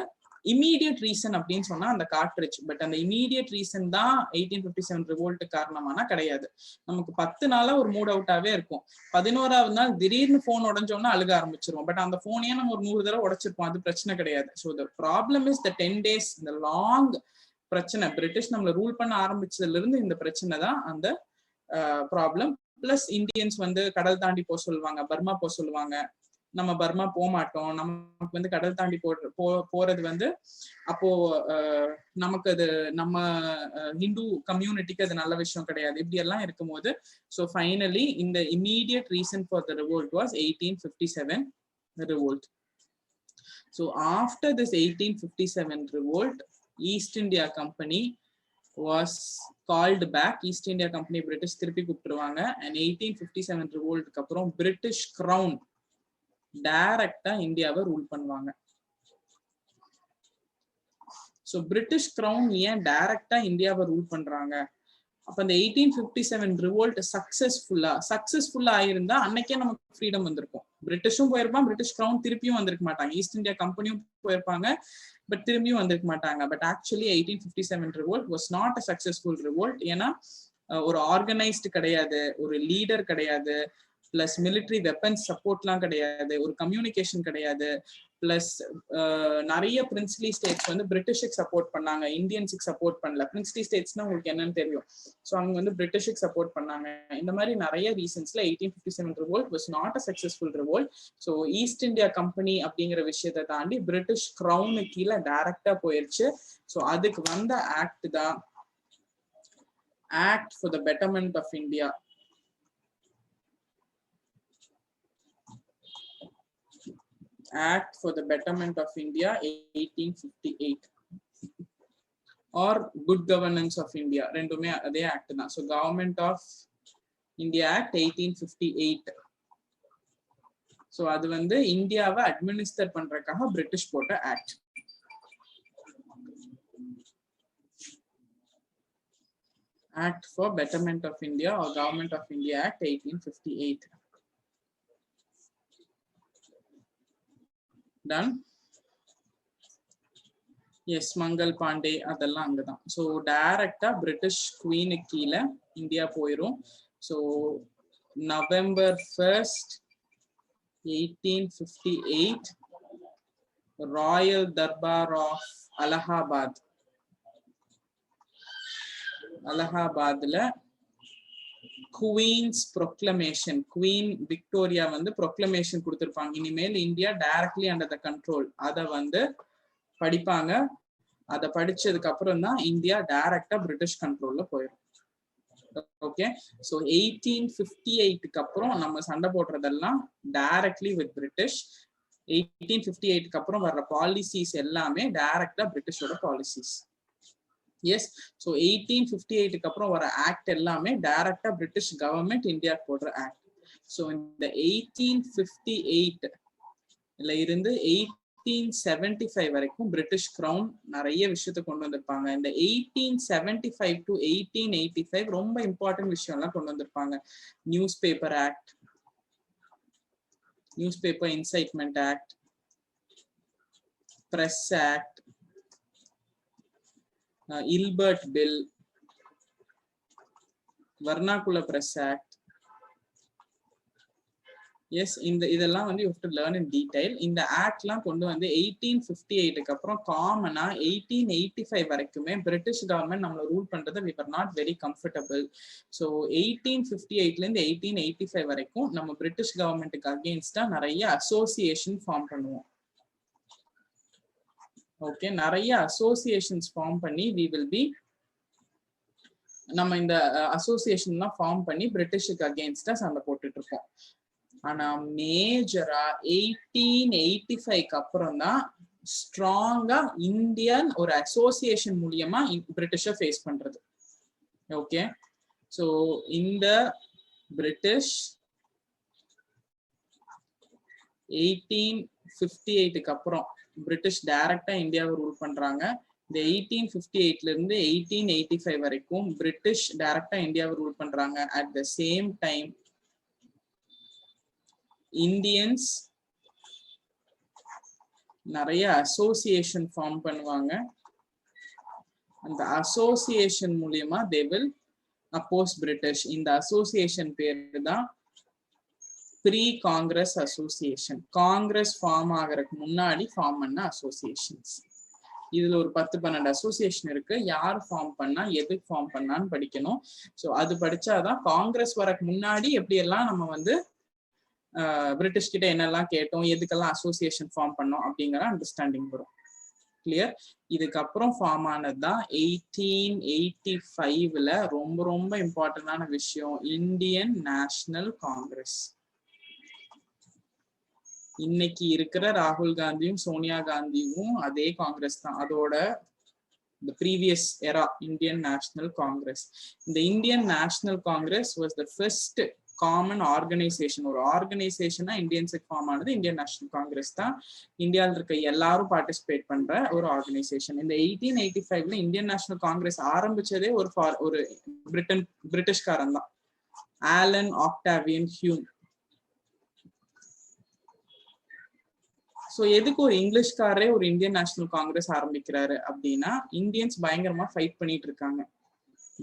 இமீடியட் ரீசன் அப்படின்னு சொன்னா அந்த கார்ட்ரிட்ஜ். பட் அந்த இமீடியட் ரீசன் தான் 1857 ரிவோல்ட் காரணமானா கிடையாது. நமக்கு 10 நாளா ஒரு மூட் அவுட்டாவே இருக்கும். 11வது நாள் திடீர்னு போன் உடஞ்சோம்னா அழுக ஆரம்பிச்சிருவோம். பட் அந்த போனையே நம்ம ஒரு 100 தடவை உடைச்சிருப்போம், அது பிரச்சனை கிடையாது. So the problem is the 10 days, இந்த லாங் பிரச்சனை. பிரிட்டிஷ் நம்மள ரூல் பண்ண ஆரம்பிச்சதுல இருந்து இந்த பிரச்சனை தான் அந்த ப்ராப்ளம். பிளஸ் இந்தியன்ஸ் வந்து கடல் தாண்டி போக சொல்லுவாங்க, பர்மா போக சொல்லுவாங்க. நம்ம பர்மா போக மாட்டோம், நமக்கு வந்து கடல் தாண்டி போறது வந்து அப்போ நமக்கு அது நம்ம ஹிந்து கம்யூனிட்டிக்கு அது நல்ல விஷயம் கிடையாது. இப்படி எல்லாம் இருக்கும்போது ஸோ ஃபைனலி இந்த immediate reason for the revolt was 1857 revolt. So after this 1857 revolt, East India Company was called back. East India Company British திருப்பி கூப்பிட்டுருவாங்க. And 1857 revoltக்கு அப்புறம் பிரிட்டிஷ் கிரவுன் டைரக்டா இந்தியாவை ரூல் பண்ணுவாங்க. சோ பிரிட்டிஷ் கிரவுன் ஏன் டைரக்டா இந்தியாவை ரூல் பண்றாங்க? அப்ப அந்த 1857 ரிவோல்ட் சக்சஸ்ஃபுல்லா ஆயிருந்தா அன்னைக்கே நமக்கு ஃப்ரீடம் வந்திருக்கும். பிரிட்டிஷும் போயிருப்பான், பிரிட்டிஷ் கிரவுன் திருப்பியும் வந்திருக்க மாட்டாங்க, ஈஸ்ட் இந்தியா கம்பெனியும் போயிருப்பாங்க, பட் திரும்பியும் வந்திருக்க மாட்டாங்க. But actually 1857 revolt was not a successful revolt. ஏன்னா ஒரு ஆர்கனைஸ்டு கிடையாது, ஒரு லீடர் கிடையாது, பிளஸ் மிலிட்ரி வெப்பன்ஸ் சப்போர்ட்லாம் கிடையாது, ஒரு கம்யூனிகேஷன் கிடையாது. பிளஸ் நிறைய பிரின்ஸ்லி ஸ்டேட்ஸ் வந்து பிரிட்டிஷுக்கு சப்போர்ட் பண்ணாங்க, இந்தியன்ஸுக்கு சப்போர்ட் பண்ணல. பிரின்ஸ்லி ஸ்டேட்ஸ்னா உங்களுக்கு என்னன்னு தெரியும். ஸோ அவங்க வந்து பிரிட்டிஷுக்கு சப்போர்ட் பண்ணாங்க. இந்த மாதிரி நிறைய ரீசன்ஸ்ல 1857 revolt was not a successful revolt. So East India Company அப்படிங்கிற விஷயத்தை தாண்டி பிரிட்டிஷ் கிரவுனு கீழே டைரக்டா போயிருச்சு. ஸோ அதுக்கு வந்த ஆக்ட் தான் act for the betterment of India. Act for the Betterment of India 1858 or Good Governance of India, ரெண்டுமே அதே ஆக்ட் தான். So Government of India Act 1858. So அது வந்து இந்தியாவை அட்மினிஸ்டர் பண்றதுக்காக பிரிட்டிஷ் போட்ட act. Act for Betterment of India or Government of India Act 1858. Done. Yes, Mangal Pandey அதெல்லாம் அங்கதான். ஸோ டைரக்டா பிரிட்டிஷ் குவீனுக்கு கீழே இந்தியா போயிரும். So November 1st 1858 royal durbar of அலகாபாத்ல குவீன்ஸ் ப்ரொக்ளமேஷன், குவீன் விக்டோரியா வந்து ப்ரொக்ளமேஷன் கொடுத்திருப்பாங்க, இனிமேல் India directly under the control. அதை வந்து படிப்பாங்க. அதை படிச்சதுக்கு அப்புறம் தான் இந்தியா டைரக்டா பிரிட்டிஷ் கண்ட்ரோல்ல போயிடும். ஓகே, ஸோ 1858க்கு அப்புறம் நம்ம சண்டை போடுறதெல்லாம் டைரக்ட்லி வித் பிரிட்டிஷ். 1858க்கு அப்புறம் வர்ற பாலிசிஸ் எல்லாமே டைரக்டா பிரிட்டிஷோட பாலிசிஸ். எஸ், ஸோ 1858க்கு அப்புறம் வர ஆக்ட் எல்லாமே டைரக்டா பிரிட்டிஷ் கவர்மெண்ட் இந்தியா போடுற ஆக்ட். ஸோ இந்த 1858ல இருந்து 1875 வரைக்கும் பிரிட்டிஷ் கிரவுன் நிறைய விஷயத்தை கொண்டு வந்திருப்பாங்க. இந்த 1875 to 1885 ரொம்ப இம்பார்ட்டன்ட் விஷயம் எல்லாம் கொண்டு வந்திருப்பாங்க. News paper act, news paper incitement act, press act, Ilbert bill, vernacular press act. Yes, இதெல்லாம் வந்து you have to learn in detail. இந்த ஆக்ட்லாம் கொண்டு வந்து 1858க்கு அப்புறம் காமனா 1885 வரைக்குமே பிரிட்டிஷ் கவர்மெண்ட் நம்மளை ரூல் பண்றது we were not very comfortable. So 1858ல இருந்து 1885 வரைக்கும் நம்ம பிரிட்டிஷ் கவர்மெண்ட்டுக்கு அகெயின்ஸ்டா நிறைய அசோசியேஷன் ஃபார்ம் பண்ணுவோம். ஓகே, நிறைய அசோசியேஷன்ஸ் ஃபார்ம் பண்ணி நம்ம இந்த அசோசியேஷன்லாம் ஃபார்ம் பண்ணி பிரிட்டிஷுக்கு அகெயின்ஸ்டா சண்டை போட்டுட்டு இருக்கோம். ஆனா மேஜரா 1885க்கு அப்புறம் தான் ஸ்ட்ராங்கா இந்தியன் ஒரு அசோசியேஷன் மூலியமா பிரிட்டிஷை ஃபேஸ் பண்றது. ஓகே, ஸோ இந்த பிரிட்டிஷ் 1858க்கு அப்புறம் பிரிட்டிஷ் டைரக்டா இந்தியாவை ரூல் பண்றாங்க. இந்த 1858ல இருந்து 1885 வரைக்கும் பிரிட்டிஷ் டைரக்டா இந்தியாவை ரூல் பண்றாங்க. At the same time Indians நிறைய அசோசியேஷன் ஃபார்ம் பண்ணுவாங்க. அந்த அசோசியேஷன் மூலியமா they will oppose பிரிட்டிஷ். இந்த அசோசியேஷன் பேரு தான் pre Congress association. Congress form ஆகிறதுக்கு முன்னாடி ஃபார்ம் பண்ண அசோசியேஷன்ஸ். இதுல ஒரு 10-12 அசோசியேஷன் இருக்கு. யார் ஃபார்ம் பண்ணா, எதுக்கு ஃபார்ம் பண்ணான்னு படிக்கணும். ஸோ அது படிச்சாதான் காங்கிரஸ் வரக்கு முன்னாடி எப்படியெல்லாம் நம்ம வந்து பிரிட்டிஷ் கிட்ட என்னெல்லாம் கேட்டோம், எதுக்கெல்லாம் அசோசியேஷன் ஃபார்ம் பண்ணோம் அப்படிங்கிற அண்டர்ஸ்டாண்டிங் வரும். கிளியர்? இதுக்கப்புறம் ஃபார்ம் ஆனதுதான் 1885ல ரொம்ப ரொம்ப இம்பார்ட்டன்டான விஷயம், இந்தியன் நேஷனல் காங்கிரஸ். இன்னைக்கு இருக்கிற ராகுல் காந்தியும் சோனியா காந்தியும் அதே காங்கிரஸ் தான். அதோட the previous era Indian National Congress. இந்த Indian national Congress was the first common organisation. ஒரு ஆர்கனைசேஷனா இந்தியன்ஸுக்கு ஃபார்ம் ஆனது இந்தியன் நேஷனல் காங்கிரஸ் தான். இந்தியாவில் இருக்க எல்லாரும் பார்ட்டிசிபேட் பண்ற ஒரு ஆர்கனைசேஷன். இந்த 1885ல இந்தியன் நேஷனல் காங்கிரஸ் ஆரம்பிச்சதே ஒரு பிரிட்டிஷ்காரன் தான், ஆலன் ஆக்டாவியன் ஹியூம். ஸோ எதுக்கு ஒரு இங்கிலீஷ்காரரே ஒரு இந்தியன் நேஷனல் காங்கிரஸ் ஆரம்பிக்கிறாரு அப்படின்னா, இந்தியன்ஸ் பயங்கரமா ஃபைட் பண்ணிட்டு இருக்காங்க.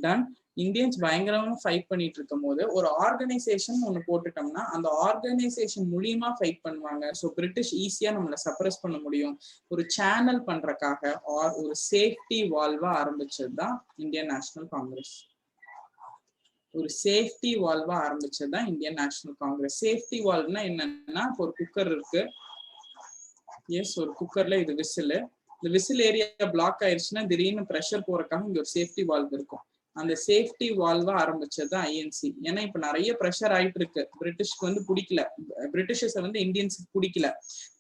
டன் இந்தியன்ஸ் பயங்கரமா ஃபைட் பண்ணிட்டு இருக்கும் போது ஒரு ஆர்கனைசேஷன் ஒன்று போட்டுட்டோம்னா அந்த ஆர்கனைசேஷன் மூலியமா ஃபைட் பண்ணுவாங்க. ஸோ பிரிட்டிஷ் ஈஸியா நம்மளை சப்ரஸ் பண்ண முடியும். ஒரு சேனல் பண்றதுக்காக ஒரு சேஃப்டி வால்வா ஆரம்பிச்சது தான் இந்தியன் நேஷனல் காங்கிரஸ். ஒரு சேஃப்டி வால்வா ஆரம்பிச்சது தான் இந்தியன் நேஷனல் காங்கிரஸ். சேஃப்டி வால்வ்னா என்னன்னா, ஒரு குக்கர் இருக்கு. எஸ், ஒரு குக்கர்ல இது விசில். இந்த விசில் ஏரியா பிளாக் ஆயிடுச்சுன்னா திடீர்னு ப்ரெஷர் போறதுக்காக இங்க ஒரு சேஃப்டி வால்வ் இருக்கும். அந்த சேஃப்டி வால்வா ஆரம்பிச்சது தான் ஐஎன்சி. ஏன்னா இப்ப நிறைய ப்ரெஷர் ஆயிட்டு இருக்கு. பிரிட்டிஷ்க்கு வந்து பிடிக்கல, பிரிட்டிஷர்ஸை வந்து இந்தியன்ஸுக்கு பிடிக்கல.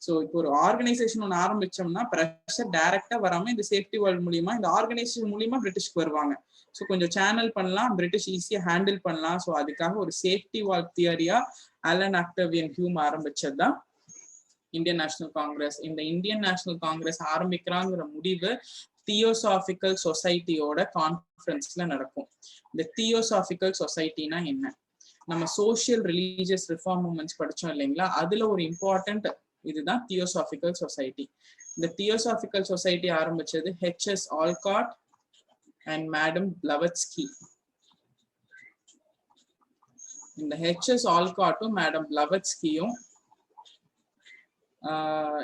ஸோ இப்போ ஒரு ஆர்கனைசேஷன் ஒன்று ஆரம்பிச்சோம்னா ப்ரெஷர் டைரக்டா வராம இந்த சேஃப்டி வால்வ் மூலியமா, இந்த ஆர்கனைசேஷன் மூலியமா பிரிட்டிஷ்க்கு வருவாங்க. ஸோ கொஞ்சம் சேனல் பண்ணலாம், பிரிட்டிஷ் ஈஸியா ஹேண்டில் பண்ணலாம். ஸோ அதுக்காக ஒரு சேஃப்டி வால்வ் தியரியா ஆலன் ஆக்டாவியன் ஹியூம் ஆரம்பிச்சது தான் இந்தியன் நேஷனல் காங்கிரஸ். இந்த இந்தியன் நேஷனல் காங்கிரஸ் ஆரம்பிக்கிறாங்கிற முடிவு தியோசாபிக்கல் சொசைட்டியோட கான்ஃபரன்ஸ்ல நடக்கும். இந்த தியோசாபிக்கல் சொசைட்டினா என்ன? நம்ம சோசியல் ரிலீஜியஸ் ரிஃபார்ம் மூவ்மெண்ட்ஸ் படிச்சோம் இல்லைங்களா, அதுல ஒரு இம்பார்ட்டன்ட் இதுதான் தியோசாபிக்கல் சொசைட்டி. இந்த தியோசாபிக்கல் சொசைட்டி ஆரம்பிச்சது ஹெச்எஸ் ஆல்காட் அண்ட் மேடம் பிளவட்ஸ்கி. இந்த HS ஆல்காட்டும் madam பிளவட்ஸ்கியும்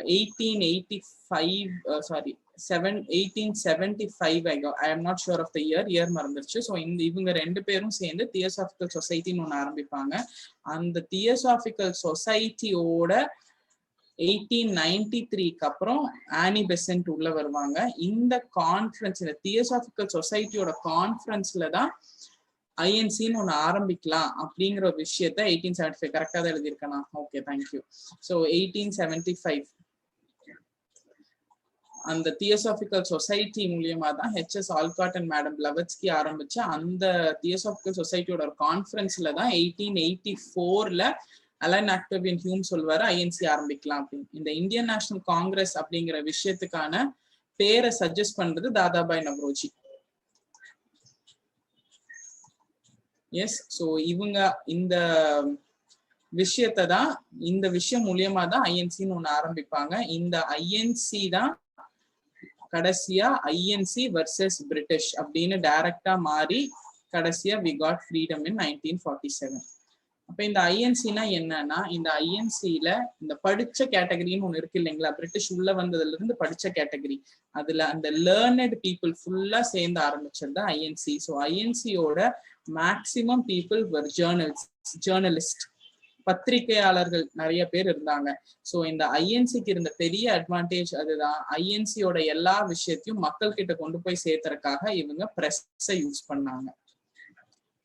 1885 1875 I am not sure of the year மறந்துருச்சு. ஸோ இவங்க ரெண்டு பேரும் சேர்ந்து தியோசாபிக்கல் சொசைட்டின்னு ஒன்று ஆரம்பிப்பாங்க. அந்த தியோசாபிக்கல் சொசைட்டியோட 1893க்கு அப்புறம் ஆனி பெசன்ட் உள்ள வருவாங்க. இந்த கான்ஃபரன்ஸ், இந்த தியோசாபிக்கல் சொசைட்டியோட கான்ஃபரன்ஸ்ல தான் ஐஎன்சின்னு ஒன்று ஆரம்பிக்கலாம் அப்படிங்கிற ஒரு விஷயத்த 1875 கரெக்டாக தான் எழுதியிருக்கேனா? Okay, thank you. ஸோ 1875 அந்த தியோசாபிக்கல் சொசைட்டி மூலியமா தான் ஹெச்எஸ் ஆல்காட் அண்ட் மேடம் பிளவட்ஸ்கி ஆரம்பிச்சு அந்த தியோசாபிக்கல் சொசைட்டியோட ஒரு கான்ஃபரன்ஸ்ல தான் 1884ல அலைன் ஆக்டோவியன் ஹியூம் சொல்வாரு ஐஎன்சி ஆரம்பிக்கலாம் அப்படின்னு. இந்த இந்தியன் நேஷனல் காங்கிரஸ் அப்படிங்கிற விஷயத்துக்கான பேரை சஜஸ்ட் பண்றது தாதாபாய் நவ்ரோஜி. எஸ், ஸோ இவங்க இந்த விஷயத்தை தான், இந்த விஷயம் மூலியமா தான் ஐஎன்சின்னு ஒன்று ஆரம்பிப்பாங்க. இந்த ஐஎன்சி தான் கடைசியா ஐஎன்சி வர்சஸ் பிரிட்டிஷ் அப்படின்னு டைரக்டா மாறி கடைசியா வி காட் ஃப்ரீடம் இன் 1947. அப்ப இந்த ஐஎன்சினா என்னன்னா, இந்த ஐஎன்சில இந்த படிச்ச கேட்டகரின்னு ஒண்ணு இருக்கு இல்லைங்களா, பிரிட்டிஷ் உள்ள வந்ததுல இருந்து படிச்ச கேட்டகரி, அதுல அந்த லேர்னட் பீப்புள் ஃபுல்லா சேர்ந்து ஆரம்பிச்சது தான் ஐஎன்சி. ஸோ ஐஎன்சியோட மேக்சிமம் பீப்புள் வர் ஜேர்னலிஸ்ட், பத்திரிகையாளர்கள் நிறைய பேர் இருந்தாங்க. ஸோ இந்த ஐஎன்சிக்கு இருந்த பெரிய அட்வான்டேஜ் அதுதான், ஐஎன்சியோட எல்லா விஷயத்தையும் மக்கள் கிட்ட கொண்டு போய் சேர்த்தறதுக்காக இவங்க பிரஸ்ஸை யூஸ் பண்ணாங்க.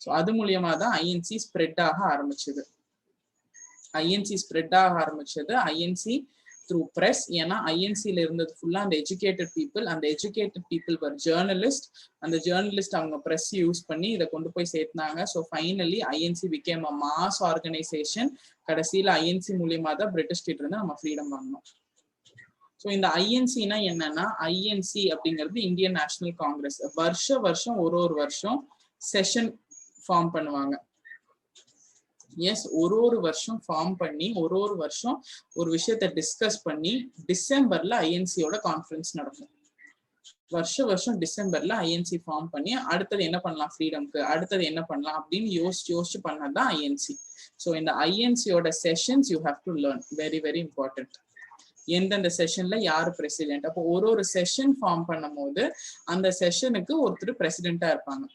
ஸோ அது மூலியமா தான் ஐஎன்சி ஸ்ப்ரெட் ஆக ஆரம்பிச்சது. INC through press. ஏன்னா ஐஎன்சில இருந்தது ஃபுல்லா அந்த எஜுகேட்டட் பீப்புள், அந்த எஜுகேட்டட் பீப்புள் வர் ஜேர்னலிஸ்ட், அந்த ஜேர்னலிஸ்ட் அவங்க பிரஸ் யூஸ் பண்ணி இதை கொண்டு போய் சேர்த்தாங்க. ஸோ ஃபைனலி ஐஎன்சி பிகேம் அ மாஸ் ஆர்கனைசேஷன். கடைசியில ஐஎன்சி மூலியமா தான் பிரிட்டிஷ் கிட்ட இருந்து நம்ம ஃப்ரீடம் வாங்கணும். ஸோ இந்த ஐஎன்சினா என்னன்னா, ஐஎன்சி அப்படிங்கிறது இந்தியன் நேஷனல் காங்கிரஸ். வருஷம் ஒரு வருஷம் செஷன் ஃபார்ம் பண்ணுவாங்க. எஸ், ஒரு வருஷம் ஃபார்ம் பண்ணி ஒரு வருஷம் ஒரு விஷயத்தை டிஸ்கஸ் பண்ணி டிசம்பர்ல ஐஎன்சியோட கான்ஃபரன்ஸ் நடக்கும். வருஷம் டிசம்பர்ல ஐஎன்சி ஃபார்ம் பண்ணி அடுத்தது என்ன பண்ணலாம், ஃப்ரீடம்க்கு அடுத்தது என்ன பண்ணலாம் அப்படின்னு யோசிச்சு பண்ணதான் ஐஎன்சி. ஸோ இந்த ஐஎன்சியோட sessions you have to learn, very very important. எந்தெந்த செஷன்ல யாரு பிரசிடென்ட், அப்போ ஒரு செஷன் ஃபார்ம் பண்ணும் போது அந்த செஷனுக்கு ஒருத்தர் பிரசிடென்டா இருப்பாங்க.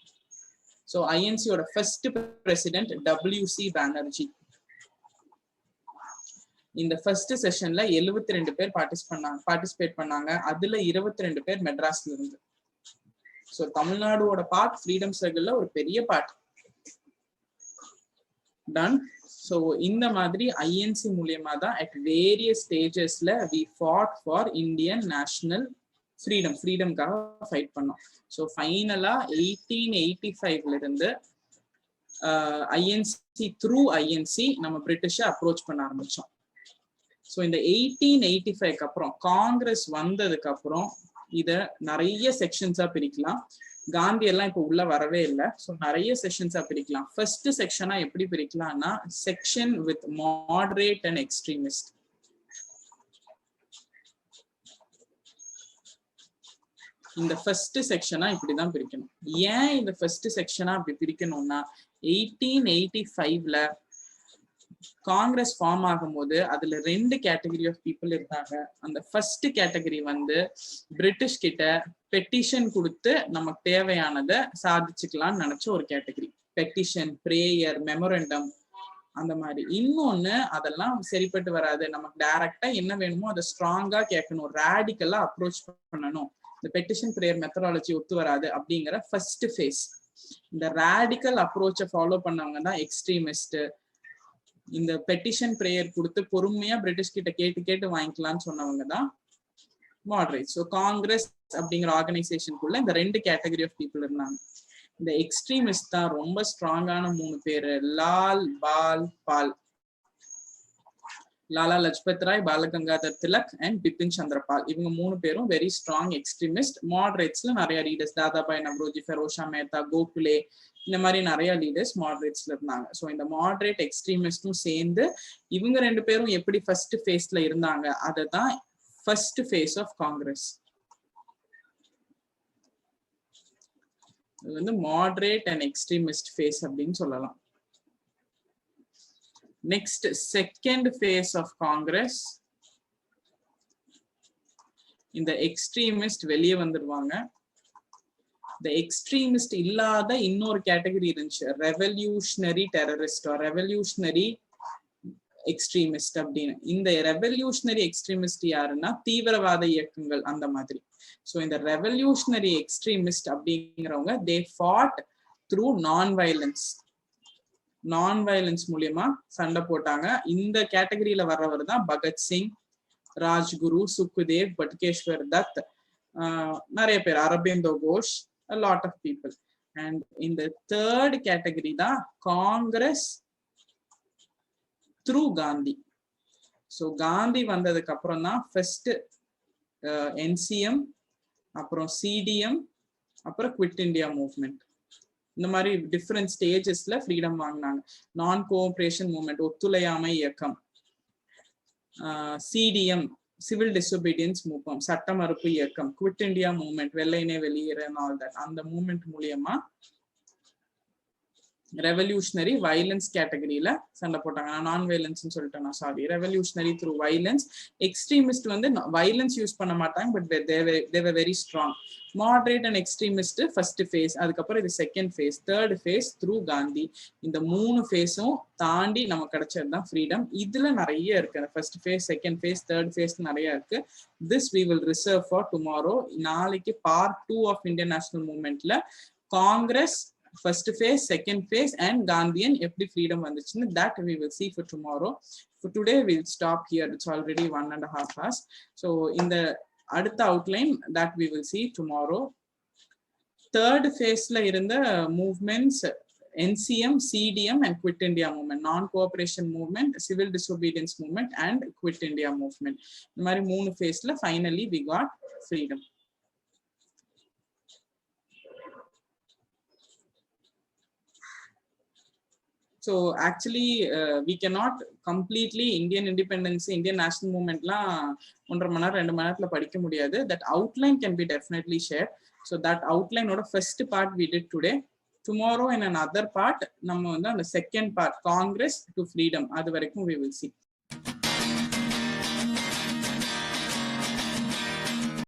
ஸோ ஐஎன்சியோட ஃபர்ஸ்ட் பிரசிடென்ட் WC பானர்ஜி. இந்த ஃபர்ஸ்ட் செஷன்ல 72 பேர் பார்ட்டிசிபேட் பண்ணாங்க. அதுல 22 பேர் மெட்ராஸ்ல இருந்து. ஸோ தமிழ்நாடோட பார்ட் ஃப்ரீடம் ஸ்ட்ரகிள்ல ஒரு பெரிய பார்ட் டன். ஸோ இந்த மாதிரி ஐஎன்சி மூலியமா தான் அட் வேரியஸ் ஸ்டேஜஸ்ல we fought for Indian national ஃப்ரீடம்காக ஃபைட் பண்ணோம். ஸோ ஃபைனலா 1885ல இருந்து ஐஎன்சி த்ரூ ஐஎன்சி நம்ம பிரிட்டிஷை அப்ரோச் பண்ண ஆரம்பிச்சோம். ஸோ இந்த 1885க்கு அப்புறம் காங்கிரஸ் வந்ததுக்கு அப்புறம் இத நிறைய செக்ஷன்ஸா பிரிக்கலாம். காந்தி எல்லாம் இப்போ உள்ள வரவே இல்லை. ஸோ நிறைய செக்ஷன்ஸா பிரிக்கலாம். ஃபர்ஸ்ட் செக்ஷனா எப்படி பிரிக்கலாம்னா, section with moderate and extremist. இந்த ஃபர்ஸ்ட் செக்ஷனா இப்படிதான் பிரிக்கணும். ஏன் இந்த ஃபர்ஸ்ட் செக்ஷனா அப்படி பிரிக்கணும்னா, 1885ல காங்கிரஸ் ஃபார்ம் ஆகும்போது அதுல 2 கேட்டகரி ஆஃப் பீப்புள் இருந்தாங்க. அந்த ஃபர்ஸ்ட் கேட்டகரி வந்து பிரிட்டிஷ் கிட்ட பெட்டிஷன் கொடுத்து நமக்கு தேவையானதை சாதிச்சுக்கலாம்னு நினைச்ச ஒரு கேட்டகரி. பெட்டிஷன், பிரேயர், மெமோரண்டம் அந்த மாதிரி. இன்னொன்னு, அதெல்லாம் சரிப்பட்டு வராது, நமக்கு டைரக்டா என்ன வேணுமோ அதை ஸ்ட்ராங்கா கேட்கணும், ரேடிக்கலா அப்ரோச் பண்ணணும், இந்த பெட்டிஷன் பிரேயர் மெத்தடாலஜி ஒத்து வராது அப்படிங்கிற ஃபர்ஸ்ட் ஃபேஸ். இந்த ரேடிக்கல் அப்ரோச்சை ஃபாலோ பண்ணவங்க தான் எக்ஸ்ட்ரீமிஸ்ட். இந்த பெட்டிஷன் பிரேயர் கொடுத்து பொறுமையா பிரிட்டிஷ் கிட்ட கேட்டு வாங்கிக்கலாம்னு சொன்னவங்க தான் மாடரேட். ஸோ காங்கிரஸ் அப்படிங்கிற ஆர்கனைசேஷனுக்குள்ள இந்த 2 கேட்டகரி ஆஃப் பீப்புள் இருந்தாங்க. இந்த எக்ஸ்ட்ரீமிஸ்ட் தான் ரொம்ப ஸ்ட்ராங்கான 3 பேரு, லாலா லஜ்பத் ராய், பாலகங்காதர் திலக் அண்ட் பிபின் சந்திரபால். இவங்க 3 பேரும் வெரி ஸ்ட்ராங் எக்ஸ்ட்ரீமிஸ்ட். மாடரேட்ஸ்ல நிறைய லீடர்ஸ், தாதாபாய் நவ்ரோஜி, ஃபெரோஷா மேத்தா, கோகுலே, இந்த மாதிரி நிறைய லீடர்ஸ் மாடரேட்ஸ்ல இருந்தாங்க. ஸோ இந்த மாடரேட் எக்ஸ்ட்ரீமிஸ்டும் சேர்ந்து இவங்க 2 பேரும் எப்படி ஃபர்ஸ்ட் ஃபேஸ்ல இருந்தாங்க, அதை தான் ஃபர்ஸ்ட் ஃபேஸ் ஆஃப் காங்கிரஸ். இது வந்து மாடரேட் அண்ட் எக்ஸ்ட்ரீமிஸ்ட் ஃபேஸ் அப்படின்னு சொல்லலாம். Next, second phase of Congress. இந்த எக்ஸ்ட்ரீமிஸ்ட் வெளியே வந்துடுவாங்க. இந்த எக்ஸ்ட்ரீமிஸ்ட் இல்லாத இன்னொரு கேட்டகரி இருந்துச்சு, ரெவல்யூஷனரி டெரரிஸ்ட், ரெவல்யூஷனரி எக்ஸ்ட்ரீமிஸ்ட் அப்படின்னு. இந்த ரெவல்யூஷனரி எக்ஸ்ட்ரீமிஸ்ட் யாருன்னா தீவிரவாத இயக்கங்கள் அந்த மாதிரி. ஸோ இந்த ரெவல்யூஷனரி எக்ஸ்ட்ரீமிஸ்ட் அப்படிங்கிறவங்க தே ஃபாட் த்ரூ நான் வயலன்ஸ் மூலியமா சண்டை போட்டாங்க. இந்த கேட்டகரியில வர்றவர் தான் பகத்சிங், ராஜ்குரு, சுக்தேவ், பட்கேஸ்வர் தத், நிறைய பேர், Aurobindo Ghosh, a lot of people. And in the third category தான் காங்கிரஸ் த்ரூ காந்தி. ஸோ காந்தி வந்ததுக்கு அப்புறம் தான் ஃபர்ஸ்ட் NCM, அப்புறம் CDM, அப்புறம் குவிட் இண்டியா மூவ்மெண்ட். இந்த மாதிரி டிஃப்ரெண்ட் ஸ்டேஜஸ்ல ஃப்ரீடம் வாங்கினாங்க. நான் கோஆபரேஷன் மூவ்மெண்ட், ஒத்துழையாமை இயக்கம், CDM, சிவில் டிசோபீடியன்ஸ் மூவ்மெண்ட், சட்ட மறுப்பு இயக்கம், குவிட் இண்டியா மூவ்மெண்ட், வெள்ளையனே வெளியேறு, ஆல் தட். அந்த மூவ்மெண்ட் மூலியமா ரெவல்யூஷனரி வயலன்ஸ் கேட்டகரியில சண்டை போட்டாங்க. நான் வயலன்ஸ் சொல்லிட்டேன், sorry, revolutionary through violence. Extremist வந்து வயலன்ஸ் யூஸ் பண்ண மாட்டாங்க, but they were very strong. Moderate and extremist first face, அதுக்கப்புறம் இது second phase, third face through Gandhi. இந்த 3 ஃபேஸும் தாண்டி நமக்கு கிடைச்சதுதான் ஃப்ரீடம். இதுல நிறைய இருக்கு, first phase, second phase, third phase நிறைய இருக்கு. This we will reserve for tomorrow. நாளைக்கு பார்ட் 2 ஆஃப் இந்தியன் நேஷனல் மூவ்மெண்ட்ல Congress first phase, second phase, and Gandhian எப்படி freedom வந்துச்சுன்னு that we will see for tomorrow. For today we'll stop here. It's already 1.5 hours. So in the அடுத்த outline that we will see tomorrow. Third phase ல இருந்த movements NCM, CDM and Quit India movement, non-cooperation movement, civil disobedience movement and Quit India movement. இந்த மாதிரி 3 phaseல finally we got freedom. So actually we cannot completely Indian independence, Indian national movement la 1.5 மணி நேரம் 2 மணி நேரத்துல படிக்க முடியாது. That outline can be definitely shared. So that outline oda first part we did today. Tomorrow in another part நம்ம வந்து அந்த second part, Congress to freedom, அது வரைக்கும் we will see.